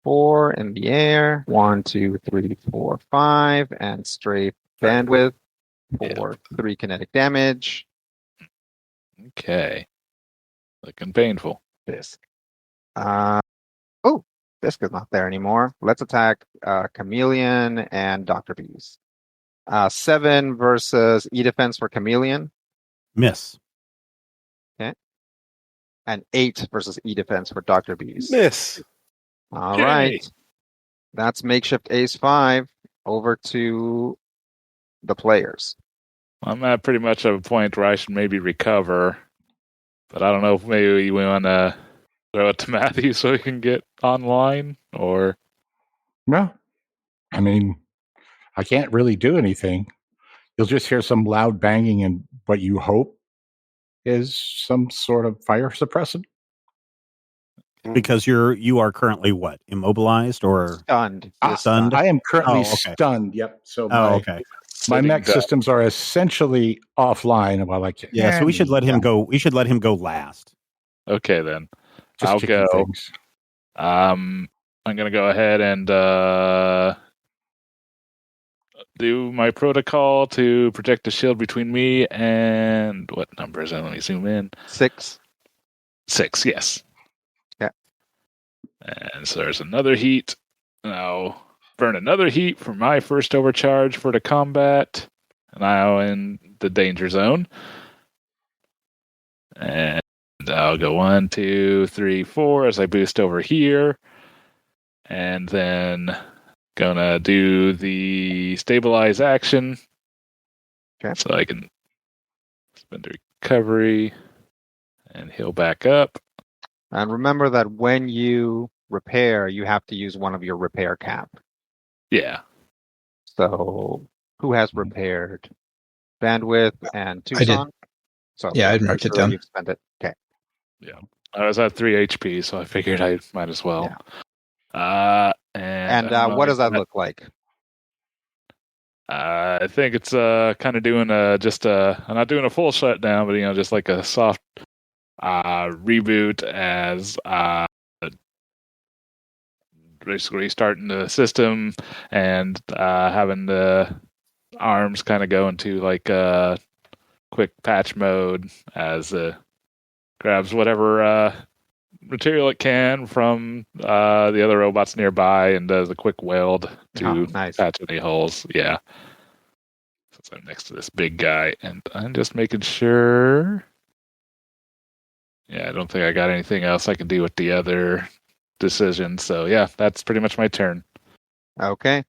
4 in the air. 1, 2, 3, 4, 5. And strafe bandwidth for 3 kinetic damage. Okay. Looking painful. Fisk. Fisk is not there anymore. Let's attack Chameleon and Dr. Bees. 7 versus E-Defense for Chameleon. Miss. Okay. And 8 versus E-Defense for Dr. Bees. Miss. All Yay. right. That's makeshift Ace 5. Over to the players. I'm at pretty much at a point where I should maybe recover. But I don't know if maybe we want to throw it to Matthew so he can get online, or... No. I mean, I can't really do anything. You'll just hear some loud banging and what you hope is some sort of fire suppressant. Because you are currently what? Immobilized or Stunned. Stunned? I am currently Oh, okay. stunned. Yep. So okay. my Sitting mech duck. systems are essentially offline while I can. Yeah, so we should let him go. We should let him go last. Okay, then. Just I'll kicking go. things. I'm going to go ahead and do my protocol to protect the shield between me and... What number is that? Let me zoom in. 6. 6, yes. Yeah. And so there's another heat. Now burn another heat for my first overcharge for the combat. Now in the danger zone. And I'll go 1, 2, 3, 4 as I boost over here. And then gonna do the stabilize action. Okay. So I can spend a recovery and heal back up. And remember that when you repair, you have to use one of your repair cap. Yeah. So who has repaired? Bandwidth and Tucson? So Yeah, I'd marked it down. You've spent it. Okay. Yeah. I was at 3 HP, so I figured I might as well. Yeah. And what does that look like? I think it's kind of doing I'm not doing a full shutdown, but just like a soft reboot as basically starting the system and having the arms kind of go into like quick patch mode as grabs whatever material it can from the other robots nearby and does a quick weld to patch any holes. Yeah. Since I'm next to this big guy, and I'm just making sure. Yeah, I don't think I got anything else I can do with the other decision. So yeah, that's pretty much my turn. Okay.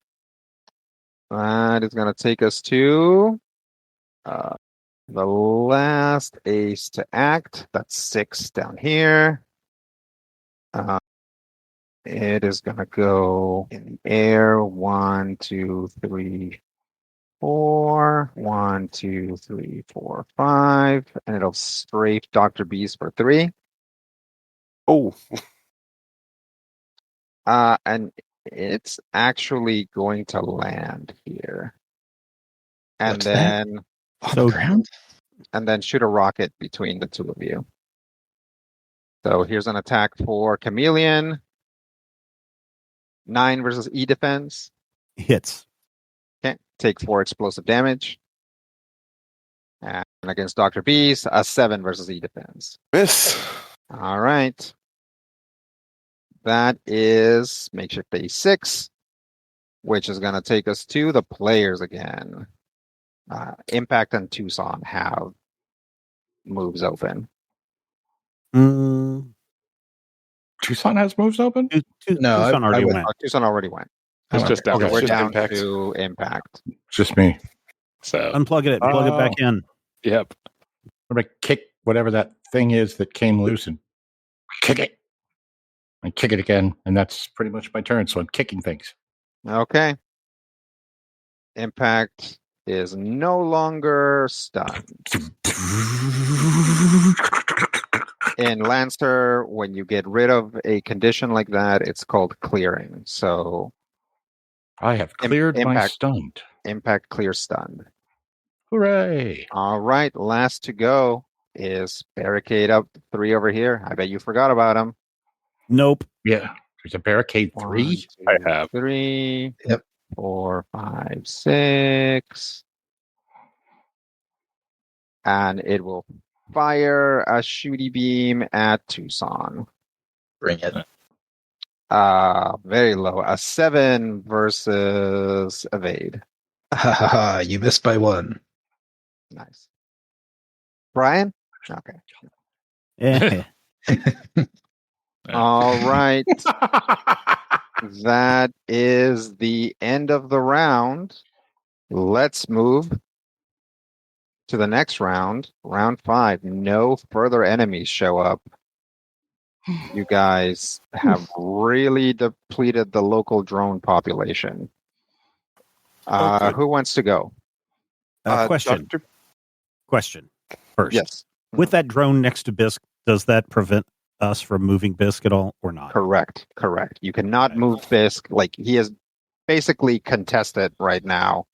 That is going to take us to the last ace to act. That's 6 down here. It is going to go in the air. 1, 2, 3, 4. 1, 2, 3, 4, 5. And it'll strafe Dr. Beast for 3. Oh. And it's actually going to land here. And What's then On the ground? and then shoot a rocket between the two of you. So here's an attack for Chameleon. 9 versus E defense. Hits. Okay. Take 4 explosive damage. And against Dr. Beast, a 7 versus E defense. Miss. All right. That is makeshift base 6, which is going to take us to the players again. Impact and Tucson have moves open. Tucson has moves open? No, Tucson already went. Tucson already went. It's just down. So we're just down impact. to impact. Just me. So Unplug it. Plug it back in. yep. I'm going to kick whatever that thing is that came loose and kick it. And kick it again. And that's pretty much my turn. So I'm kicking things. Okay. Impact is no longer stunned. In Lancer, when you get rid of a condition like that, it's called clearing. So I have cleared my impact. stunned. Impact clear stunned. Hooray. All right, last to go is barricade up 3 over here. I bet you forgot about him. Nope. Yeah. There's a barricade 3. I have. 3. Yep. 4, 5, 6. And it will fire a shooty beam at Tucson. Bring it. Very low. A 7 versus evade. You missed by 1. Nice. Brian? Okay. Eh. All right. That is the end of the round. Let's move to the next round. Round 5. No further enemies show up. You guys have really depleted the local drone population. Okay. Who wants to go? Question. Doctor? Question first. Yes. With that drone next to Bisque, does that prevent us from moving Bisque at all or not? Correct. You cannot move Fisk. Like, he is basically contested right now.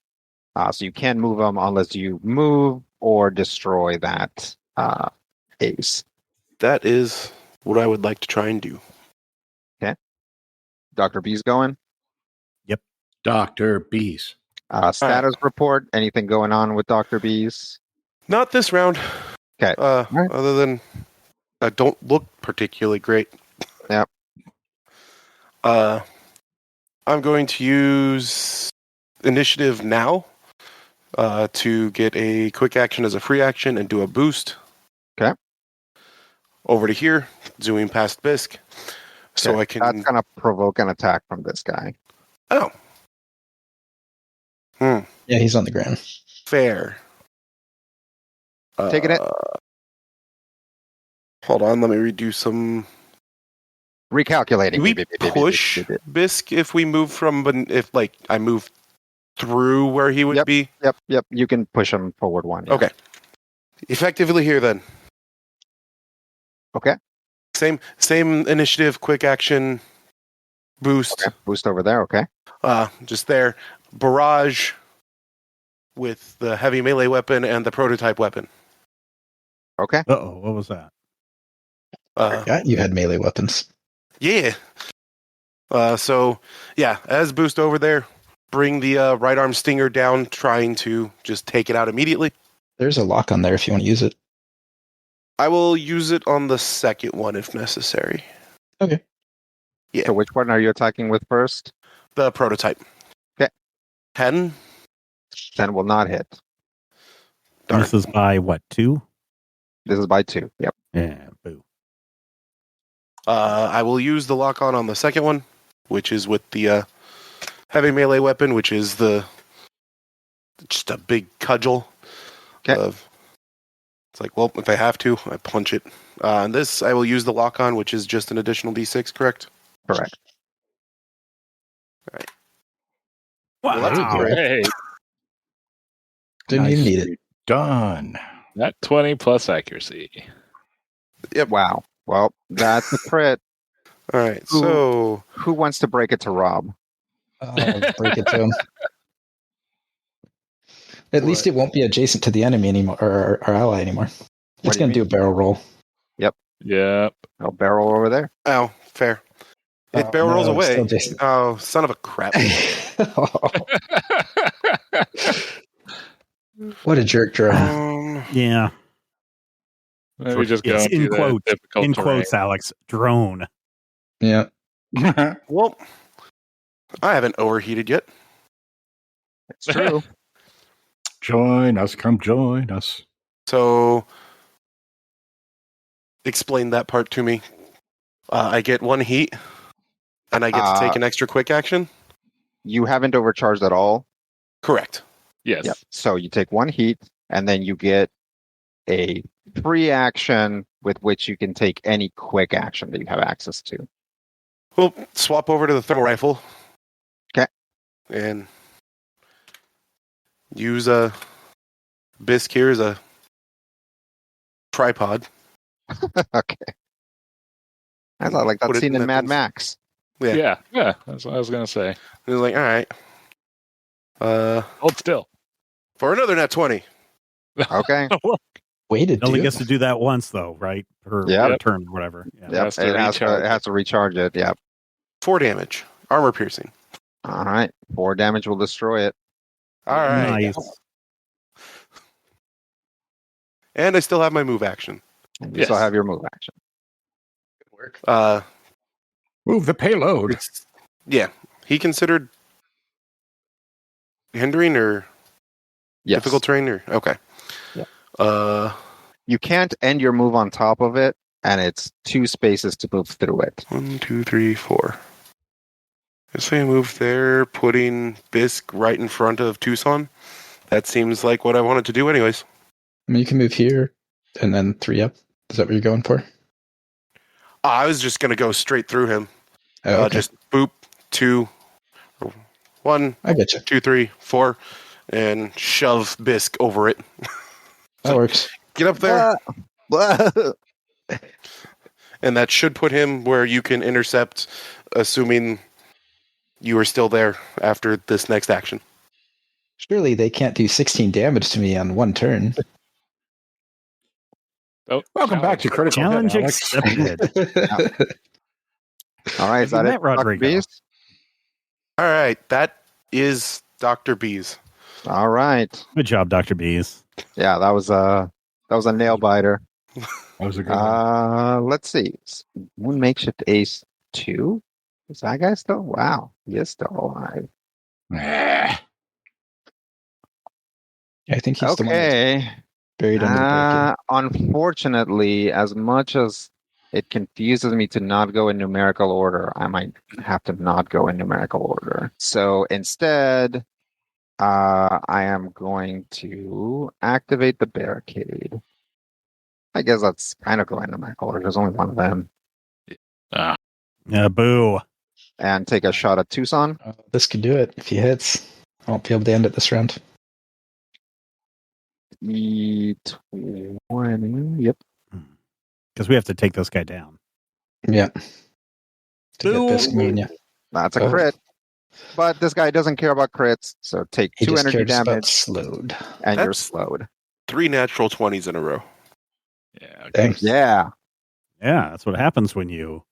So you can't move him unless you move or destroy that ace. That is what I would like to try and do. Dr. B's going. Dr. Bees. Status report. Anything going on with Dr. B's? Not this round. Okay. Right. Other than I don't look particularly great. Yep. I'm going to use initiative now to get a quick action as a free action and do a boost. Okay. Over to here, zooming past Bisque. So Okay. I can. That's going to provoke an attack from this guy. Oh. Yeah, he's on the ground. Fair. Taking it. Hold on, let me redo some. Recalculating. Do we push Bisque if we move from, if like I move through where he would be? Yep. You can push him forward 1. Yeah. Okay. Effectively here then. Okay. Same initiative, quick action, boost. Okay. Boost over there. Okay. Just there. Barrage with the heavy melee weapon and the prototype weapon. Okay. Uh-oh, what was that? Forgot you had melee weapons. Yeah. So, yeah, as boost over there, bring the right arm stinger down, trying to just take it out immediately. There's a lock on there if you want to use it. I will use it on the second one if necessary. Okay. Yeah. So which one are you attacking with first? The prototype. Okay. 10. 10 will not hit. Darn. This is by what, 2? This is by 2. Yep. Yeah, boo. I will use the lock on the second one, which is with the heavy melee weapon, which is just a big cudgel. Okay. It's like, well, if I have to, I punch it. And this, I will use the lock on, which is just an additional D6, correct? Correct. All right. Wow. Hey, Didn't even need it. Done. that 20 plus accuracy. Wow. Well, that's a crit. All right. So Who wants to break it to Rob? I'll break it to him. At least it won't be adjacent to the enemy anymore, or our ally anymore. It's do you going to do a barrel roll. Yep. I'll barrel over there. oh, fair. It barrel rolls no, away. still adjacent. Oh, son of a crap. What a jerk drone. Yeah. Maybe just go It's into in the quotes. difficult In terrain. quotes, Alex. Drone. Yeah. Well, I haven't overheated yet. It's true. Join us. Come join us. So explain that part to me. I get 1 heat, and I get to take an extra quick action? You haven't overcharged at all. Correct. Yes. Yep. So you take 1 heat, and then you get a free action with which you can take any quick action that you have access to. We'll swap over to the thermal rifle. Okay. And use a Bisque here as a tripod. Okay. I thought like that Put it scene in in Mad weapons. Max. Yeah. Yeah. That's what I was going to say. It was like, all right. Hold still. For another net 20. Okay. Waited It only to. gets to do that once, though, right? Per Yep. turn or whatever. Yeah. Yep. has to It has recharge. to recharge it. Yep. 4 damage. Armor piercing. All right. 4 damage will destroy it. All right. Nice. And I still have my move action. And you still have your move action. Good work. Move the payload. Yeah. He considered hindering or difficult terrain? Or okay. Yeah. You can't end your move on top of it, and it's 2 spaces to move through it. 1, 2, 3, 4. I say I move there, putting Bisk right in front of Tucson. That seems like what I wanted to do anyways. I mean, you can move here and then 3 up. Is that what you're going for? I was just going to go straight through him. Oh, okay. Just boop, 2, 1, I get you. 2, 3, 4, and shove Bisk over it. That works. Get up there. And that should put him where you can intercept, assuming you are still there after this next action. Surely they can't do 16 damage to me on 1 turn. Oh, Welcome back to Critical Challenge Hit, Alex. accepted. All right, is that it, Dr. Rodrigo? Bees? All right, that is Dr. Bees. All right. Good job, Dr. Bees. Yeah, that was a nail biter. That was a good one. Let's see. Moon Makeshift Ace 2? Is that guy still? Wow. He is still alive. Nah. I think he's the one Okay. that's buried under the barricade. Unfortunately, as much as it confuses me to not go in numerical order, I might have to not go in numerical order. So instead, I am going to activate the barricade. I guess that's kind of going in numerical order. There's only one of them. Yeah, boo. And take a shot at Tucson. This could do it if he hits. I won't be able to end it this round. E20. Yep. Because we have to take this guy down. Yeah. To get Bisk moving, yeah. That's a crit. But this guy doesn't care about crits, so take He 2 just energy cares about damage, slowed. and you're That's- slowed. 3 natural 20s in a row. Yeah. Okay. Thanks. Yeah. Yeah, that's what happens when you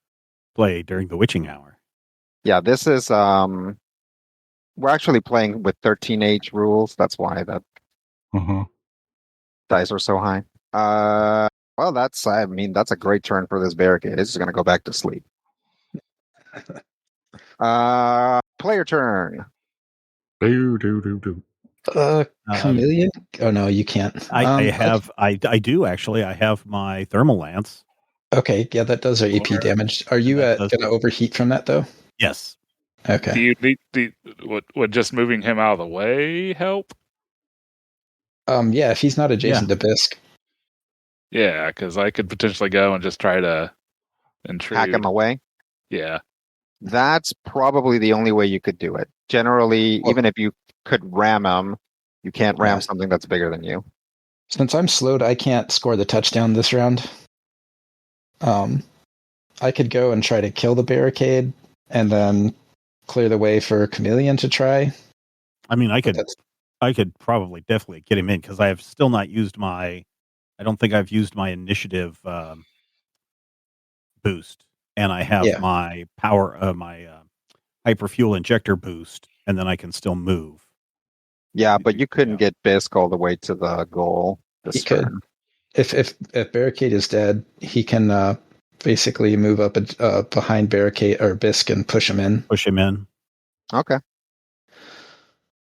play during the witching hour. Yeah, this is we're actually playing with 13H rules. That's why the dice are so high. Well, that's a great turn for this barricade. It's just gonna go back to sleep. Player turn. Chameleon? Oh no, you can't. I do actually. I have my thermal lance. Okay, yeah, that does our AP damage. Are you going to overheat from that though? Yes. Okay. Do you need would just moving him out of the way help? Yeah, if he's not adjacent to Bisk. Yeah, because I could potentially go and just try to intrude. Hack him away. Yeah. That's probably the only way you could do it. Generally, even if you could ram him, you can't ram something that's bigger than you. Since I'm slowed, I can't score the touchdown this round. I could go and try to kill the barricade and then clear the way for Chameleon to try. I mean, I could probably definitely get him in because I have still not used I don't think I've used my initiative boost, and I have my power, my hyperfuel injector boost, and then I can still move. Yeah, but you couldn't get Bisk all the way to the goal this turn. If barricade is dead, he can basically move up behind barricade or Bisk and push him in. Okay.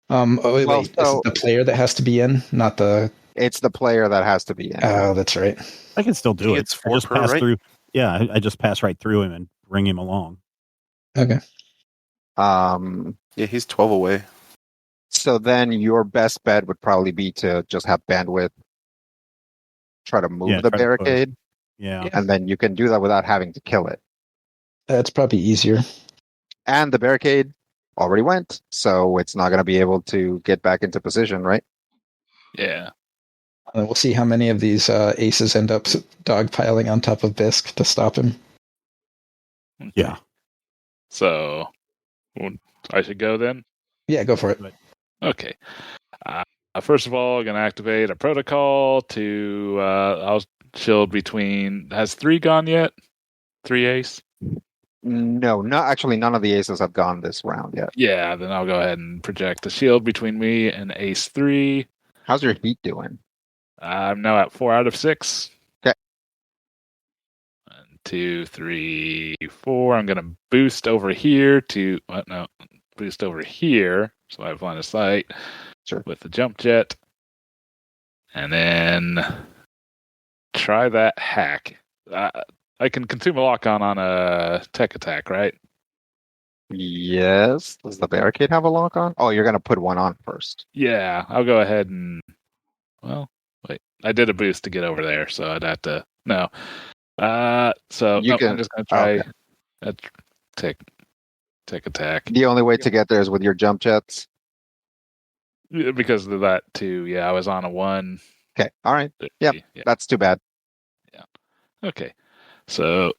Wait. Is it the player that has to be in, not the? It's the player that has to be in. Oh, that's right. I can still do it. It's I just pass through. Yeah, I just pass right through him and bring him along. Okay. Yeah, he's 12 away. So then your best bet would probably be to just have bandwidth, try to move the barricade. Yeah. And then you can do that without having to kill it. That's probably easier. And the barricade already went, so it's not going to be able to get back into position, right? Yeah. We'll see how many of these aces end up dogpiling on top of Bisk to stop him. Yeah. So, I should go then? Yeah, go for it. Okay. First of all, I'm going to activate a protocol to... I'll shield between... Has 3 gone yet? 3 ace? No, actually, none of the aces have gone this round yet. Yeah, then I'll go ahead and project the shield between me and ace 3. How's your heat doing? I'm now at 4 out of 6. Okay. 1, 2, 3, 4. I'm gonna boost over here to boost over here, so I have line of sight with the jump jet, and then try that hack. I can consume a lock on a tech attack, right? Yes. Does the barricade have a lock on? Oh, you're gonna put one on first. Yeah, I'll go ahead and wait. I did a boost to get over there, so I'd have to no. I'm just gonna try a tech attack. The only way to get there is with your jump jets. Because of that too. Yeah, I was on a 1. Okay. All right. Yep. Yeah. That's too bad. Yeah. Okay. So,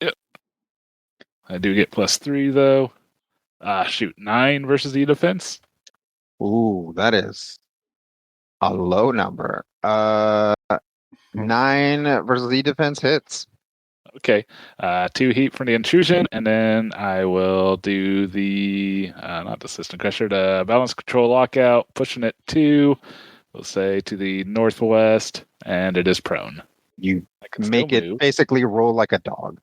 yep. I do get +3 though. 9 versus E defense. Ooh, that is a low number. 9 versus E defense hits. Okay. 2 heat for the intrusion, and then I will do the not the system crusher, the balance control lockout, pushing it to, we'll say, to the northwest, and it is prone. You make it basically roll like a dog.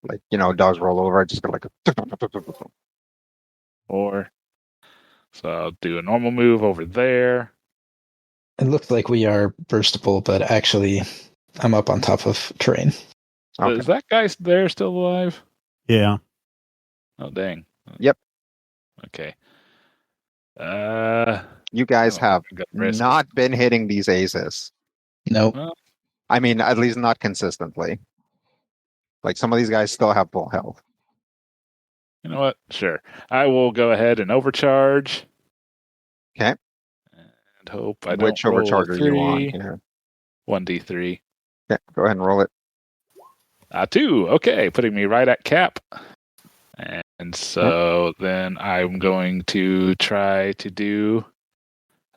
Like, dogs roll over, just go like a... So I'll do a normal move over there. It looks like we are burstable, but actually, I'm up on top of terrain. Okay. Is that guy there still alive? Yeah. Oh, dang. Yep. Okay. You guys have not been hitting these aces. Nope. Well, I mean, at least not consistently. Like, some of these guys still have full health. You know what? Sure. I will go ahead and overcharge. Okay. And hope I don't Which overcharge are you on here? 1d3. Okay, go ahead and roll it. 2. Okay, putting me right at cap. And so then I'm going to try to do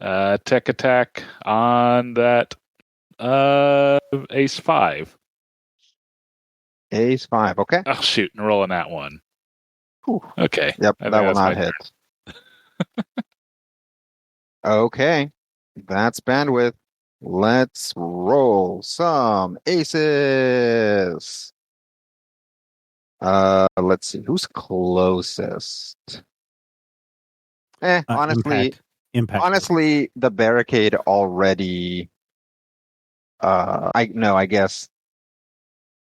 a tech attack on that ace 5. Ace 5, okay. Oh, shoot, and rolling that one. Whew. Okay. Yep, that will not hit. Okay, that's bandwidth. Let's roll some aces. Let's see, who's closest? Honestly, Impact. Honestly, the barricade already. I guess.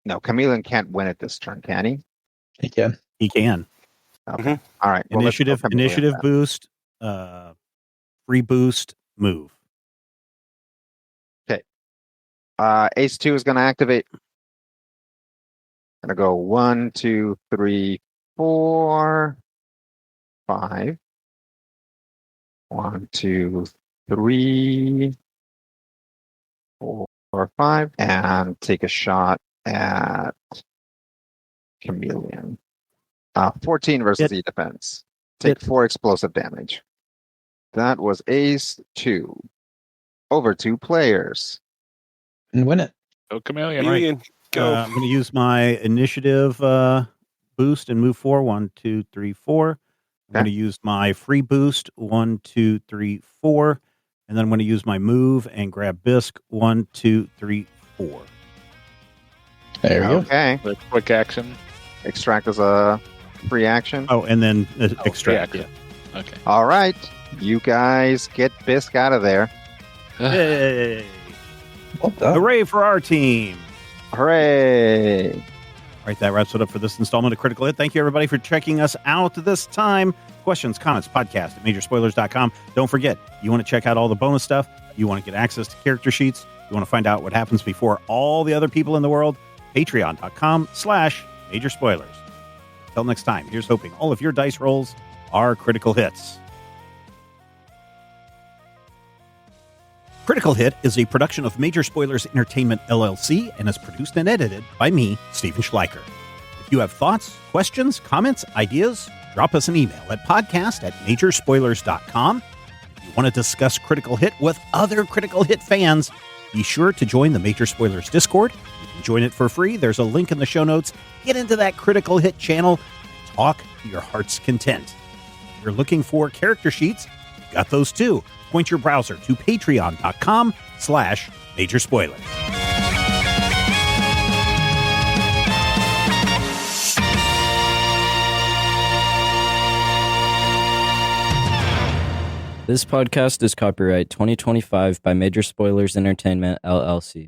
No, Chameleon can't win it this turn, can he? He can. He can. Okay. Mm-hmm. All right. Well, initiative boost, free boost, move. Okay. Ace 2 is going to activate. Going to go 1, 2, 3, 4, 5. 1, 2, 3, 4, 5, and take a shot at Chameleon. 14 versus E defense. Take 4 explosive damage. That was Ace 2. Over 2 players. And win it. Go Chameleon. Chameleon, go. I'm going to use my initiative boost and move 4. 1, 2, 3, 4. I'm going to use my free boost. 1, 2, 3, 4. And then I'm going to use my move and grab Bisque. 1, 2, 3, 4. There we go. Okay. The quick action. Extract as a free action. Oh, and then extract. Yeah. Okay. All right. You guys get Bisque out of there. Yay! Well done. Hooray for our team. Hooray. All right, that wraps it up for this installment of Critical Hit. Thank you, everybody, for checking us out this time. Questions, comments, podcast at majorspoilers.com. Don't forget, you want to check out all the bonus stuff. You want to get access to character sheets. You want to find out what happens before all the other people in the world. Patreon.com/majorspoilers. Until next time, here's hoping all of your dice rolls are critical hits. Critical Hit is a production of Major Spoilers Entertainment, LLC, and is produced and edited by me, Steven Schleicher. If you have thoughts, questions, comments, ideas, drop us an email at podcast@majorspoilers.com. If you want to discuss Critical Hit with other Critical Hit fans, Be sure to join the Major Spoilers Discord. You can join it for free. There's a link in the show notes. Get into that Critical Hit channel. Talk to your heart's content. If you're looking for character sheets, you've got those too. Point your browser to patreon.com/Major Spoilers. This podcast is copyright 2025 by Major Spoilers Entertainment, LLC.